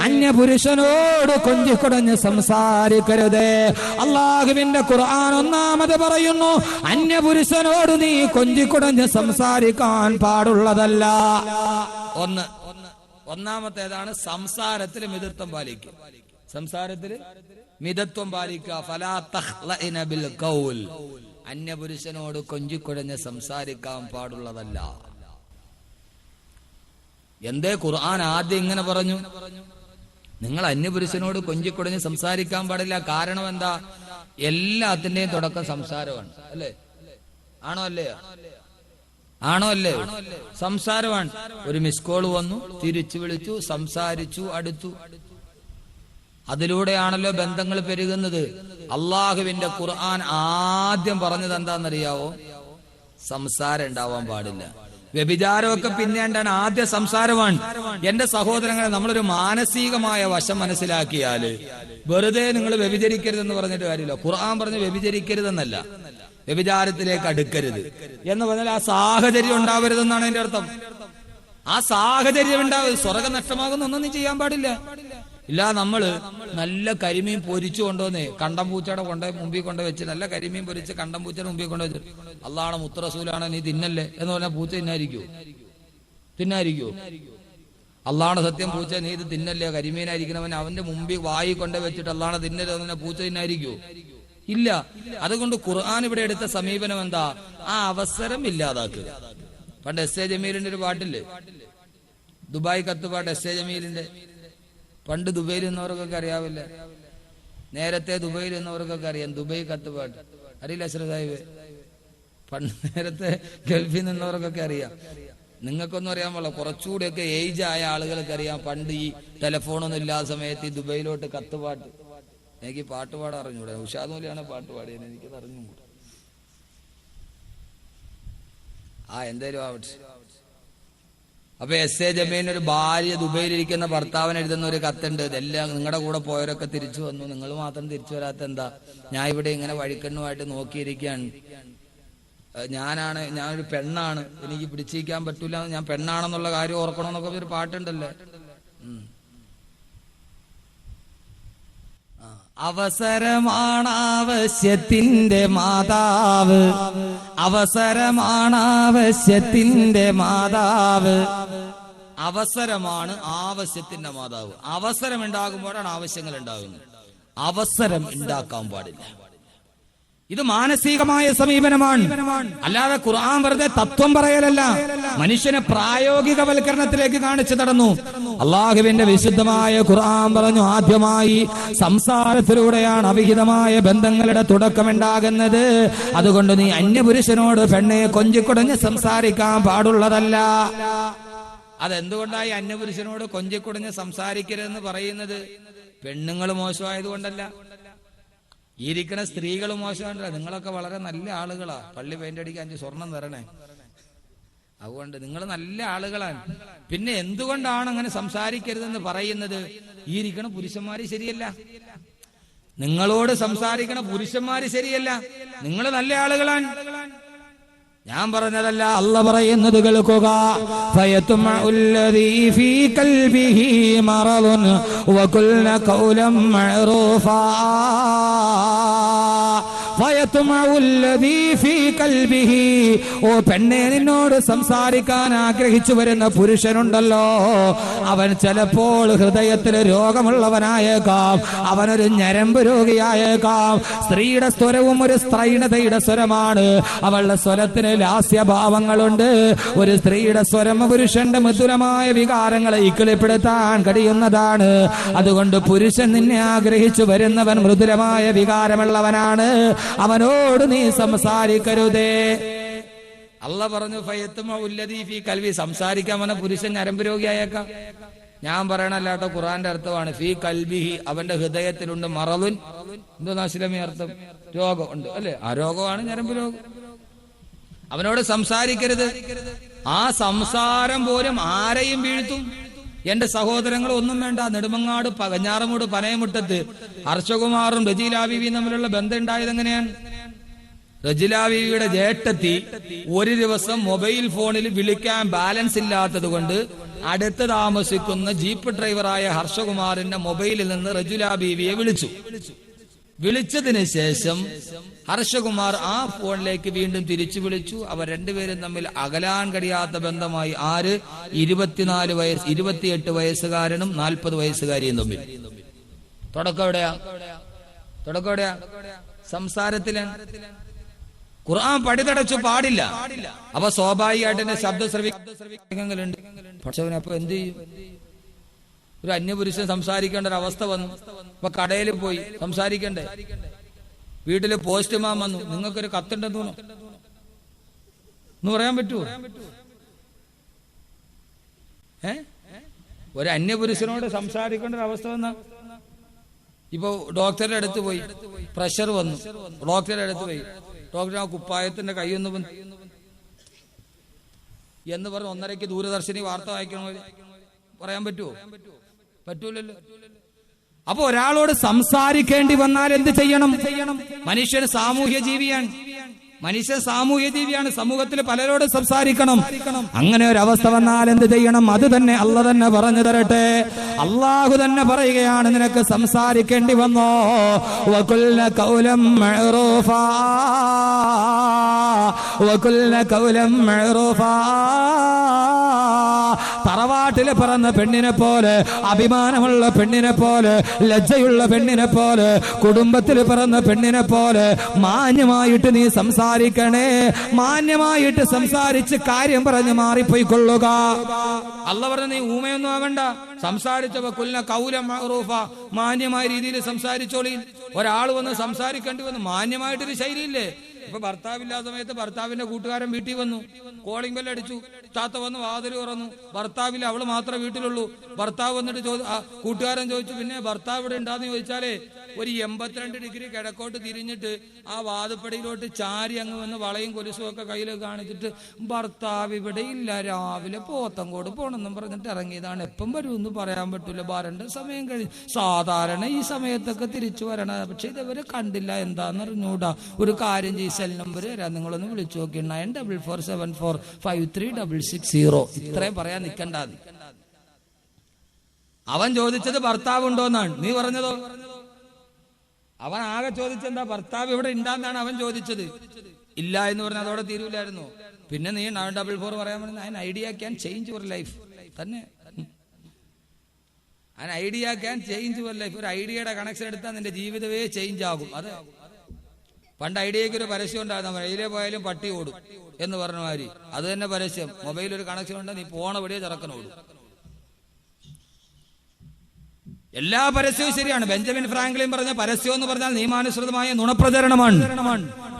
അന്യപുരുഷനോട് കൊഞ്ചിക്കുടഞ്ഞ് സംസാരിക്കരുതേ. അല്ലാഹുവിന്റെ ഖുർആൻ ഒന്നാമത് പറയുന്നു, അന്യപുരുഷനോട് നീ കൊഞ്ചിക്കുടഞ്ഞ് സംസാരിക്കാൻ പാടുള്ളതല്ല. ഒന്നാമത്തേതാണ് സംസാരത്തിൽ മിതത്വം പാലിക്കുക. സംസാരത്തിൽ മിതത്വം പാലിക്കുക. ഫലാ തഖ്ലഇന ബിൽ ഖൗൽ, അന്യപുരുഷനോട് കൊഞ്ചിക്കുടഞ്ഞ് സംസാരിക്കാൻ പാടുള്ളതല്ല. എന്തേ ഖുർആൻ ആദ്യം ഇങ്ങനെ പറഞ്ഞു? നിങ്ങൾ അന്യപുരുഷനോട് കൊഞ്ചിക്കുടഞ്ഞ് സംസാരിക്കാൻ പാടില്ല. കാരണം എന്താ? എല്ലാത്തിന്റെയും തുടക്കം സംസാരമാണ്. അല്ലേ? ആണോ അല്ലേ? ആണോ അല്ലേ? സംസാരമാണ്. ഒരു മിസ് കോൾ വന്നു, തിരിച്ചു വിളിച്ചു, സംസാരിച്ചു, അടുത്തു. അതിലൂടെയാണല്ലോ ബന്ധങ്ങൾ പെരുകുന്നത്. അള്ളാഹുവിന്റെ ഖുർആൻ ആദ്യം പറഞ്ഞത് എന്താണെന്നറിയാവോ? സംസാരം ഉണ്ടാവാൻ പാടില്ല. വ്യഭിചാരമൊക്കെ പിന്നീടാണ്, ആദ്യ സംസാരമാണ്. എന്റെ സഹോദരങ്ങളെ, നമ്മളൊരു മാനസികമായ വശം മനസ്സിലാക്കിയാല് വെറുതെ നിങ്ങൾ വ്യഭിചരിക്കരുതെന്ന് പറഞ്ഞിട്ട് കാര്യമില്ല. ഖുർആൻ പറഞ്ഞ് വ്യഭിചരിക്കരുതെന്നല്ല, വ്യഭിചാരത്തിലേക്ക് അടുക്കരുത് എന്ന് പറഞ്ഞാൽ ആ സാഹചര്യം ഉണ്ടാവരുതെന്നാണ് എന്റെ അർത്ഥം. ആ സാഹചര്യം ഉണ്ടാവരുത്. സ്വർഗ്ഗം നഷ്ടമാകുന്ന ഒന്നും നീ ചെയ്യാൻ പാടില്ല. ഇല്ല, നമ്മള് നല്ല കരിമീൻ പൊരിച്ചു കൊണ്ടുവന്നേ കണ്ടം പൂച്ചയുടെ മുമ്പിൽ കൊണ്ട് വെച്ച്, നല്ല കരിമീൻ പൊരിച്ച് കണ്ടം പൂച്ചയുടെ മുമ്പിൽ കൊണ്ട് വെച്ച്, അള്ളാഹുവിന്റെ മുത്തറസൂലാണ് നീ തിന്നല്ലേ എന്ന് പറഞ്ഞാൽ പൂച്ച തിന്നായിരിക്കോ? അള്ളാഹുവിന്റെ സത്യം, പൂച്ച നീ ഇത് തിന്നല്ലേ, കരിമീനായിരിക്കണവൻ അവന്റെ മുമ്പിൽ വായി കൊണ്ട് വെച്ചിട്ട് അള്ളാഹുവിനെ തിന്നല്ലേ എന്ന് പറഞ്ഞാൽ പൂച്ച തിന്നായിരിക്കോ? ഇല്ല. അതുകൊണ്ട് ഖുർആൻ ഇവിടെ എടുത്ത സമീപനം എന്താ? ആ അവസരം ഇല്ലാതാക്കുക. പണ്ട് എസ് എ ജമീലിന്റെ ഒരു പാട്ടില്ലേ, ദുബായ് കത്തുപാട്ട്, എസ് എ ജമീലിന്റെ. പണ്ട് ദുബൈയിൽ നിന്നവർക്കൊക്കെ അറിയാവില്ല, നേരത്തെ ദുബൈയിൽ നിന്നവർക്കൊക്കെ അറിയാം ദുബൈ കത്തുപാട്ട്. അറിയില്ല അഷ്റഫ് സാഹിബ്? പണ്ട് നേരത്തെ ഗൾഫിൽ നിന്നവർക്കൊക്കെ അറിയാം. നിങ്ങൾക്കൊന്നും അറിയാൻ പാടില്ല, കുറച്ചുകൂടെയൊക്കെ ഏജ് ആയ ആളുകൾക്ക് അറിയാം. പണ്ട് ഈ ടെലിഫോണൊന്നും ഇല്ലാത്ത സമയത്ത് ഈ ദുബൈയിലോട്ട് കത്തുപാട്ട്. എനിക്ക് പാട്ടുപാടാൻ അറിഞ്ഞൂടെ? ഉഷാദൂലിയാണ് പാട്ട് പാടിയത്, എനിക്കത് അറിഞ്ഞുകൂടാ. എന്തേലും ആവട്ടെ. അപ്പൊ എസ് എ ജമീലിന് ഒരു ഭാര്യ ദുബൈയിലിരിക്കുന്ന ഭർത്താവിന് എഴുതുന്ന ഒരു കത്തുണ്ട്. ഇതെല്ലാം നിങ്ങളുടെ കൂടെ പോയവരൊക്കെ തിരിച്ചു വന്നു, നിങ്ങൾ മാത്രം തിരിച്ചു വരാത്ത എന്താ? ഞാൻ ഇവിടെ ഇങ്ങനെ വഴിക്കണ്ണുമായിട്ട് നോക്കിയിരിക്കുകയാണ്. ഞാനൊരു പെണ്ണാണ്, എനിക്ക് പിടിച്ചിരിക്കാൻ പറ്റൂല, ഞാൻ പെണ്ണാണെന്നുള്ള കാര്യം ഓർക്കണമെന്നൊക്കെ ഒരു പാട്ടുണ്ടല്ലേ. അവസരമാണ് ആവശ്യത്തിന്റെ മാതാവ്, അവസരമാണ് ആവശ്യത്തിന്റെ മാതാവ്. അവസരമാണ് ആവശ്യത്തിന്റെ മാതാവ്. അവസരം ഉണ്ടാകുമ്പോഴാണ് ആവശ്യങ്ങൾ ഉണ്ടാകുന്നത്. അവസരം ഉണ്ടാക്കാൻ പാടില്ല. ഇത് മാനസികമായ സമീപനമാണ്, അല്ലാതെ ഖുർആൻ വെറുതെ തത്വം പറയലല്ല. മനുഷ്യനെ പ്രായോഗികവൽക്കരണത്തിലേക്ക് കാണിച്ചു തടന്നു. അള്ളാഹുവിന്റെ വിശുദ്ധമായ ഖുർആൻ പറഞ്ഞു, ആദ്യമായി സംസാരത്തിലൂടെയാണ് അവിഹിതമായ ബന്ധങ്ങളുടെ തുടക്കമുണ്ടാകുന്നത്. അതുകൊണ്ട് നീ അന്യപുരുഷനോട് പെണ്ണെ കൊഞ്ചിക്കുടഞ്ഞ് സംസാരിക്കാൻ പാടുള്ളതല്ല. അതെന്തുകൊണ്ടായി അന്യപുരുഷനോട് കൊഞ്ചിക്കുടഞ്ഞ് സംസാരിക്കരുതെന്ന് പറയുന്നത്? പെണ്ണുങ്ങൾ മോശമായതുകൊണ്ടല്ല, ഇരിക്കണ സ്ത്രീകൾ മോശമായിട്ടല്ല. നിങ്ങളൊക്കെ വളരെ നല്ല ആളുകളാ. പള്ളി പെയിന്റ് അടിക്കാൻ 5 സ്വർണം തരണേ. അതുകൊണ്ട് നിങ്ങൾ നല്ല ആളുകളാണ്. പിന്നെ എന്തുകൊണ്ടാണ് അങ്ങനെ സംസാരിക്കരുതെന്ന് പറയുന്നത്? ഈ ഇരിക്കണ പുരുഷന്മാര് ശരിയല്ല, നിങ്ങളോട് സംസാരിക്കണ പുരുഷന്മാര് ശരിയല്ല. നിങ്ങൾ നല്ല ആളുകളാണ്. ഞാൻ പറഞ്ഞതല്ല, അല്ല പറയുന്നത് കേൾക്കുക. ഫയത്മഉല്ലദീ ഫീ ഖൽബിഹി മറദുൻ വഖുൽന ഖൗലൻ മഅറൂഫാ. ഫയത്മഉല്ലദീ ഫീ ഖൽബിഹി, ഓ പെണ്ണെ, നിന്നോട് സംസാരിക്കാൻ ആഗ്രഹിച്ചു വരുന്ന പുരുഷനുണ്ടല്ലോ, അവൻ ചിലപ്പോൾ ഹൃദയത്തിൽ രോഗമുള്ളവനായേക്കാം, അവനൊരു ഞരമ്പ് രോഗിയായേക്കാം. സ്ത്രീയുടെ സ്വരവും ഒരു സ്ത്രൈണതയുടെ സ്വരമാണ്. അവളുടെ സ്വരത്തിന് ലാസ്യഭാവങ്ങളുണ്ട്. ഒരു സ്ത്രീയുടെ സ്വരം പുരുഷന്റെ മധുരമായ വികാരങ്ങളെ ഇക്കിളിപ്പെടുത്താൻ കഴിയുന്നതാണ്. അതുകൊണ്ട് പുരുഷൻ നിന്നെ ആഗ്രഹിച്ചു വരുന്നവൻ മൃദുലമായ വികാരമുള്ളവനാണ്, അവനോട് നീ സംസാരിക്കരുതേ. അല്ല പറഞ്ഞു ഫയത്മഉല്ലദീ ഫീ ഖൽബി, സംസാരിക്കാൻ വന്ന പുരുഷൻ ഞരമ്പ് രോഗിയായേക്കാം. ഞാൻ പറയണല്ല കേട്ടോ, ഖുർആന്റെ അർത്ഥമാണ്. ഫീ ഖൽബിഹി, അവന്റെ ഹൃദയത്തിലുണ്ട് മറലുൻ. എന്തോന്നാ ഇസ്ലാമി അർത്ഥം? രോഗം ഉണ്ട് അല്ലെ? ആ രോഗമാണ് ഞരമ്പ് രോഗം. അവനോട് സംസാരിക്കരുത്. ആ സംസാരം പോലും ആരെയും വീഴ്ത്തും. എന്റെ സഹോദരങ്ങൾ, ഒന്നും വേണ്ട. നെടുമങ്ങാട് പകഞ്ഞാറമൂട് പനയമുട്ടത്ത് ഹർഷകുമാറും റജീലാ ബീവിയും തമ്മിലുള്ള ബന്ധം ഉണ്ടായത് എങ്ങനെയാണ്? റജീലാ ബീവിയുടെ ജേഷ്ഠത്തി ഒരു ദിവസം മൊബൈൽ ഫോണിൽ വിളിക്കാൻ ബാലൻസ് ഇല്ലാത്തത് കൊണ്ട് അടുത്ത് താമസിക്കുന്ന ജീപ്പ് ഡ്രൈവറായ ഹർഷകുമാറിന്റെ മൊബൈലിൽ നിന്ന് റജീലാ ബീവിയെ വിളിച്ചതിന് ശേഷം ഹർഷകുമാർ ആ ഫോണിലേക്ക് വീണ്ടും തിരിച്ചു വിളിച്ചു. അവർ രണ്ടുപേരും തമ്മിൽ അകലാൻ കഴിയാത്ത ബന്ധമായി. ആര്? 28 വയസ്സുകാരനും 40 വയസ്സുകാരിയും തമ്മിൽ. തുടക്കം എവിടെയാ? സംസാരത്തിലാണ്. ഖുർആൻ പടിതടച്ചു പാടില്ല. അപ്പൊ സ്വാഭാവികമായിട്ട് എന്റെ ശബ്ദ ശ്രവിക്കുന്നുണ്ട്. പക്ഷെ അപ്പൊ എന്ത് ചെയ്യും? ഒരു അന്യപുരുഷൻ സംസാരിക്കേണ്ട ഒരു അവസ്ഥ വന്നു. ഇപ്പൊ കടയിൽ പോയി സംസാരിക്കണ്ടേ? വീട്ടില് പോസ്റ്റ്മാൻ വന്നു, നിങ്ങൾക്കൊരു കത്തുണ്ടെന്ന് തോന്നുന്നു എന്ന് പറയാൻ പറ്റുമോ? ഒരു അന്യപുരുഷനോട് സംസാരിക്കേണ്ട ഒരു അവസ്ഥ വന്ന, ഇപ്പൊ ഡോക്ടറുടെ അടുത്ത് പോയി, പ്രഷർ വന്നു, ഡോക്ടറുടെ അടുത്ത് പോയി, ഡോക്ടർ ആ കുപ്പായത്തിന്റെ കൈയൊന്ന് എന്ന് പറഞ്ഞ് 1:30 ദൂരദർശനി വാർത്ത വായിക്കണോ? പറയാൻ പറ്റുമോ? പറ്റൂലല്ലോ. അപ്പൊ ഒരാളോട് സംസാരിക്കേണ്ടി വന്നാൽ എന്ത് ചെയ്യണം? മനുഷ്യൻ സാമൂഹ്യ ജീവിയാണ്. സമൂഹത്തിൽ പലരോട് സംസാരിക്കണം. അങ്ങനെ ഒരു അവസ്ഥ വന്നാൽ എന്ത് ചെയ്യണം? അത് തന്നെ അല്ല തന്നെ പറഞ്ഞു തരട്ടെ. അള്ളാഹു തന്നെ പറയുകയാണ്, നിനക്ക് സംസാരിക്കേണ്ടി വന്നോ, വഖുൽന ഖൗലൻ മഅറൂഫാ, വഖുൽന ഖൗലൻ മഅറൂഫാ. തറവാട്ടില് പിറന്ന പെണ്ണിനെ പോലെ, അഭിമാനമുള്ള പെണ്ണിനെ പോലെ, ലജ്ജയുള്ള പെണ്ണിനെ പോലെ, കുടുംബത്തിൽ പിറന്ന പെണ്ണിനെ പോലെ മാന്യമായിട്ട് നീ സംസാരിക്കണേ. മാന്യമായിട്ട് സംസാരിച്ച് കാര്യം പറഞ്ഞ് മാറിപ്പോയിക്കൊള്ളുക. അല്ല പറഞ്ഞ നീ ഊമയൊന്നും ആവണ്ട. സംസാരിച്ചപ്പോ കൊല്ല കൗലൻ മഅറൂഫ, മാന്യമായ രീതിയിൽ സംസാരിച്ചോളി. ഒരാൾ വന്ന് സംസാരിക്കേണ്ടി വന്നു, മാന്യമായിട്ടൊരു ശൈലിയില്ലേ? ഇപ്പൊ ഭർത്താവില്ലാത്ത സമയത്ത് ഭർത്താവിന്റെ കൂട്ടുകാരൻ വീട്ടിൽ വന്നു, കോളിംഗ് ബെൽ അടിച്ചു, താത്ത വന്ന് വാതിൽ തുറന്നു, ഭർത്താവില്ല, അവള് മാത്രമേ വീട്ടിലുള്ളൂ. ഭർത്താവ് വന്നിട്ട് കൂട്ടുകാരൻ ചോദിച്ചു, പിന്നെ ഭർത്താവ് ഇവിടെ ഉണ്ടാന്ന് ചോദിച്ചാലേ ഒരു 82 ഡിഗ്രി കിഴക്കോട്ട് തിരിഞ്ഞിട്ട് ആ വാതുപ്പടിയിലോട്ട് ചാരി അങ്ങ് വന്ന് വളയും കൊലുസും ഒക്കെ കയ്യിൽ കാണിച്ചിട്ട്, ഭർത്താവ് ഇവിടെ ഇല്ല, രാവിലെ പോത്തങ്കോട് പോണെന്നും പറഞ്ഞിട്ട് ഇറങ്ങിയതാണ്, എപ്പം വരുമെന്ന് പറയാൻ പറ്റൂല, വരണ്ട സമയം കഴിഞ്ഞു, സാധാരണ ഈ സമയത്തൊക്കെ തിരിച്ചു വരണം, പക്ഷെ ഇതവരെ കണ്ടില്ല, എന്താന്ന് അറിഞ്ഞൂടാ, ഒരു കാര്യം ചെയ്യും, സെൽ നമ്പർ തരാം, നിങ്ങളൊന്ന് വിളിച്ചു നോക്കി 9447453660. ഇത്രയും പറയാൻ നിൽക്കണ്ടാന്ന്. അവൻ ചോദിച്ചത് ഭർത്താവ് ഉണ്ടോന്നാണ്, നീ പറഞ്ഞതോ? അവൻ ആകെ ചോദിച്ചെന്താ, ഭർത്താവ് ഇവിടെ ഉണ്ടാന്നാണ് അവൻ ചോദിച്ചത്. ഇല്ല എന്ന് പറഞ്ഞാൽ അതോടെ തീരൂലായിരുന്നു. പിന്നെ നീ 944 പറയാൻ പറഞ്ഞ അതിന് idea can change your life തന്നെ. അതിന് idea can change your life. ഒരു ഐഡിയയുടെ കണക്ഷൻ എടുത്താൽ നിന്റെ ജീവിതമേ ചേഞ്ച് ആകും. അത് പണ്ട് ഐഡിയക്ക് ഒരു പരസ്യം ഉണ്ടായിരുന്നു, റെയിലേ പോയാലും പട്ടി ഓടും എന്ന് പറഞ്ഞ മാതിരി അത് തന്നെ പരസ്യം. മൊബൈലിൽ ഒരു കണക്ഷൻ ഉണ്ട്, നീ പോണ വഴിയെ ചെറുക്കനോടും. എല്ലാ പരസ്യവും ശരിയാണ്. ബെഞ്ചമിൻ ഫ്രാങ്ക്ലിൻ പറഞ്ഞ പരസ്യം എന്ന് പറഞ്ഞാൽ നിയമാനുസൃതമായ നുണപ്രചരണമാണ്.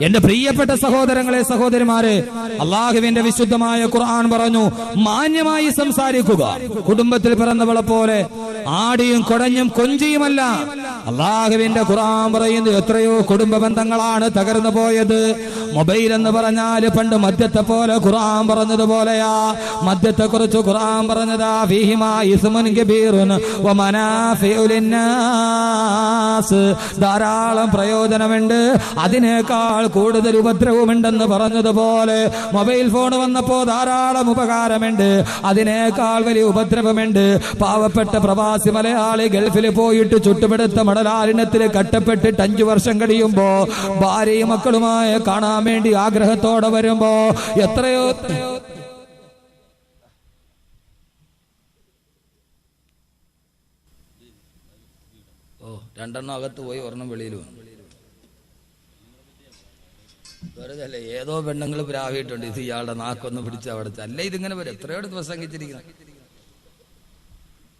എന്റെ പ്രിയപ്പെട്ട സഹോദരങ്ങളെ, സഹോദരിമാരെ, അള്ളാഹുവിന്റെ വിശുദ്ധമായ ഖുർആൻ പറഞ്ഞു, മാന്യമായി സംസാരിക്കുക. കുടുംബത്തിൽ പിറന്നവളെ പോലെ ആടിയും കുടഞ്ഞും കൊഞ്ചിയുമല്ല, അള്ളാഹുവിന്റെ ഖുർആൻ പറയുന്നു എത്രയോ കുടുംബ ബന്ധങ്ങളാണ് തകർന്നു പോയത്. മൊബൈൽ എന്ന് പറഞ്ഞാൽ പണ്ട് മദ്യത്തെ പോലെ ഖുർആൻ പറഞ്ഞതുപോലെയാ. മദ്യത്തെ കുറിച്ച് ഖുർആൻ പറഞ്ഞതാ ഫീഹിമാ ഇസ്മുൻ കബീറുൻ വമനാഫിഉ ലിന്നാസ്, ധാരാളം പ്രയോജനമുണ്ട്, അതിനേക്കാൾ കൂടുതൽ ഉപദ്രവമുണ്ടെന്ന് പറഞ്ഞതുപോലെ മൊബൈൽ ഫോൺ വന്നപ്പോ ധാരാളം ഉപകാരമുണ്ട്, അതിനേക്കാൾ വലിയ ഉപദ്രവമുണ്ട്. പാവപ്പെട്ട പ്രവാസി മലയാളി ഗൾഫിൽ പോയിട്ട് ചുട്ടുപിടുത്ത മടലാലിനത്തിൽ കട്ടപ്പെട്ടിട്ട് 5 വർഷം കഴിയുമ്പോ ഭാര്യയും മക്കളുമായി കാണാൻ വേണ്ടി ആഗ്രഹത്തോടെ വരുമ്പോ എത്രയോ 2 അകത്ത് പോയി 1 വെളിയിൽ വന്നു. വെറുതെ അല്ലേ, ഏതോ പെണ്ണുങ്ങൾ പ്രാവിയിട്ടുണ്ട് ഇത് ഇയാളുടെ നാക്കൊന്ന് പിടിച്ച് അവിടെ അല്ല. ഇതിങ്ങനെ വരും, എത്രയോ പ്രസംഗിച്ചിരിക്കണം.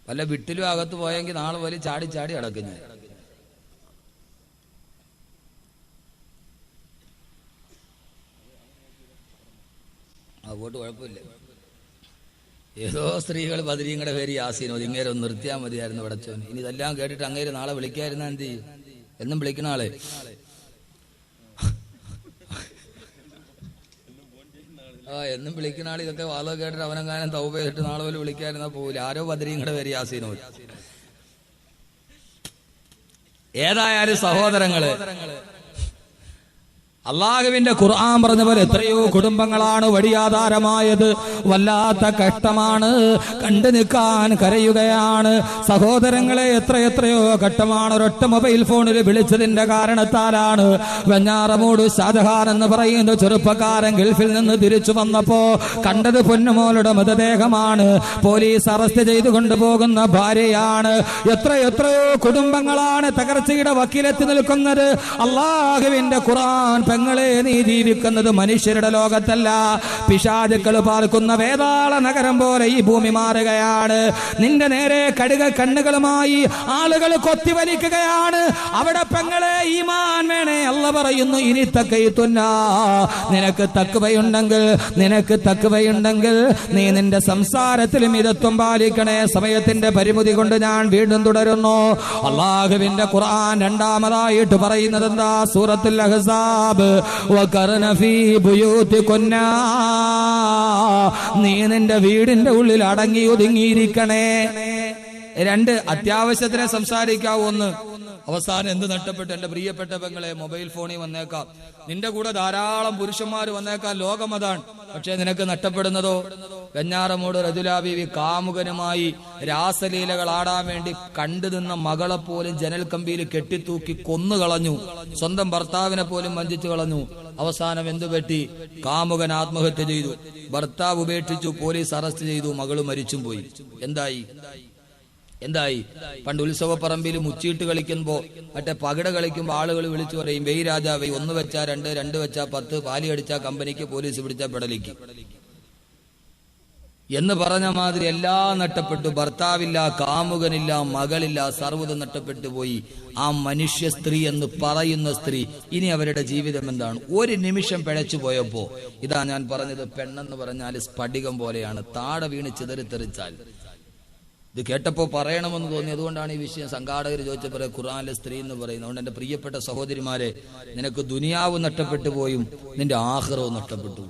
വല്ല വിട്ടിലും അകത്ത് പോയെങ്കിൽ നാളെ പോലെ ചാടി ചാടി അടക്കും ഞാൻ. അതുകൊണ്ട് കുഴപ്പമില്ല. ഏതോ സ്ത്രീകൾ ബദരീങ്ങളുടെ പേര് യാസീനോ ഇങ്ങേരെ ഒന്ന് നിർത്തിയാൽ മതിയായിരുന്നു പടച്ചോൻ. ഇനി ഇതെല്ലാം കേട്ടിട്ട് അങ്ങേര് നാളെ വിളിക്കായിരുന്ന എന്ത് ചെയ്യും? എന്നും വിളിക്കണ ആളെ എന്നും വിളിക്കുന്ന ആൾ ഇതൊക്കെ വാളോ കേട്ടിട്ട് അവനെങ്ങാനും തൗബ ചെയ്തിട്ട് നാളെ പോലെ വിളിക്കായിരുന്നാ പോവില്ല. ആരോ ബദരീങ്ങളുടെ പേര് യാസീനോ. ഏതായാലും സഹോദരങ്ങള്, അള്ളാഹുവിന്റെ ഖുർആൻ പറഞ്ഞ പോലെ എത്രയോ കുടുംബങ്ങളാണ് വഴിയാധാരമായത്. വല്ലാത്ത കഷ്ടമാണ്, കണ്ടു നിൽക്കാൻ കരയുകയാണ്. സഹോദരങ്ങളെ, എത്രയോ ഘട്ടമാണ് ഒരൊറ്റ മൊബൈൽ ഫോണിൽ വിളിച്ചതിന്റെ കാരണത്താലാണ്. വെഞ്ഞാറമൂട് ഷാജഹാൻ എന്ന് പറയുന്ന ചെറുപ്പക്കാരൻ ഗൾഫിൽ നിന്ന് തിരിച്ചു വന്നപ്പോ കണ്ടത് പൊന്നുമോളുടെ മൃതദേഹമാണ്. പോലീസ് അറസ്റ്റ് ചെയ്തു കൊണ്ടുപോകുന്ന ഭാര്യയാണ്. എത്രയോ കുടുംബങ്ങളാണ് തകർച്ചയുടെ വക്കീലെത്തി നിൽക്കുന്നത്. അള്ളാഹുവിന്റെ ഖുർആൻ പെങ്ങളെ, നീ ജീവിക്കുന്നത് മനുഷ്യരുടെ ലോകത്തല്ല, പിശാചുക്കൾ പാർക്കുന്ന വേതാള നഗരം പോലെ ഈ ഭൂമി മാറുകയാണ്. നിന്റെ നേരെ കടുക കണ്ണുകളുമായി ആളുകൾ കൊത്തിവലിക്കുകയാണ്. അവിടെ പെങ്ങളെ ഈമാൻ വേണേ. അല്ല പറയുന്നു, ഇനി തക്കയ്തുന്ന, നിനക്ക് തഖ്വയുണ്ടെങ്കിൽ നീ നിന്റെ സംസാരത്തിൽ മിതത്വം പാലിക്കണേ. സമയത്തിന്റെ പരിമിതി കൊണ്ട് ഞാൻ വീണ്ടും തുടരുന്നു. അള്ളാഹുവിന്റെ ഖുർആൻ രണ്ടാമതായിട്ട് പറയുന്നത് എന്താ? സൂറത്തുൽ അഹ്സാബ്, വഖർന ഫീ ബുയൂതികുന്ന, നീ നിന്റെ വീടിന്റെ ഉള്ളിൽ അടങ്ങി ഒതുങ്ങിയിരിക്കണേ. 2 അത്യാവശ്യത്തിനെ സംസാരിക്കാവൂ. 1 അവസാനം എന്ത് നഷ്ടപ്പെട്ടു? എന്റെ പ്രിയപ്പെട്ട പെങ്ങളെ, മൊബൈൽ ഫോണിൽ വന്നേക്കാം, നിന്റെ കൂടെ ധാരാളം പുരുഷന്മാർ വന്നേക്കാം, ലോകം അതാണ്. പക്ഷെ നിനക്ക് നഷ്ടപ്പെടുന്നതോ? വെഞ്ഞാറമൂട് റജുലാ ബീവി കാമുകനുമായി രാസലീലകൾ ആടാൻ വേണ്ടി കണ്ടു നിന്ന മകളെ പോലും ജനൽ കമ്പിയിൽ കെട്ടിത്തൂക്കി കൊന്നുകളഞ്ഞു. സ്വന്തം ഭർത്താവിനെ പോലും വഞ്ചിച്ചു കളഞ്ഞു. അവസാനം എന്തു പറ്റി? കാമുകൻ ആത്മഹത്യ ചെയ്തു, ഭർത്താവ് ഉപേക്ഷിച്ചു, പോലീസ് അറസ്റ്റ് ചെയ്തു, മകള് മരിച്ചും പോയി. എന്തായി? പണ്ട് ഉത്സവപ്പറമ്പിൽ മുച്ചീട്ട് കളിക്കുമ്പോ മറ്റേ പകിട കളിക്കുമ്പോ ആളുകൾ വിളിച്ചു പറയും, വെയ് രാജാവേ, 1 വെച്ചാ 2, 2 വെച്ചാ 10, പാലി അടിച്ചാ കമ്പനിക്ക്, പോലീസ് പിടിച്ചാ പെടലിക്ക് എന്ന് പറഞ്ഞ മാതിരി എല്ലാം നഷ്ടപ്പെട്ടു. ഭർത്താവില്ല, കാമുകനില്ല, മകളില്ല, സർവ്വതും നഷ്ടപ്പെട്ടു പോയി. ആ മനുഷ്യ സ്ത്രീ എന്ന് പറയുന്ന സ്ത്രീ ഇനി അവരുടെ ജീവിതം എന്താണ്? 1 നിമിഷം പിഴച്ചു പോയപ്പോ, ഇതാ ഞാൻ പറഞ്ഞത്, പെണ്ണെന്ന് പറഞ്ഞാൽ സ്ഫടികം പോലെയാണ്, താട വീണ് ചിതറിത്തെറിച്ചാൽ. ഇത് കേട്ടപ്പോ പറയണമെന്ന് തോന്നി. അതുകൊണ്ടാണ് ഈ വിഷയം സംഘാടകർ ചോദിച്ചപ്പോൾ ഖുർആനിലെ സ്ത്രീ എന്ന് പറയുന്നത്. അതുകൊണ്ട് എന്റെ പ്രിയപ്പെട്ട സഹോദരിമാരെ, നിനക്ക് ദുനിയാവ് നഷ്ടപ്പെട്ടു പോയും നിന്റെ ആഖിറവും നഷ്ടപ്പെട്ടു.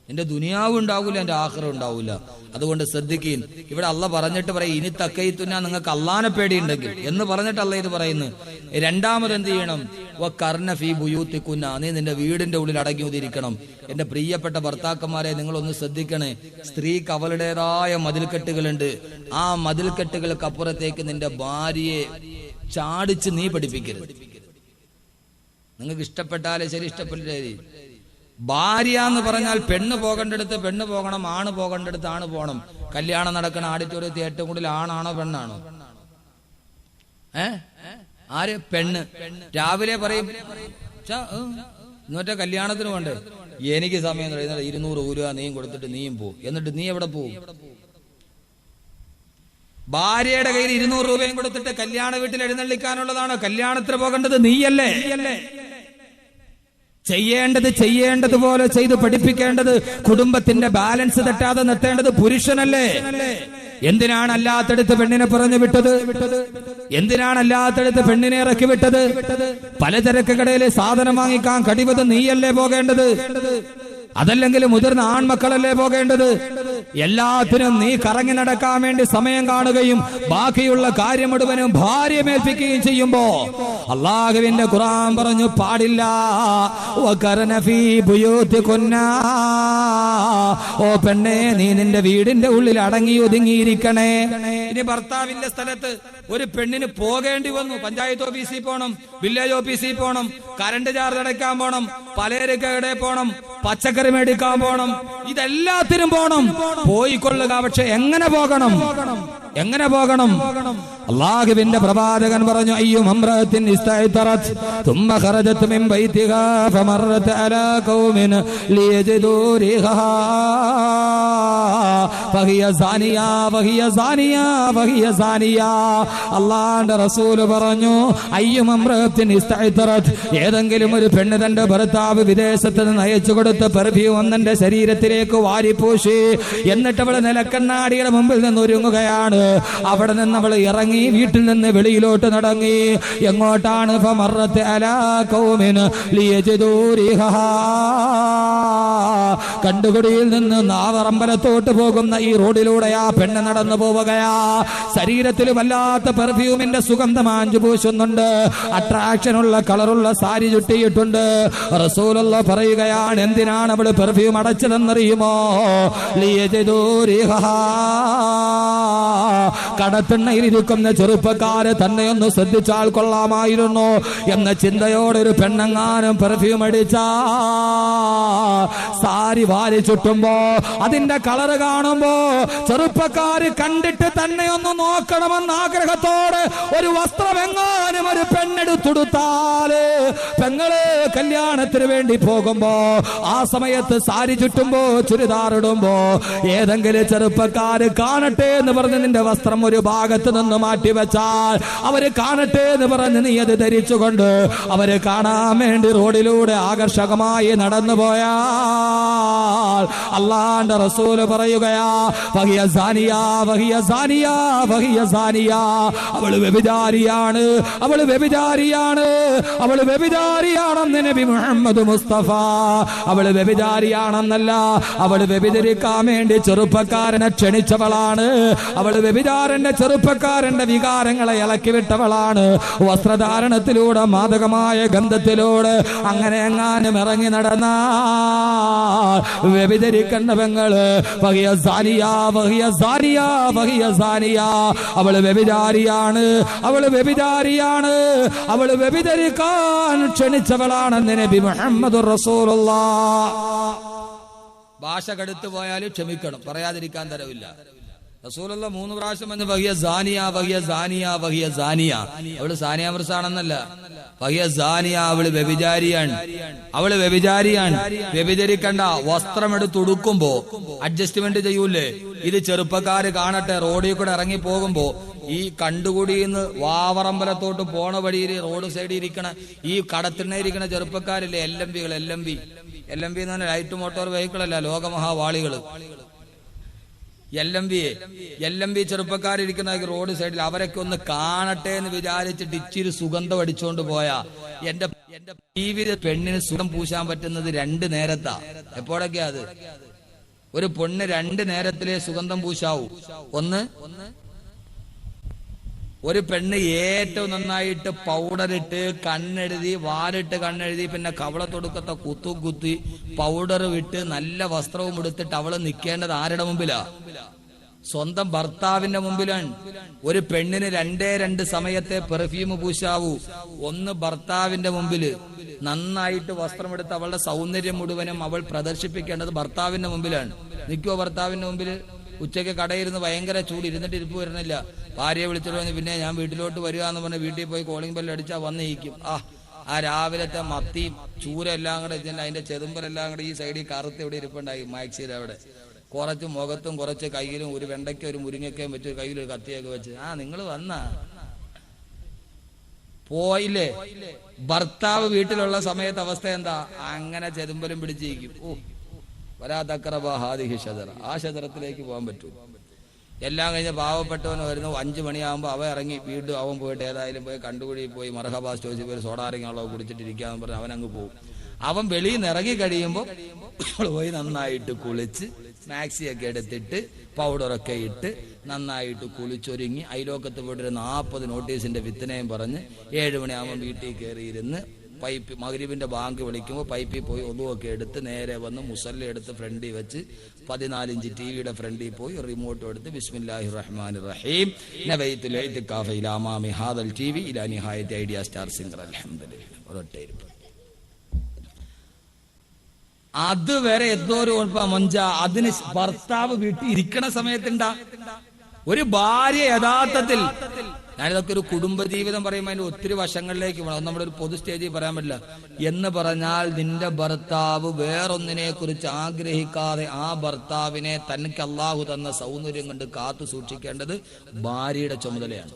നിന്റെ ദുനിയാവ് ഉണ്ടാവില്ല, എന്റെ ആഖിറ ഉണ്ടാവില്ല. അതുകൊണ്ട് ശ്രദ്ധിക്കുകയും. ഇവിടെ അള്ള പറഞ്ഞിട്ട് പറയും, ഇനി തക്കയ്തുന്ന, നിങ്ങൾക്ക് അള്ളാനെ പേടിയുണ്ടെങ്കിൽ എന്ന് പറഞ്ഞിട്ട് അള്ള ഇത് പറയുന്നു. രണ്ടാമത് എന്ത് ചെയ്യണം? വഖർന ഫീ ബുയൂതികുന്ന, നീ നിന്റെ വീടിന്റെ ഉള്ളിൽ അടങ്ങി ഒതിരിക്കണം. എന്റെ പ്രിയപ്പെട്ട ഭർത്താക്കന്മാരെ, നിങ്ങളൊന്ന് ശ്രദ്ധിക്കണേ. സ്ത്രീക്ക് അവളുടേതായ മതിൽക്കെട്ടുകളുണ്ട്. ആ മതിൽക്കെട്ടുകൾക്ക് അപ്പുറത്തേക്ക് നിന്റെ ഭാര്യയെ ചാടിച്ച് നീ പഠിപ്പിക്കരുത്. നിങ്ങൾക്ക് ഇഷ്ടപ്പെട്ടാലേ ശരി, ഇഷ്ടപ്പെട്ടില്ലേ. ഭാര്യ എന്ന് പറഞ്ഞാൽ പെണ്ണ് പോകേണ്ടടുത്ത് പെണ്ണ് പോകണം, ആണ് പോകേണ്ടടുത്ത് ആണ് പോകണം. കല്യാണം നടക്കുന്ന ആഡിറ്റോറിയത്തിൽ ഏറ്റവും കൂടുതൽ ആണാണോ പെണ്ണാണോ? ആര്? പെണ്ണ്. രാവിലെ പറയും ഇന്നൊറ്റ കല്യാണത്തിന് വേണ്ടേ, എനിക്ക് സമയം 200 രൂപ നീയും കൊടുത്തിട്ട് നീയും പോവും. എന്നിട്ട് നീ എവിടെ പോവും? ഭാര്യയുടെ കയ്യിൽ 200 രൂപയും കൊടുത്തിട്ട് കല്യാണ വീട്ടിൽ എഴുന്നള്ളിക്കാനുള്ളതാണോ? കല്യാണത്തിന് പോകേണ്ടത് നീയല്ലേ? ചെയ്യേണ്ടതുപോലെ ചെയ്ത് പഠിപ്പിക്കേണ്ടത്, കുടുംബത്തിന്റെ ബാലൻസ് തെറ്റാതെ നിർത്തേണ്ടത് പുരുഷനല്ലേ? എന്തിനാണ് അല്ലാത്തടുത്ത് പെണ്ണിനെ പറഞ്ഞു വിട്ടത്? എന്തിനാണ് അല്ലാത്തടുത്ത് പെണ്ണിനെ ഇറക്കി വിട്ടത്? പലചരക്ക് കടയിൽ സാധനം വാങ്ങിക്കാൻ കഴിവത് നീയല്ലേ പോകേണ്ടത്? അതല്ലെങ്കിൽ മുതിർന്ന ആൺമക്കളല്ലേ പോകേണ്ടത്? എല്ലാത്തിനും നീ കറങ്ങി നടക്കാൻ വേണ്ടി സമയം കാണുകയും ബാക്കിയുള്ള കാര്യം മുഴുവനും ഭാര്യമേൽപ്പിക്കുകയും ചെയ്യുമ്പോ അല്ലാഹുവിന്റെ ഖുർആൻ പറഞ്ഞു പാടില്ല. ഓ പെണ്ണേ, നീ നിന്റെ വീടിന്റെ ഉള്ളിൽ അടങ്ങി ഒതുങ്ങിയിരിക്കണേ. ഇനി ഭർത്താവിന്റെ സ്ഥലത്ത് ഒരു പെണ്ണിന് പോകേണ്ടി വന്നു. പഞ്ചായത്ത് ഓഫീസിൽ പോണം, വില്ലേജ് ഓഫീസിൽ പോണം, കറണ്ട് ചാർജ് അടയ്ക്കാൻ പോണം, പലചരക്കടെ പോണം, പച്ചക്കറി മേടിക്കാൻ പോണം, ഇതെല്ലാത്തിനും പോണം. പോയിക്കൊള്ളുക. പക്ഷെ എങ്ങനെ പോകണം? എങ്ങനെ പോകണം? അല്ലാഹുവിന്റെ പ്രവാചകൻ പറഞ്ഞു, അയ്യും അംറഅത്തിൻ ഇസ്തഅതറത് ثم خرجت من بيتها فمرت على قوم ليجدوا ريحها فهي زانية وهي زانية وهي زانية. അല്ലാഹുവിന്റെ റസൂൽ പറഞ്ഞു, അയ്യും അംറഅത്തിൻ ഇസ്തഅതറത്, ഏതെങ്കിലും ഒരു പെണ്ണ് തന്റെ ഭർത്താവ് വിദേശത്ത് നിന്ന് അയച്ചു കൊടുത്ത പെർഫ്യൂം തന്റെ ശരീരത്തിലേക്ക് വാരിപ്പൂശി എന്നിട്ട് അവൾ നിലക്കണ്ണാടിയുടെ മുമ്പിൽ നിന്ന് ഒരുങ്ങുകയാണ്. അവിടെ നിന്ന് അവൾ ഇറങ്ങി വീട്ടിൽ നിന്ന് വെളിയിലോട്ട് നടങ്ങി. എങ്ങോട്ടാണ്? ഫമറത്ത് അലാ ഖൗമിൻ ലിയജിദൂ റിഹഹാ. കണ്ടുകുടിയിൽ നിന്ന് നാവറമ്പലത്തോട്ട് പോകുന്ന ഈ റോഡിലൂടെ ആ പെണ്ണ് നടന്നു പോവുകയാ. ശരീരത്തിൽ വല്ലാത്ത പെർഫ്യൂമിന്റെ സുഗന്ധം ആഞ്ചു പൂശുന്നുണ്ട്. അട്രാക്ഷനുള്ള കളറുള്ള സാരി ചുറ്റിയിട്ടുണ്ട്. റസൂലുള്ളാഹി പറയുകയാണ്, എന്തിനാണ് അവള് പെർഫ്യൂം അടച്ചതെന്നറിയുമോ? ലിയജിദൂ റിഹഹാ. കടത്തിണ്ണയിലിരിക്കുന്ന ചെറുപ്പക്കാര് തന്നെ ഒന്ന് ശ്രദ്ധിച്ചാൽ കൊള്ളാമായിരുന്നു എന്ന ചിന്തയോടെ ഒരു പെണ്ണെങ്ങാനും പെർഫ്യൂം അടിച്ചാ സാരി വാരി ചുറ്റുമ്പോ അതിന്റെ കളറ് കാണുമ്പോ ചെറുപ്പക്കാര് കണ്ടിട്ട് തന്നെ ഒന്ന് നോക്കണമെന്ന ആഗ്രഹത്തോടെ ഒരു വസ്ത്രം എങ്ങാനും ഒരു പെണ്ണെടുത്തുടുത്താല്, പെങ്ങള് കല്യാണത്തിന് വേണ്ടി പോകുമ്പോ ആ സമയത്ത് സാരി ചുറ്റുമ്പോ ചുരിദാറിടുമ്പോ ഏതെങ്കിലും ചെറുപ്പക്കാര് കാണട്ടെ എന്ന് പറഞ്ഞ് നിന്റെ വസ്ത്രം ഒരു ഭാഗത്ത് നിന്ന് മാറ്റിവെച്ചാൽ അവര് കാണട്ടെ എന്ന് പറഞ്ഞ് നീ അത് ധരിച്ചുകൊണ്ട് അവര് കാണാൻ വേണ്ടി റോഡിലൂടെ ആകർഷകമായി നടന്നു പോയാൽ അല്ലാഹുവിന്റെ റസൂല് പറയുകയാ, വഹിയ സാനിയ വഹിയ സാനിയ വഹിയ സാനിയ. അവള് വ്യഭിചാരിയാണ്, അവള് വ്യഭിചാരിയാണ്, അവള് വ്യഭിചാരിയാണെന്ന് നബി മുഹമ്മദ് മുസ്തഫ. അവള് വ്യഭിചാരിയാണെന്നല്ല, അവള് വ്യഭിചരിക്കാൻ വേണ്ടി ചെറുപ്പക്കാരനെ ക്ഷണിച്ചവളാണ്. അവള് വ്യഭിചാരന്റെ ചെറുപ്പക്കാരന്റെ വികാരങ്ങളെ ഇളക്കി വിട്ടവളാണ്. വസ്ത്രധാരണത്തിലൂടെ മാദകമായ ഗന്ധത്തിലൂടെ അങ്ങനെ എങ്ങാനും ഇറങ്ങി നടന്ന വ്യഭിചരിക്കേണ്ട പെങ്ങള് വഹിയ സാനിയ വഹിയ സാനിയ വഹിയ സാനിയ. അവള് വ്യഭിചാരിയാണ്, അവള് വ്യഭിചാരിയാണ്, അവള് വ്യഭിചരിക്കാൻ ക്ഷണിച്ചവളാണെന്ന് നബി മുഹമ്മദുർ റസൂലുള്ളാഹ്. ഭാഷ കടുത്തു പോയാലും ക്ഷമിക്കണം, പറയാതിരിക്കാൻ തരവില്ല. റസൂലുള്ള 3 പ്രാവശ്യം എന്ന് വഹിയ സാനിയ വഹിയ സാനിയ വഹിയ സാനിയ. അവള് സാനിയ മിർസാണെന്നല്ല, വഹിയ സാനിയ. അവള് വ്യഭിചാരിയാണ്, അവള് വ്യഭിചാരിയാണ്. വ്യഭിചരിക്കണ്ട. വസ്ത്രം എടുത്തുടുക്കുമ്പോ അഡ്ജസ്റ്റ്മെന്റ് ചെയ്യൂലേ? ഇത് ചെറുപ്പക്കാര് കാണട്ടെ. റോഡിൽ കൂടെ ഇറങ്ങി പോകുമ്പോ ഈ കണ്ടുകൂടിന്ന് വാവറമ്പലത്തോട്ട് പോണ വഴിയിൽ റോഡ് സൈഡിൽ ഇരിക്കണ ഈ കടത്തിണ്ണയിരിക്കണ ചെറുപ്പക്കാരില്ലേ, LMV എന്ന് പറഞ്ഞാൽ ലൈറ്റ് മോട്ടോർ വെഹിക്കിൾ അല്ല, ലോകമഹാവാളികള്. LMV ചെറുപ്പക്കാരിരിക്കുന്ന റോഡ് സൈഡിൽ അവരൊക്കെ ഒന്ന് കാണട്ടെ എന്ന് വിചാരിച്ചിട്ട് ഇച്ചിരി സുഗന്ധം അടിച്ചുകൊണ്ട് പോയാ എന്റെ ജീവിത പെണ്ണിന് സുഖം പൂശാൻ പറ്റുന്നത് 2 നേരത്താ. എപ്പോഴൊക്കെയാ അത്? ഒരു പെണ്ണ് 2 നേരത്തിലേ സുഗന്ധം പൂശാവൂ. ഒന്ന്, ഒരു പെണ്ണ് ഏറ്റവും നന്നായിട്ട് പൗഡറിട്ട് കണ്ണെഴുതി വാരിട്ട് കണ്ണെഴുതി പിന്നെ കവളത്തൊടുക്കത്തെ കുത്തി പൗഡർ വിട്ട് നല്ല വസ്ത്രവും എടുത്തിട്ട് അവള് നിൽക്കേണ്ടത് ആരുടെ മുമ്പിലാ? സ്വന്തം ഭർത്താവിന്റെ മുമ്പിലാണ്. ഒരു പെണ്ണിന് 2 സമയത്തെ പെർഫ്യൂം പൂശാവൂ. ഒന്ന് ഭർത്താവിന്റെ മുമ്പില് നന്നായിട്ട് വസ്ത്രമെടുത്ത് അവളുടെ സൗന്ദര്യം മുഴുവനും അവൾ പ്രദർശിപ്പിക്കേണ്ടത് ഭർത്താവിന്റെ മുമ്പിലാണ്. നിൽക്കുവോ ഭർത്താവിന്റെ മുമ്പില്? ഉച്ചയ്ക്ക് കടയിരുന്ന് ഭയങ്കര ചൂട്, ഇരുന്നിട്ട് ഇരിപ്പ് വരുന്നില്ല. ഭാര്യയെ വിളിച്ചിട്ട് വന്ന് പിന്നെ ഞാൻ വീട്ടിലോട്ട് വരിക എന്ന് പറഞ്ഞ് വീട്ടിൽ പോയി കോളിംഗ് ബെല്ല് അടിച്ചാൽ വന്നിരിക്കും. ആ രാവിലത്തെ മത്തിയും ചൂരെല്ലാം കൂടെ അതിന്റെ ചെതുമ്പലെല്ലാം കൂടെ ഈ സൈഡിൽ കറുത്ത് ഇവിടെ ഇരിപ്പുണ്ടായി മാക്സിയുടെ അവിടെ. കുറച്ച് മുഖത്തും കുറച്ച് കയ്യിലും ഒരു വെണ്ടയ്ക്ക ഒരു മുരിങ്ങയ്ക്കയും വെച്ച് കയ്യിലൊരു കത്തിയൊക്കെ വെച്ച് നിങ്ങൾ വന്നാ പോയില്ലേ? ഭർത്താവ് വീട്ടിലുള്ള സമയത്ത് അവസ്ഥ എന്താ? അങ്ങനെ ചെതുമ്പലും പിടിച്ചിരിക്കും. വരാ തക്രബ ഹാദിഹി ഷജറ. ആ ഷജറത്തിലേക്ക് പോകാൻ പറ്റൂ. എല്ലാം കഴിഞ്ഞ് പാവപ്പെട്ടവൻ വരുന്നു. 5 മണിയാകുമ്പോൾ അവൻ ഇറങ്ങി വീണ്ടും അവൻ പോയിട്ട് ഏതായാലും പോയി കണ്ടുപിടി പോയി മർഹബാ സ്റ്റോജിൽ പോയി സോഡാറിങ്ങുള്ള കുടിച്ചിട്ടിരിക്കാന്ന് പറഞ്ഞ് അവൻ അങ്ങ് പോകും. അവൻ വെളിയിൽ നിന്ന് ഇറങ്ങി കഴിയുമ്പോൾ പോയി നന്നായിട്ട് കുളിച്ച് മാക്സിയൊക്കെ എടുത്തിട്ട് പൗഡറൊക്കെ ഇട്ട് നന്നായിട്ട് കുളിച്ചൊരുങ്ങി അയലോക്കത്ത് പോയിട്ടൊരു 40 നോട്ടീസിന്റെ വിത്തനയും പറഞ്ഞ് 7 മണിയാകുമ്പോൾ വീട്ടിൽ കയറിയിരുന്ന് പൈപ്പ് മഗ്‌രിബിന്റെ ബാങ്ക് വിളിക്കുമ്പോൾ പൈപ്പിൽ പോയി ഒതുവൊക്കെ എടുത്ത് നേരെ വന്ന് മുസല്ല എടുത്ത് ഫ്രണ്ടിൽ വെച്ച് 14 ഇഞ്ച് ടിവിയുടെ ഫ്രണ്ടിൽ പോയി റിമോട്ടും എടുത്ത് ബിസ്മില്ലാഹിർ റഹ്മാനിർ റഹീം നവൈതുൽ ഇഅ്തികാഫ ഇലാ മാമി ഹാദൽ ടിവി ഇലാ നിഹായത്തി ഐഡിയ സ്റ്റാർ സിംഗർ അൽഹംദുലില്ലാഹ്. ഒരൊറ്റയിരിപ്പ്. അതുവരെ എന്തോ ഒരു മൊഞ്ച. അതിന് ഭർത്താവ് വീട്ടിൽ ഇരിക്കണ സമയത്തുണ്ടാ ഒരു ഭാര്യ യഥാർത്ഥത്തിൽ, ഞാനിതൊക്കെ ഒരു കുടുംബജീവിതം പറയുമ്പോൾ അതിന്റെ ഒത്തിരി വശങ്ങളിലേക്ക് പോകണം, നമ്മുടെ ഒരു പൊതു സ്റ്റേജിൽ പറയാൻ പറ്റില്ല. എന്ന് പറഞ്ഞാൽ നിന്റെ ഭർത്താവ് വേറൊന്നിനെ കുറിച്ച് ആഗ്രഹിക്കാതെ ആ ഭർത്താവിനെ തനിക്ക് അള്ളാഹു തന്ന സൗന്ദര്യം കൊണ്ട് കാത്തു സൂക്ഷിക്കേണ്ടത് ഭാര്യയുടെ ചുമതലയാണ്.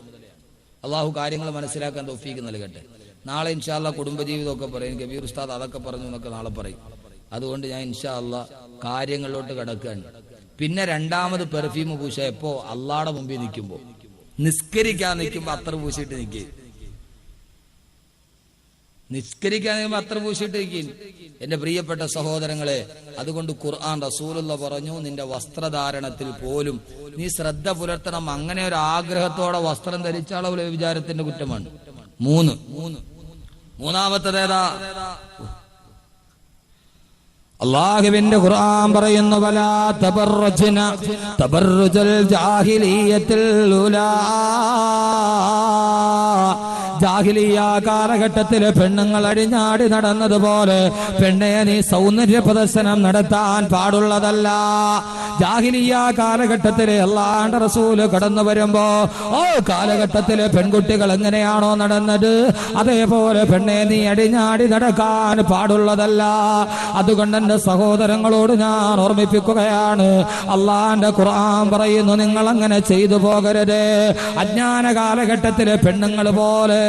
അള്ളാഹു കാര്യങ്ങൾ മനസ്സിലാക്കാൻ തൗഫീക്ക് നൽകട്ടെ. നാളെ ഇൻഷാ അല്ലാഹ് കുടുംബജീവിതമൊക്കെ പറയും. കബീർ ഉസ്താദ് അതൊക്കെ പറഞ്ഞു എന്നൊക്കെ നാളെ പറയും. അതുകൊണ്ട് ഞാൻ ഇൻഷാ അല്ലാഹ് കാര്യങ്ങളിലോട്ട് കിടക്കുകയാണ്. പിന്നെ രണ്ടാമത് പെർഫ്യൂം പൂശ എപ്പോ അള്ളാടെ മുമ്പിൽ നിൽക്കുമ്പോ, നിസ്കരിക്കാൻ നിൽക്കുമ്പോ അത്ര പൂശിട്ട് നിൽക്കുക. നിസ്കരിക്കാൻ നിൽക്കുമ്പോ അത്ര പൂശിട്ട് നിൽക്കും. എന്റെ പ്രിയപ്പെട്ട സഹോദരങ്ങളെ, അതുകൊണ്ട് ഖുർആൻ റസൂലുള്ള പറഞ്ഞു, നിന്റെ വസ്ത്രധാരണത്തിൽ പോലും നീ ശ്രദ്ധ പുലർത്തണം. അങ്ങനെ ഒരു ആഗ്രഹത്തോടെ വസ്ത്രം ധരിച്ചാലുള്ള വിചാരത്തിന്റെ കുറ്റമാണ്. മൂന്നാമത്തേതാ? അല്ലാഹുവിന്റെ ഖുർആൻ പറയുന്നു, വലാ തബറജ്ന തബറുജൽ ജാഹിലിയ്യത്തിൽ ഉലാ. ജാഹിലിയ കാലഘട്ടത്തില് പെണ്ണുങ്ങൾ അടിഞ്ഞാടി നടന്നതുപോലെ പെണ്ണെ നീ സൗന്ദര്യ പ്രദർശനം നടത്താൻ പാടുള്ളതല്ല. ജാഹിലിയ കാലഘട്ടത്തില് അല്ലാഹുവിന്റെ റസൂല് കടന്നു വരുമ്പോ കാലഘട്ടത്തില് പെൺകുട്ടികൾ എങ്ങനെയാണോ നടന്നത് അതേപോലെ പെണ്ണെ നീ അടിഞ്ഞാടി നടക്കാൻ പാടുള്ളതല്ല. അതുകൊണ്ട് എന്റെ സഹോദരങ്ങളോട് ഞാൻ ഓർമ്മിപ്പിക്കുകയാണ്, അല്ലാഹുവിന്റെ ഖുർആൻ പറയുന്നു, നിങ്ങൾ അങ്ങനെ ചെയ്തു പോകരുത്. അജ്ഞാന കാലഘട്ടത്തിലെ പെണ്ണുങ്ങൾ പോലെ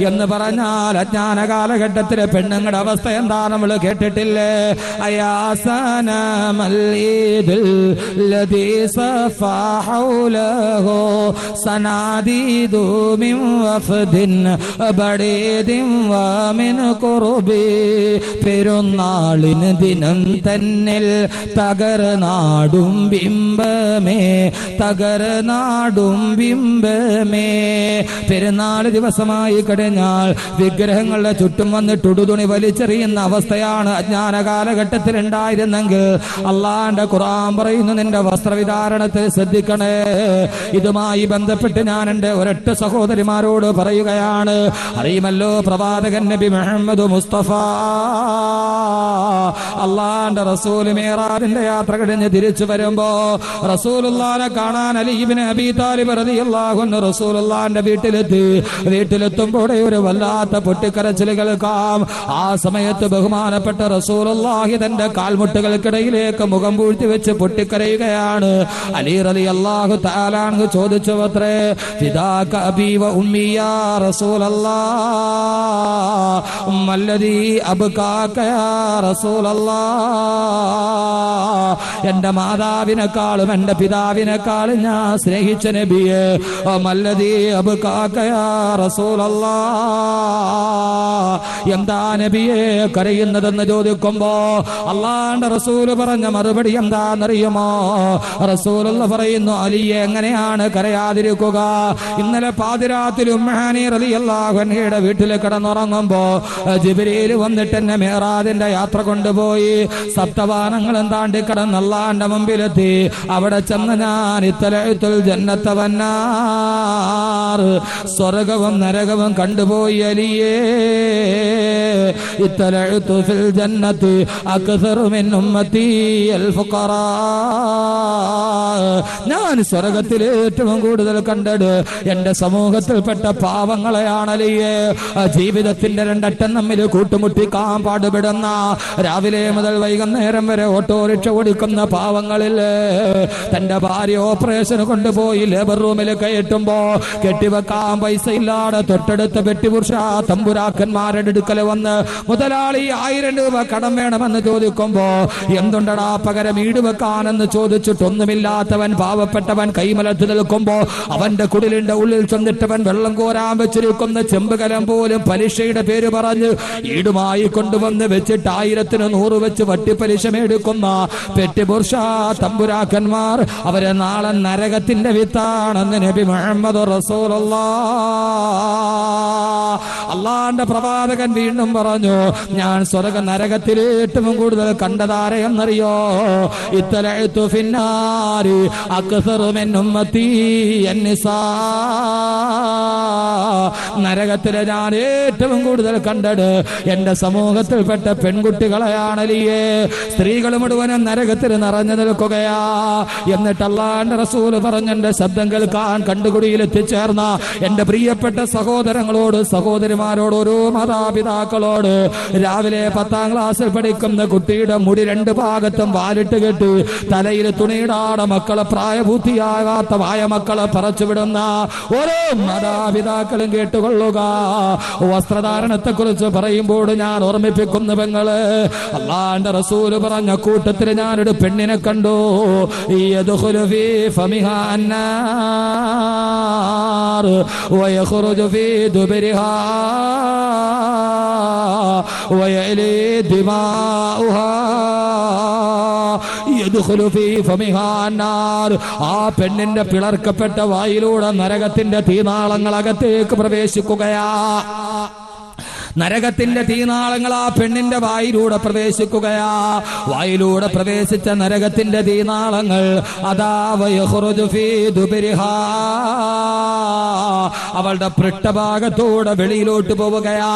എന്ന് പറഞ്ഞാൽ അജ്ഞാന കാലഘട്ടത്തിലെ പെണ്ണുങ്ങളുടെ അവസ്ഥ എന്താ നമ്മൾ കേട്ടിട്ടില്ലേ? പെരുന്നാളിന് ദിനം തന്നിൽ തകർനാടും ബിംബമേ, തകർനാടും ബിംബമേ. പെരുന്നാൾ ദിവസമായി കഴിഞ്ഞാൽ വിഗ്രഹങ്ങളുടെ ചുറ്റും വന്നിട്ട് ഉടുതുണി വലിച്ചെറിയുന്ന അവസ്ഥയാണ് അജ്ഞാന കാലഘട്ടത്തിൽ ഉണ്ടായിരുന്നെങ്കിൽ അള്ളാന്റെ ഖുർആൻ പറയുന്നു, നിന്റെ വസ്ത്രവിധാരണത്തിൽ ശ്രദ്ധിക്കണേ. ഇതുമായി ബന്ധപ്പെട്ട് ഞാൻ എന്റെ ഒരൊറ്റ സഹോദരിമാരോട് പറയുകയാണ്. അറിയുമല്ലോ, പ്രവാചകൻ നബി മുഹമ്മദ് മുസ്തഫ അള്ളാന്റെ റസൂൽ മിഅ്റാജിന്റെ യാത്ര കഴിഞ്ഞ് തിരിച്ചു വരുമ്പോ റസൂലുള്ളാഹിനെ കാണാൻ അലി ഇബ്നു അബീ താലിബ് റളിയല്ലാഹു അൻഹു റസൂലുള്ളാഹിന്റെ വീട്ടിലെത്തുമ്പോഴേ ഒരു വല്ലാത്ത പൊട്ടിക്കരച്ചിൽ കേൾക്കാം. ആ സമയത്ത് ബഹുമാനപ്പെട്ട റസൂലുള്ളാഹി തന്റെ കാൽമുട്ടുകൾക്കിടയിലേക്ക് മുഖം പൂഴ്ത്തി വെച്ച് പൊട്ടിക്കരയുകയാണ്. അലി റളിയല്ലാഹു തആല അൻഹു ചോദിച്ചു, അത്രേ ഫിദാക അബീ വ ഉമ്മി യാ റസൂലല്ലാഹ് മല്ലദീ അബ്കാക യാ റസൂലല്ലാഹ്. എന്റെ മാതാവിനെക്കാളും എന്റെ പിതാവിനെക്കാളും ഞാൻ സ്നേഹിച്ച നബിയെ, മല്ലദീ അബ്കാക യാ റസൂലല്ലാഹ്, എന്താ നബിയെ കരയുന്നതെന്ന് ചോദിക്കുമ്പോ അള്ളാന്റെ റസൂല് പറഞ്ഞ മറുപടി എന്താണെന്നറിയുമോ? റസൂലുള്ള പറയുന്നു, അലിയെ എങ്ങനെയാണ് കരയാതിരിക്കുക? ഇന്നലെ പാതിരാത്രി ഉമ്മഹാനി റളിയല്ലാഹു അൻഹയുടെ വീട്ടിൽ കിടന്നുറങ്ങുമ്പോ ജിബ്രീൽ വന്നിട്ട് എന്നെ മിഅ്റാജിന്റെ യാത്ര കൊണ്ടുപോയി. സപ്തവാനങ്ങളും താണ്ടി കിടന്ന് അള്ളാന്റെ മുമ്പിലെത്തി. അവിടെ ചെന്ന് ഞാൻ ഇത്തലഅ്തുൽ ജന്നത വന്നാർ, സ്വർഗവും നരകവും കണ്ടുപോയി അലിയേ. ഇത്തലഅ്തു ഫിൽ ജന്നതി അക്സറു മിൻ ഉമ്മത്തി അൽ ഫുഖറാ. ഞാൻ സ്വർഗത്തിൽ ഏറ്റവും കൂടുതൽ കണ്ടത് എന്റെ സമൂഹത്തിൽപ്പെട്ട പാവങ്ങളെയാണ് അലിയേ. ജീവിതത്തിന്റെ രണ്ടറ്റം തമ്മിൽ കൂട്ടുമുട്ടിക്കാൻ പാടുപെടുന്ന, രാവിലെ മുതൽ വൈകുന്നേരം വരെ ഓട്ടോറിക്ഷ ഓടിക്കുന്ന പാവങ്ങളില്ലേ. തന്റെ ഭാര്യ ഓപ്പറേഷന് കൊണ്ടുപോയി ലേബർ റൂമിൽ കയറ്റുമ്പോ കെട്ടിവെക്കാൻ പൈസ ഇല്ലാതെ തൊട്ടടുത്ത വെട്ടിപുരുഷ തമ്പുരാക്കന്മാരുടെ അടുക്കൽ വന്ന് മുതലാളി 1000 രൂപ കടം വേണമെന്ന് ചോദിക്കുമ്പോ എന്തുണ്ടടാ പകരം ഈട് വെക്കാൻ എന്ന് ചോദിച്ചിട്ടൊന്നുമില്ലാത്തവൻ, പാവപ്പെട്ടവൻ കൈമലത്ത് നിൽക്കുമ്പോ അവന്റെ കുടിലിന്റെ ഉള്ളിൽ ചെന്നിട്ടവൻ വെള്ളം കോരാൻ വെച്ചിരിക്കുന്ന ചെമ്പുകലം പോലും പലിശയുടെ പേര് പറഞ്ഞ് ഈടുമായി കൊണ്ടുവന്ന് വെച്ചിട്ട് 1000-100 വെച്ച് വട്ടിപ്പലിശ മേടിക്കുന്ന പെട്ടിബുർഷ തമ്പുരാക്കന്മാർ അവരെ നാളെ നരകത്തിന്റെ വിത്താണെന്ന് നബി മുഹമ്മദ് അള്ളാന്റെ പ്രവാചകൻ വീണ്ടും പറഞ്ഞു, ഞാൻ സ്വർഗ നരകത്തിൽ ഏറ്റവും കൂടുതൽ കണ്ടതാരെ എന്നറിയോ? ഇത്തലഅ്തു ഫിന്നാരി അക്സറു മിൻ ഉമ്മത്തി അന്നിസാ. നരകത്തിലെ ഞാൻ ഏറ്റവും കൂടുതൽ കണ്ടത് എന്റെ സമൂഹത്തിൽപ്പെട്ട പെൺകുട്ടികളെയാണല്ലേ. സ്ത്രീകൾ മുഴുവനും നരകത്തിൽ നിറഞ്ഞു നിൽക്കുകയാ. എന്നിട്ട് അല്ലാഹുവിന്റെ റസൂല് പറഞ്ഞ എന്റെ ശബ്ദം കേൾക്കാൻ കണ്ടുകുടിയിൽ എത്തിച്ചേർന്ന എന്റെ പ്രിയപ്പെട്ട സഹോദരങ്ങളോട്, സഹോദരിമാരോട്, ഓരോ മാതാപിതാക്കളോട്, രാവിലെ 10ാം ക്ലാസ്സിൽ പഠിക്കുന്ന കുട്ടിയുടെ മുടി 2 ഭാഗത്തും വാലിട്ട് കെട്ടി തലയിൽ തുണിയിടാതെ മക്കളെ പ്രായപൂർത്തിയാകാത്ത വായ മക്കളെ പറച്ചുവിടുന്ന ഓരോ മാതാപിതാക്കളും കേട്ടുകൊള്ളുക. വസ്ത്രധാരണത്തെ കുറിച്ച് പറയുമ്പോൾ ഞാൻ ഓർമ്മിപ്പിക്കുന്നു പെങ്ങള്, അല്ലാഹുവിന്റെ റസൂല് പറഞ്ഞ കൂട്ടത്തിൽ ഞാനൊരു പെണ്ണിനെ കണ്ടു. യദ്ഖുലു ഫീ ഫമിഹാ അന്നാർ വയഖ്റുജു ഫീ ദുബരിഹാ വയലി ദിമാഉഹാ യദ്ഖുലു ഫീ ഫമിഹാ അന്നാർ. ആ പെണ്ണിന്റെ പിളർക്കപ്പെട്ട വായിലൂടെ നരകത്തിന്റെ തീനാളങ്ങൾ അകത്തേക്ക് പ്രവേശിക്കുകയാ. നരകത്തിന്റെ തീനാളങ്ങൾ ആ പെണ്ണിന്റെ വായിലൂടെ പ്രവേശിക്കുകയാ. വായിലൂടെ പ്രവേശിച്ച നരകത്തിന്റെ തീനാളങ്ങൾ അതാ വയഖ്റുജു ഫീ ദുബരിഹാ, അവളുടെ പൃഷ്ഠഭാഗത്തൂടെ വെളിയിലോട്ട് പോവുകയാ.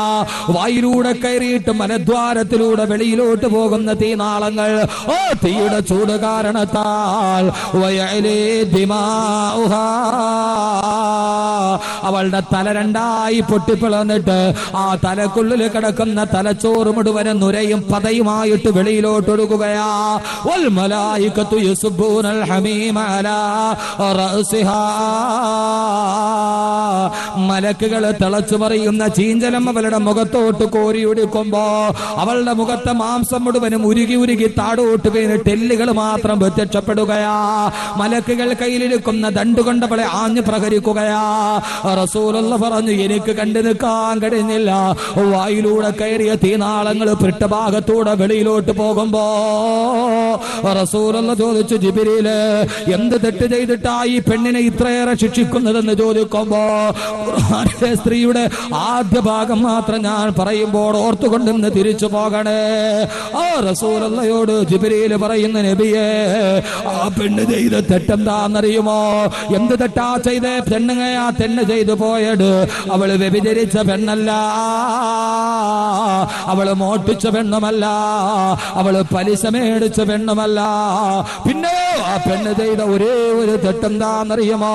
വായിലൂടെ കയറിയിട്ട് മലദ്വാരത്തിലൂടെ വെളിയിലോട്ട് പോകുന്ന തീനാളങ്ങൾ ഓ തീയുടെ ചൂട് കാരണത്താൽ വയലി ദിമാഉഹാ, അവളുടെ തല 2ആയി പൊട്ടിപ്പിളർന്നിട്ട് ആ തലക്കുള്ളിൽ കിടക്കുന്ന തലച്ചോറ് മുഴുവനും നുരയും പതയുമായിട്ട് വെളിയിലോട്ടൊഴുകുകയാ. വൽ മലായികത്തു യസ്ബൂനൽ ഹമീമ അലാ റഅസിഹാ, മലക്കുകൾ തിളച്ചു മറിയുന്ന ചീഞ്ചലം അവളുടെ മുഖത്തോട്ട് കോരിയൊടുക്കുമ്പോ അവളുടെ മുഖത്തെ മാംസം മുഴുവനും ഉരുകി ഉരുകി താഴോട്ട് വീണിട്ട് എല്ലുകൾ മാത്രം പ്രത്യക്ഷപ്പെടുകയാ. മലക്കുകൾ കയ്യിലിരിക്കുന്ന ദണ്ടുകൊണ്ട് അവളെ ആഞ്ഞു പ്രഹരിക്കുകയാ. റസൂലുള്ള പറഞ്ഞു, എനിക്ക് കണ്ടു നിൽക്കാൻ കഴിഞ്ഞില്ല. വായിലൂടെ കയറിയ തീനാളങ്ങൾ പൃഷ്ഠഭാഗത്തൂടെ വെളിയിലോട്ട് പോകുമ്പോ റസൂലുള്ള ചോദിച്ചു, ജിബ്രീല് എന്ത് തെറ്റ് ചെയ്തിട്ടാ ഈ പെണ്ണിനെ ഇത്രയേറെ ശിക്ഷിക്കുന്നതെന്ന് ചോദിക്കുമ്പോ സ്ത്രീയുടെ ആദ്യ ഭാഗം മാത്രം ഞാൻ പറയുമ്പോൾ ഓർത്തുകൊണ്ടിന്ന് തിരിച്ചു പോകണേ. ആ റസൂലുള്ളയോട് ജിബ്രീല് പറയുന്ന, നബിയേ ആ പെണ്ണ് ചെയ്ത തെറ്റെന്താന്നറിയുമോ? എന്ത് തെറ്റാ ചെയ്തേ? പെണ്ണുങ്ങയാ തെന്ന് ചെയ്തു പോയത്. അവള് വ്യഭിചരിച്ച പെണ്ണല്ല, അവള് മോഷ്ടിച്ച പെണ്ണുമല്ല, അവള് പലിശ മേടിച്ച പെണ്ണുമല്ല. പിന്നെ ആ പെണ്ണ് ചെയ്ത ഒരേ ഒരു തെറ്റെന്താന്നറിയുമോ?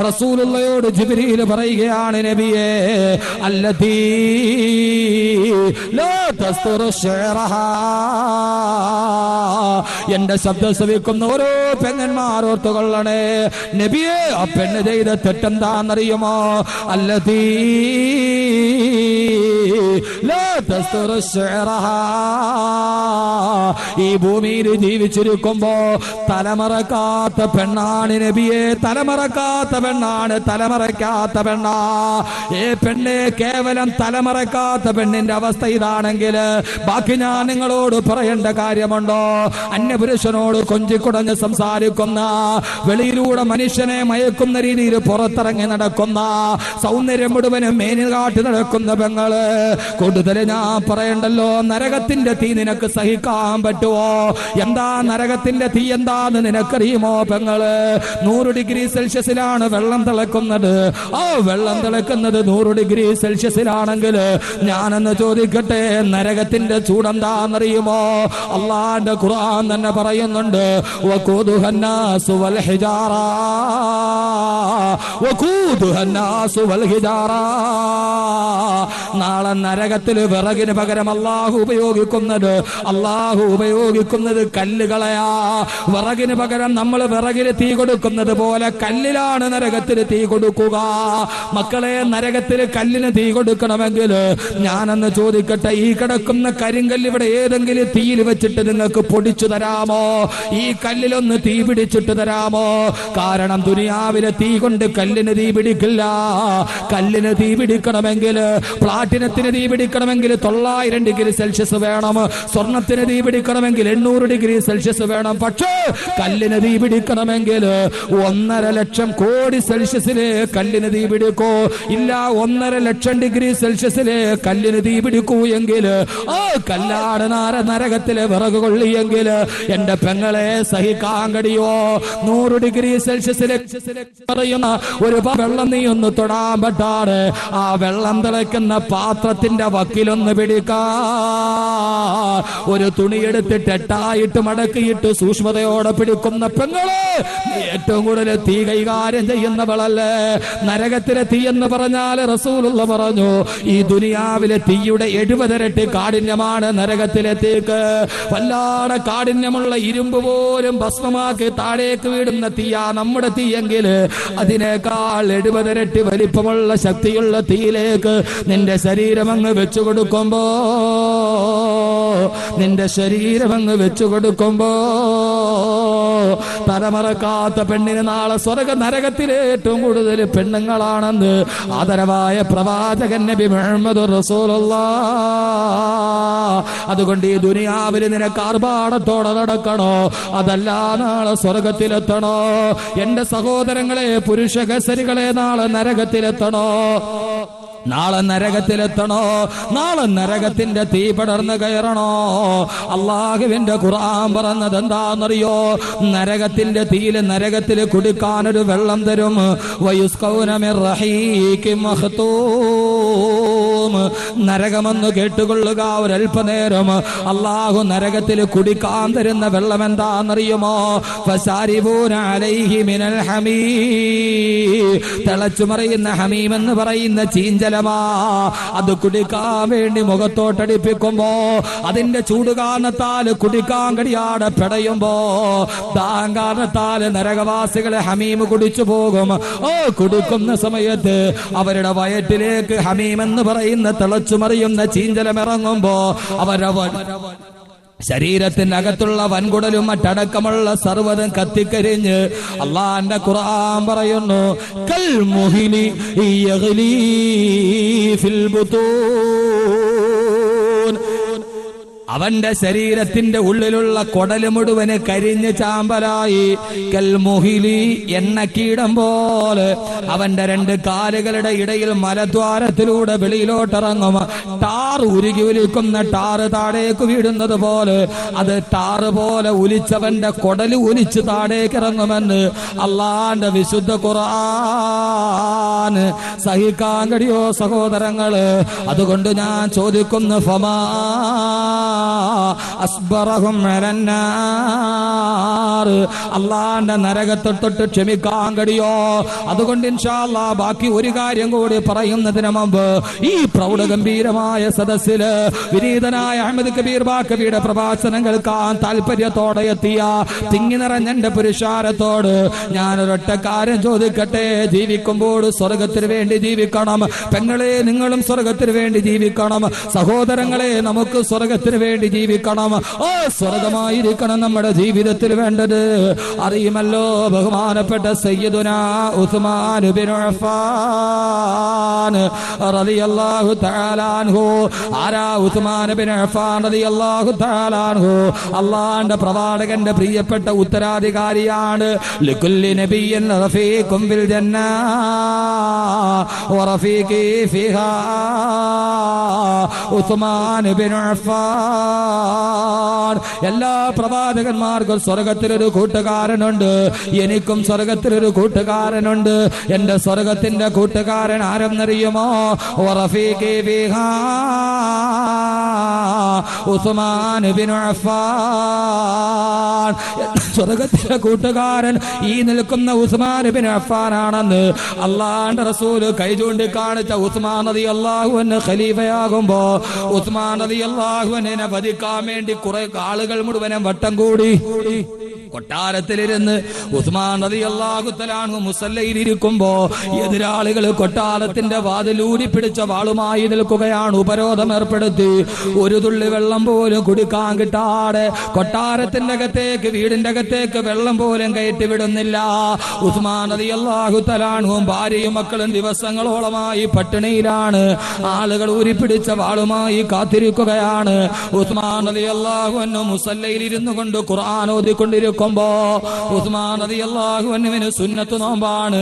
റസൂലുള്ളയോട് ജിബ്രീൽ പറയുകയാണ്, നബിയേ അല്ലതീ ലാ തസ്തുറു ശഅറഹാ. എന്റെ ശബ്ദം ശ്രവിക്കുന്ന ഓരോ പെണ്ണന്മാർ ഓർത്തുകൊള്ളണേ, നബിയേ ആ പെണ്ണ് ചെയ്ത തെറ്റെന്താന്നറിയുമോ? അല്ലതീ ലാ തസ്തുറു ശഅറഹാ. ഈ ഭൂമിയിൽ ജീവിച്ചിരിക്കുമ്പോ തലമറക്കാത്ത പെണ്ണാണ് നബിയെ, തലമറക്കാത്ത പെണ്ണാണ്, തലമറക്കാത്ത പെണ്ണാ. ഏ പെണ്ണെ, കേവലം തലമറക്കാത്ത പെണ്ണിന്റെ അവസ്ഥ ഇതാണെങ്കിൽ ബാക്കി ഞാൻ നിങ്ങളോട് പറയേണ്ട കാര്യമുണ്ടോ? അന്യപുരുഷനോട് കൊഞ്ചിക്കുടഞ്ഞ് സംസാരിക്കുന്ന, വെളിയിലൂടെ മനുഷ്യനെ മയക്കുന്ന രീതിയിൽ പുറത്തിറങ്ങി നടക്കുന്ന, സൗന്ദര്യം മുഴുവനും മേനിൽ കാട്ടി നടക്കുന്ന പെങ്ങള്, കൂടുതൽ ഞാൻ പറയണ്ടല്ലോ. നരകത്തിന്റെ തീ നിനക്ക് സഹിക്കാൻ പറ്റുമോ? എന്താ നരകത്തിന്റെ തീ എന്താന്ന് നിനക്കറിയുമോ പെങ്ങള്? 100 ഡിഗ്രി സെൽഷ്യസിലാണ് വെള്ളം തിളക്കുന്നത്. ആ വെള്ളം തിളക്കുന്നത് 100 ഡിഗ്രി സെൽഷ്യസിലാണെങ്കിൽ ഞാനെന്ന് ചോദിക്കട്ടെ, നരകത്തിന്റെ ചൂടെന്താന്നറിയുമോ? അള്ളാന്റെ ഖുർആൻ തന്നെ പറയുന്നുണ്ട്, വഖൂദുഹന്നാസു വൽ ഹിജാറ, വഖൂദുഹന്നാസു വൽ ഹിജാറ. നാളെ നരകത്തിൽ വിറകിന് പകരം അള്ളാഹു ഉപയോഗിക്കുന്നത് കല്ലുകളെയാ. വിറകിന് പകരം നമ്മൾ വിറകിന് തീ കൊടുക്കുന്നത് പോലെ കല്ലിലാണ് നരകത്തിന് തീ കൊടുക്കുക. മക്കളെ, നരകത്തിന് കല്ലിന് തീ കൊടുക്കണമെങ്കിൽ ഞാനെന്ന് ചോദിക്കട്ടെ, ഈ കിടക്കുന്ന കരിങ്കല്ല് ഇവിടെ ഏതെങ്കിലും തീയിൽ വെച്ചിട്ട് നിങ്ങൾക്ക് പൊടിച്ചു തരാമോ? ഈ കല്ലിലൊന്ന് തീ പിടിച്ചിട്ട് തരാമോ? കാരണം ദുനിയാവിലെ തീ കൊണ്ട് കല്ലിന് തീ പിടിക്കില്ല. കല്ലിന് തീ പിടിക്കണമെങ്കിൽ, പ്ലാറ്റിനത്തിന് തീ പിടിക്കണമെങ്കിൽ 900 ഡിഗ്രി സെൽഷ്യസ് വേണം. സ്വർണത്തിന് തീ പിടിക്കണമെങ്കിൽ 800 ഡിഗ്രി സെൽഷ്യസ് വേണം. പക്ഷേ കല്ലിന് തീ പിടിക്കണമെങ്കിൽ 1.5 ലക്ഷം കോടി സെൽഷ്യസിലെ കല്ലിന് തീ പിടിക്കൂ. ഇല്ല, 1.5 ലക്ഷം ഡിഗ്രി സെൽഷ്യസിലെ കല്ലിന് തീ പിടിക്കൂ എങ്കിൽ ആ കല്ലാണ് നരകത്തിലെ വിറക് കൊള്ളിയെങ്കിൽ എന്റെ പെങ്ങളെ സഹിക്കാൻ കഴിയോ? 100 ഡിഗ്രി സെൽഷ്യസിലെ പറയുന്ന ഒരു വെള്ളം നീ ഒന്ന് തൊടാൻ പറ്റാതെ ആ വെള്ളം തിളയ്ക്കുന്ന പാത്രത്തിന്റെ വക്കിലൊന്ന് പിടിക്കാ. ഒരു തുണിയെടുത്തിട്ട് 8ആയിട്ട് മടക്കിയിട്ട് സൂക്ഷ്മതയോടെ പിടിക്കുന്ന പെങ്ങളെ, ഏറ്റവും കൂടുതൽ തീ കൈകാര്യം ചെയ്യുന്നവളല്ലേ? നരകത്തിലെ തീ എന്ന് പറഞ്ഞാൽ റസൂലുള്ള പറഞ്ഞു, ഈ ദുനിയാവിലെ തീയുടെ 70 ഇരട്ടി കാഠിന്യമാണ് നരകത്തിലെ തീക്ക്. വല്ലാതെ കാഠിന്യമുള്ള ഇരുമ്പ് പോലും ഭസ്മമാക്കി താഴേക്ക് വീടുന്ന തീയാ നമ്മുടെ തീയെങ്കിൽ അതിനേക്കാൾ 70 ഇരട്ടി വലിപ്പമുള്ള ശക്തിയുള്ള തീയിലേക്ക് നിന്റെ ശരീരം അങ്ങ് വെച്ചു കൊടുക്കുമ്പോ തലമറക്കാത്ത പെണ്ണിന് നാളെ സ്വർഗ നരകത്തിലെ ഏറ്റവും കൂടുതൽ പെണ്ണുങ്ങളാണെന്ന് ആദരവായ പ്രവാചകൻ നബി മുഹമ്മദ് റസൂലുള്ളാഹ്. അതുകൊണ്ട് ഈ ദുനിയാവിൽ നിനക്ക് ആർഭാടത്തോടെ നടക്കണോ? അതല്ല നാളെ സ്വർഗത്തിലെത്തണോ? എന്റെ സഹോദരങ്ങളെ, പുരുഷകസരികളെ, നാളെ നരകത്തിലെത്തണോ? നാളെ നരകത്തിന്റെ തീ പടർന്ന് കയറണോ? അള്ളാഹുവിന്റെ ഖുർആൻ പറഞ്ഞത് എന്താണെന്നറിയോ? നരകത്തിന്റെ തീയിൽ നരകത്തിൽ കുടിക്കാനൊരു വെള്ളം തരും. വയുസ്കൗന മിർ റഹീഖിൻ മഖ്തൂം. നരകമെന്ന് കേട്ടുകൊള്ളുക ഒരൽപ്പനേരം. അള്ളാഹു നരകത്തിൽ കുടിക്കാൻ തരുന്ന വെള്ളം എന്താണെന്നറിയുമോ? ഫസാരിബൂന അലൈഹി മിനൽ ഹമീം. തിളച്ചുമറിയുന്ന ഹമീം എന്ന് പറയുന്ന ചീഞ്ചല അത് കുടിക്കാൻ വേണ്ടി മുഖത്തോട്ടടിപ്പിക്കുമ്പോ അതിന്റെ ചൂട് കാരണത്താൽ കുടിക്കാൻ കഴിയാതെ പിടയുമ്പോ കാരണത്താല് നരകവാസികളെ ഹമീം കുടിച്ചു പോകും. കുടിക്കുന്ന സമയത്ത് അവരുടെ വയറ്റിലേക്ക് ഹമീം എന്ന് പറയുന്ന തിളച്ചുമറിയുന്ന ചീഞ്ചലം ഇറങ്ങുമ്പോ അവരുടെ ശരീരത്തിനകത്തുള്ള വൻകുടലും മറ്റടക്കമുള്ള സർവ്വതും കത്തിക്കരിഞ്ഞ് അള്ളാന്റെ ഖുർആൻ പറയുന്നു, കൽ മുഹിലി യഗ്ലീ ഫിൽ ബുതൂൻ. അവന്റെ ശരീരത്തിന്റെ ഉള്ളിലുള്ള കൊടല് മുഴുവന് കരിഞ്ഞ് ചാമ്പലായി. കൽമുഹിലി, എണ്ണക്കീടം പോലെ അവന്റെ 2 കാലുകളുടെ ഇടയിൽ മലദ്വാരത്തിലൂടെ വെളിയിലോട്ടിറങ്ങും. ടാർ ഉരുകി ഒലിക്കുന്ന ടാറ് താഴേക്ക് വീടുന്നത് പോലെ അത് ടാറ് പോലെ ഒലിച്ചവന്റെ കൊടല് ഒലിച്ച് താഴേക്ക് ഇറങ്ങുമെന്ന് അള്ളാന്റെ വിശുദ്ധ ഖുർആൻ. സഹിക്കാൻ കഴിയോ സഹോദരങ്ങള്? അതുകൊണ്ട് ഞാൻ ചോദിക്കുന്നു, ഫമാ അസ്ബറഹും അലന്നാർ. അള്ളാന്റെ നരകത്തെ തൊട്ട് ക്ഷമിക്കാൻ കഴിയോ? അതുകൊണ്ട് ഇൻഷാ അല്ലാഹ് ബാക്കി ഒരു കാര്യം കൂടി പറയുന്നതിന് മുമ്പ് ഈ പ്രൗഢഗംഭീരമായ സദസ്സില് വിനീതനായ അഹമ്മദ് കബീർ ബാക്കവിയുടെ പ്രഭാഷണം കേൾക്കാൻ താല്പര്യത്തോടെ എത്തിയ തിങ്ങി നിറഞ്ഞ എന്റെ പുരുഷാരത്തോട് ഞാനൊരൊറ്റ കാര്യം ചോദിക്കട്ടെ. ജീവിക്കുമ്പോൾ സ്വർഗത്തിന് വേണ്ടി ജീവിക്കണം. പെങ്ങളെ, നിങ്ങളും സ്വർഗത്തിന് വേണ്ടി ജീവിക്കണം. സഹോദരങ്ങളെ, നമുക്ക് സ്വർഗത്തിന് വേണ്ടി ജീവിക്കണം. സ്വർഗമായിരിക്കണം നമ്മുടെ ജീവിതത്തിൽ വേണ്ടത്. അറിയുമല്ലോ ബഹുമാനപ്പെട്ട സയ്യിദുനാ ഉസ്മാൻ ബിൻ അഫ്ഫാൻ റളിയല്ലാഹു തആല അൻഹു. ആരാ ഉസ്മാൻ ബിൻ അഫ്ഫാൻ റളിയല്ലാഹു തആല അൻഹു? അല്ലാഹുവിന്റെ പ്രവാചകന്റെ പ്രിയപ്പെട്ട ഉത്തരാധികാരിയാണ്. ലികുല്ലി നബിയ്യിൻ റഫീഖും ബിൽ ജന്ന വറഫീഖി ഫിഹാ ഉസ്മാൻ ബിൻ അഫ്ഫാൻ. എല്ലാ പ്രവാചകന്മാർക്കും സ്വർഗത്തിലൊരു കൂട്ടുകാരനുണ്ട്. എനിക്കും സ്വർഗത്തിലൊരു കൂട്ടുകാരനുണ്ട്. എന്റെ സ്വർഗത്തിന്റെ കൂട്ടുകാരൻ ആരെന്നറിയോ? അറിയുമോ? വറഫീഖി ഫീഹാ ഉസ്മാൻ ഇബ്നു അഫ്ഫാൻ. സ്വർഗത്തിലെ കൂട്ടുകാരൻ ഈ നിൽക്കുന്ന ഉസ്മാൻ ഇബ്നു അഫ്ഫാൻ ആണെന്ന് അല്ലാഹുവിന്റെ റസൂൽ കൈ ചൂണ്ടി കാണിച്ച ഉസ്മാൻ റളിയല്ലാഹു അൻഹു ഖലീഫയാകുമ്പോ ഉസ്മാൻ റളിയല്ലാഹു അൻഹുവിനെ വധിക്കാൻ വേണ്ടി കുറെ ആളുകൾ മുഴുവനും വട്ടം കൂടി. കൊട്ടാരത്തിലിരുന്ന് ഉസ്മാൻ റളിയല്ലാഹു തആല അൻഹു മുസല്ലയിൽ ഇരിക്കുമ്പോ എതിരാളികൾ കൊട്ടാരത്തിന്റെ വാതിലൂരി പിടിച്ച വാളുമായി നിൽക്കുകയാണ്. ഉപരോധം ഏർപ്പെടുത്തി. ഒരു തുള്ളി വെള്ളം പോലും കുടിക്കാൻ കിട്ടാതെ കൊട്ടാരത്തിന്റെ അകത്തേക്ക്, വീടിന്റെ അകത്തേക്ക് വെള്ളം പോലും കയറ്റി വിടുന്നില്ല. ഉസ്മാൻ റളിയല്ലാഹു തആല അൻഹും ഭാര്യയും മക്കളും ദിവസങ്ങളോളമായി പട്ടിണിയിലാണ്. ആളുകൾ ഊരിപ്പിടിച്ച വാളുമായി കാത്തിരിക്കുകയാണ്. ഉസ്മാൻ റളിയല്ലാഹു അൻഹു മുസല്ലയിൽ ഇരുന്നു കൊണ്ട് ഖുർആൻ ഓതിക്കൊണ്ടിരിക്കുമ്പോ ഉസ്മാൻ റളിയല്ലാഹു അൻഹുവിന് സുന്നത്ത് നോമ്പാണ്.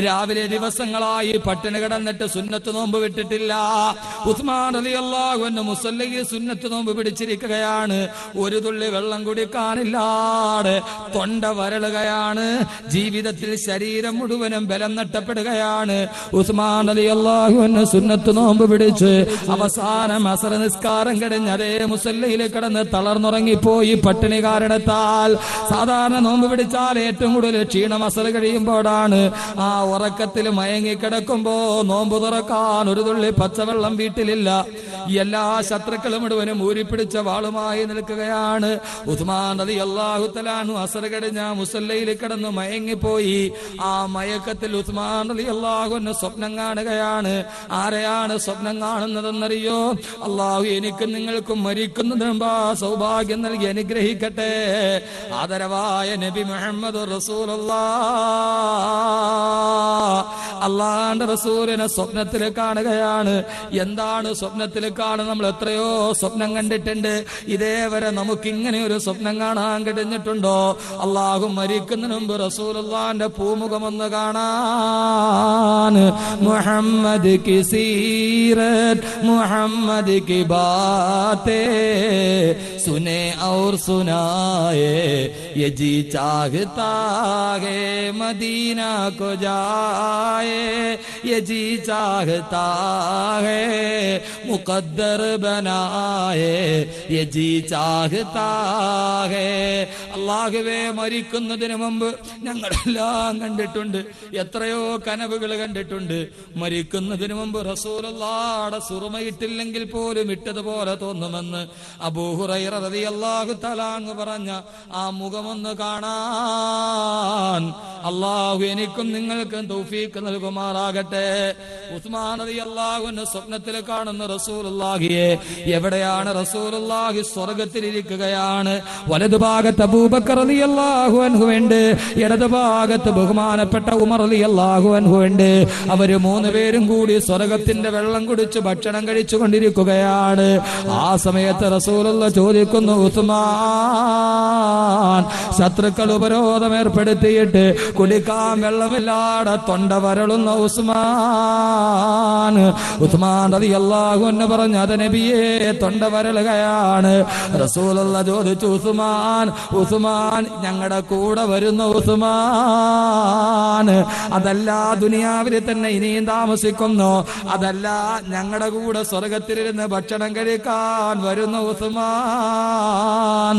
രാവിലെ ദിവസങ്ങളായി പട്ടിണി കിടന്നിട്ട് സുന്നത്ത് നോമ്പ് വിട്ടിട്ടില്ല. ഉസ്മാൻ റളിയല്ലാഹു അൻഹു മുസല്ലയിൽ സുന്നത്ത് നോമ്പ് പിടിച്ചിരിക്കുകയാണ്. ഒരു തുള്ളി വെള്ളം കുടിക്കാനില്ലാതെ തൊണ്ട വരളുകയാണ്. ജീവിതത്തിൽ ശരീരം മുഴുവനും ബലം നഷ്ടപ്പെടുകയാണ്. ഉസ്മാൻ റളിയല്ലാഹു അൻഹു സുന്നത്ത് നോമ്പ് പിടിച്ച് അവസാനം അസർ നിസ്കാരം കഴിഞ്ഞ് അതേ മുസല്ലയിൽ കിടന്ന് തളർന്നുറങ്ങിപ്പോയി. പട്ടിണി കാരണത്താൽ സാധാരണ നോമ്പ് പിടിച്ചാൽ ഏറ്റവും കൂടുതൽ ക്ഷീണം അസർ കഴിയുമ്പോഴാണ്. ആ ഉറക്കത്തിൽ മയങ്ങിക്കിടക്കുമ്പോ നോമ്പ് തുറക്കാൻ ഒരു തുള്ളി പച്ചവെള്ളം വീട്ടിലില്ല. എല്ലാ ശത്രുക്കളും മുഴുവനും ഊരിപ്പിടിച്ച വാളുമായി നിൽക്കുകയാണ്. ഉസ്മാൻ റളിയല്ലാഹു തആല അൻഹു അസർ കഴിഞ്ഞ മുസല്ലയിൽ കിടന്ന് മയങ്ങിപ്പോയി. ആ മയക്കത്തിൽ ഉസ്മാൻ റളിയല്ലാഹു അൻഹു സ്വപ്നം കാണുകയാണ്. ആരെയാണ് സ്വപ്നം കാണുന്നതെന്നറിയോ? അല്ലാഹു എനിക്കും നിങ്ങൾക്കും മരിക്കുന്നതിന് മുമ്പ് സൗഭാഗ്യം നൽകി അനുഗ്രഹിക്കട്ടെ. ആദരവായ നബി മുഹമ്മദ് റസൂലുള്ളാഹ് അല്ലാഹുവിന്റെ റസൂലിനെ സ്വപ്നത്തിൽ കാണുകയാണ്. എന്താണ് സ്വപ്നത്തിൽ കാണുന്നത്? നമ്മൾ എത്രയോ സ്വപ്നം കണ്ടിട്ടുണ്ട്. ഇതേവരെ നമുക്ക് ഇങ്ങനെ ഒരു സ്വപ്നം കാണാൻ കഴിഞ്ഞിട്ടുണ്ടോ? അല്ലാഹു മരിക്കുന്നതിന് മുമ്പ് റസൂലുള്ളാഹിന്റെ പൂമുഖമൊന്ന് കാണാൻ. മുഹമ്മദ് കി സീറത്ത് മുഹമ്മദ് കി ബാത്തേ സുനെ ഔർ സുനായേ യെ ജി ചാഹതാ ഹൈ മദീന കോ ജായേ യെ ജി ചാഹതാ ഹൈ മുഖദ്ദർ ബനായേ യെ ജി ചാഹതാ ഹൈ. അല്ലാഹുവേ, മരിക്കുന്നതിന് മുമ്പ് ഞങ്ങളെല്ലാം കണ്ടിട്ടുണ്ട്. എത്രയോ കനവുകൾ കണ്ടിട്ടുണ്ട്. മരിക്കുന്നതിന് മുമ്പ് റസൂലുള്ളാഹിയുടെ സുറുമയിട്ടില്ലെങ്കിൽ പോലും ഇട്ടതുപോലെ തോന്നുമെന്ന് അബൂ ഹുറൈറ റളിയല്ലാഹു തആല അൻഹു പറഞ്ഞ ആ മുഖമൊന്ന് കാണാൻ അല്ലാഹു എനിക്കും നിങ്ങൾക്കും തൗഫീഖ് നൽകുമാറാകട്ടെ. ഉസ്മാൻ റളിയല്ലാഹു അൻഹു സ്വപ്നത്തിൽ കാണുന്ന റസൂലുള്ളാഹിയെ. എവിടെയാണ് റസൂലുള്ളാഹി? സ്വർഗ്ഗത്തിലിരിക്കുകയാണ്. വലതുഭാഗത്ത് അബൂബക്കർ റളിയല്ലാഹു അൻഹു ഉണ്ട്, ഇടതുഭാഗത്ത് ബഹുമാനപ്പെട്ട ഉമർ റളിയല്ലാഹു അൻഹു ഉണ്ട്. അവര് മൂന്നുപേരും കൂടി സ്വർഗ്ഗത്തിന്റെ വെള്ളം കുടിച്ച് ഭക്ഷണം കഴിച്ചു കൊണ്ടിരിക്കുകയാണ്. ആ സമയത്ത് റസൂലുള്ളാഹി ചോദിക്കുന്നു, ഉസ്മാൻ, ശത്രുക്കൾ ഉപരോധം ഏർപ്പെടുത്തിയിട്ട് കുടിക്കാൻ വെള്ളമില്ലാതെ തൊണ്ട വരളുന്ന ഉസ്മാൻ. ഉസ്മാൻ റളിയല്ലാഹു അൻഹു പറഞ്ഞു, അത് നബിയേ, തൊണ്ട വരളുകയാണ്. റസൂലുള്ളാഹി ചോദിച്ചു, ഉസ്മാൻ, ഉസ്മാൻ ഞങ്ങളുടെ കൂടെ വരുന്ന ഉസ്മാൻ അതല്ല ദുനിയാവിൽ തന്നെ ഇനിയും താമസിക്കുന്നു, അതല്ല ഞങ്ങളുടെ കൂടെ സ്വർഗത്തിലിരുന്ന് ഭക്ഷണം കഴിക്കാൻ വരുന്ന ഉസ്മാൻ.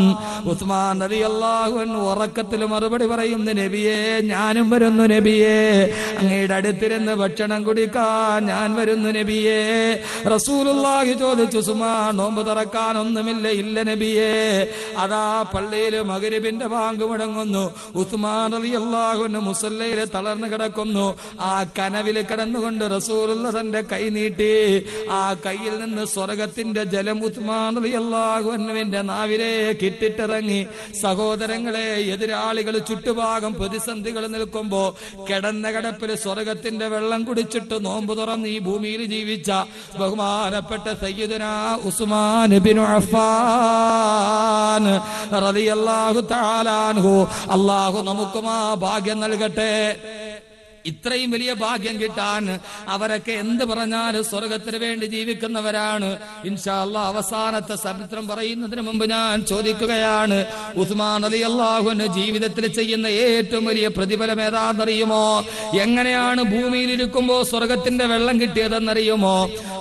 ഉസ്മാൻ റളിയല്ലാഹു അൻഹു ഉറക്കത്തിൽ മറുപടി പറയുന്നു, നബിയേ, ഞാനും വരുന്നു നബിയേ, അങ്ങയുടെ അടുത്തിരുന്ന് ഭക്ഷണം കുടിക്കാൻ ഞാൻ വരുന്നു നബിയേ. റസൂലുള്ളാഹി ചോദിച്ചു, ഉസ്മാൻ, നോമ്പ് തുറക്കാൻ ഒന്നുമില്ല? ഇല്ല നബിയേ. അതാ പള്ളിയിൽ മഗ്രിബിന്റെ ബാങ്ക് മുടങ്ങുന്നു. ഉസ്മാൻ റളിയല്ലാഹു അൻഹു മുസല്ലയിൽ തളർന്നു കിടക്കുന്നു. ആ കനവിൽ കിടന്നുകൊണ്ട് റസൂലുള്ളാഹി തന്റെ കൈ നീട്ടി. ആ കൈയിൽ നിന്ന് സ്വർഗത്തിന്റെ ജലം ഉസ്മാൻ റളിയല്ലാഹു അൻഹുവിന്റെ നാവിലേക്ക് ഇട്ടിട്ടിറങ്ങി. സഹോദരങ്ങളെ, എതിരാളികൾ ചുറ്റുഭാഗം പ്രതിസന്ധികൾ നിൽക്കുമ്പോ കിടന്ന കിടപ്പിൽ സ്വർഗത്തിന്റെ വെള്ളം കുടിച്ചിട്ട് നോമ്പ് തുറന്ന് ഈ ഭൂമിയിൽ ജീവിച്ച ബഹുമാനപ്പെട്ട സയ്യിദുനാ ഉസ്മാൻ ഇബ്നു അഫ്ഫാൻ റളിയല്ലാഹു തആല അൻഹു. അല്ലാഹു നമുക്കും ആ ഭാഗ്യം നൽകട്ടെ. ഇത്രയും വലിയ ഭാഗ്യം കിട്ടാൻ അവരൊക്കെ എന്ത് പറഞ്ഞാലും സ്വർഗത്തിന് വേണ്ടി ജീവിക്കുന്നവരാണ്. ഇൻഷാ അല്ലാഹ് അവസാനത്തെ ചരിത്രം പറയുന്നതിന് മുമ്പ് ഞാൻ ചോദിക്കുകയാണ്, ഉസ്മാൻ റളിയല്ലാഹു അൻഹു ജീവിതത്തിൽ ചെയ്യുന്ന ഏറ്റവും വലിയ പ്രതിഫലം ഏതാണെന്നറിയുമോ? എങ്ങനെയാണ് ഭൂമിയിൽ ഇരിക്കുമ്പോ സ്വർഗത്തിന്റെ വെള്ളം കിട്ടിയതെന്നറിയുമോ?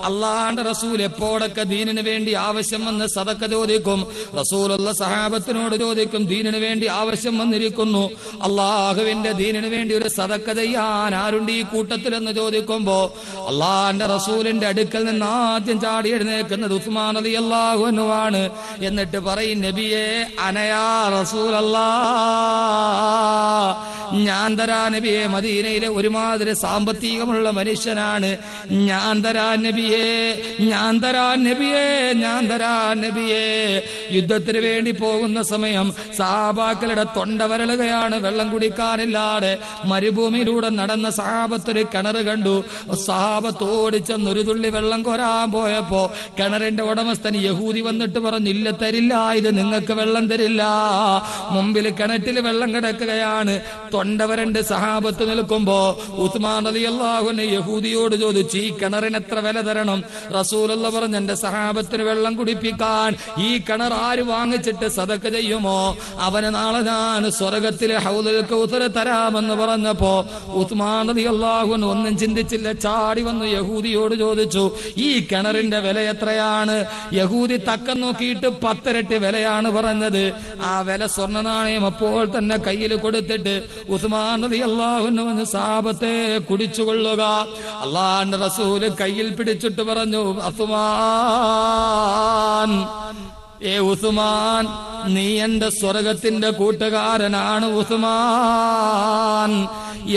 അള്ളാഹുവിന്റെ റസൂൽ എപ്പോഴൊക്കെ ദീനിന് വേണ്ടി ആവശ്യം വന്ന് സദക്ക ചോദിക്കും, റസൂലുള്ള സഹാബത്തിനോട് ചോദിക്കും, ദീനിന് വേണ്ടി ആവശ്യം വന്നിരിക്കുന്നു, അള്ളാഹുവിന്റെ ദീനിന് വേണ്ടി ഒരു സദക്ക ചെയ്യാൻ ആരുണ്ട് ഈ കൂട്ടത്തിൽ എന്ന് ചോദിക്കുമ്പോ അള്ളാഹുവിന്റെ റസൂലിന്റെ അടുക്കൽ നിന്ന് ആദ്യം ചാടി എഴുന്നേൽക്കുന്നത് ഉസ്മാൻ റളിയല്ലാഹു അൻഹു ആണ്. എന്നിട്ട് പറയും, നബിയേ അനയാ റസൂലല്ലാഹ്, ഞാൻ തരാ നബിയെ, മദീനയിലെ ഒരുമാതിരി സാമ്പത്തികമുള്ള മനുഷ്യനാണ്, ഞാൻ തരാ നബിയേ, ഞാൻ തരാ നബിയേ, ഞാൻ തരാ നബിയേ. യുദ്ധത്തിന് വേണ്ടി പോകുന്ന സമയം സഹാബാക്കളുടെ തൊണ്ട വരളുകയാണ്, വെള്ളം കുടിക്കാനില്ലാതെ. മരുഭൂമിയിലൂടെ നടന്ന സഹാബത്തൊരു കിണർ കണ്ടു. സഹാബത്ത് ഓടിച്ചെന്നൊരു തുള്ളി വെള്ളം കോരാൻ പോയപ്പോ കിണറിന്റെ ഉടമസ്ഥൻ യഹൂദി വന്നിട്ട് പറഞ്ഞു, ഇല്ല തരില്ല, ഇത് നിങ്ങൾക്ക് വെള്ളം തരില്ല. മുമ്പിൽ കിണറ്റിൽ വെള്ളം കിടക്കുകയാണ്, തൊണ്ടവരണ്ട് സഹാബത്ത് നിൽക്കുമ്പോ ഉസ്മാൻ റളിയല്ലാഹു അൻഹു യഹൂദിയോട് ചോദിച്ചു, ഈ കിണറിന് എത്ര വില തരണം? റസൂലുള്ള പറഞ്ഞു, എന്റെ സഹാബത്തിന് വെള്ളം കുടിപ്പിക്കാൻ ഈ കിണർ ആര് വാങ്ങിച്ചിട്ട് സദക്ക ചെയ്യുമോ അവന് നാളെ ഞാൻ സ്വർഗത്തിലെ ഹൗദുൽ കൗസർ തരാമെന്ന് പറഞ്ഞപ്പോ ഉസ്മാൻ റളിയല്ലാഹു അൻഹു ഒന്നും ചിന്തിച്ചില്ല, ചാടി വന്നു യഹൂദിയോട് ചോദിച്ചു, ഈ കിണറിന്റെ വില എത്രയാണ്? യഹൂദി തക്കം നോക്കിയിട്ട് 10 ഇരട്ടി വിലയാണ് പറഞ്ഞത്. ആ വില സ്വർണ്ണ നാണയം അപ്പോൾ തന്നെ കയ്യിൽ കൊടുത്തിട്ട് ഉസ്മാൻ റളിയല്ലാഹു അൻഹു വന്ന് സഹാബത്തെ കുടിച്ചുകൊള്ളുക. അല്ലാഹുവിന്റെ റസൂൽ കയ്യിൽ പിടിച്ചിട്ട് പറഞ്ഞു, ഉസ്മാൻ, ഏ ഉസ്മാൻ, നീ എന്റെ സ്വർഗത്തിന്റെ കൂട്ടുകാരനാണ് ഉസ്മാൻ.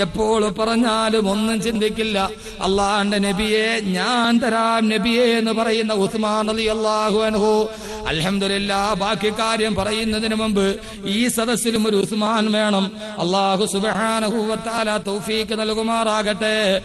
എപ്പോൾ പറഞ്ഞാലും ഒന്നും ചിന്തിക്കില്ല, അള്ളാഹുവിന്റെ നബിയെ ഞാൻ തരാം നബിയെ എന്ന് പറയുന്ന ഉസ്മാൻ റളിയല്ലാഹു അൻഹു. അൽഹംദുലില്ലാഹ്, ബാക്കി കാര്യം പറയുന്നതിന് മുമ്പ് ഈ സദസ്സിലും ഒരു ഉസ്മാൻ വേണം. അല്ലാഹു സുബ്ഹാനഹു വ തആല തൗഫീഖ് നൽകുമാറാകട്ടെ.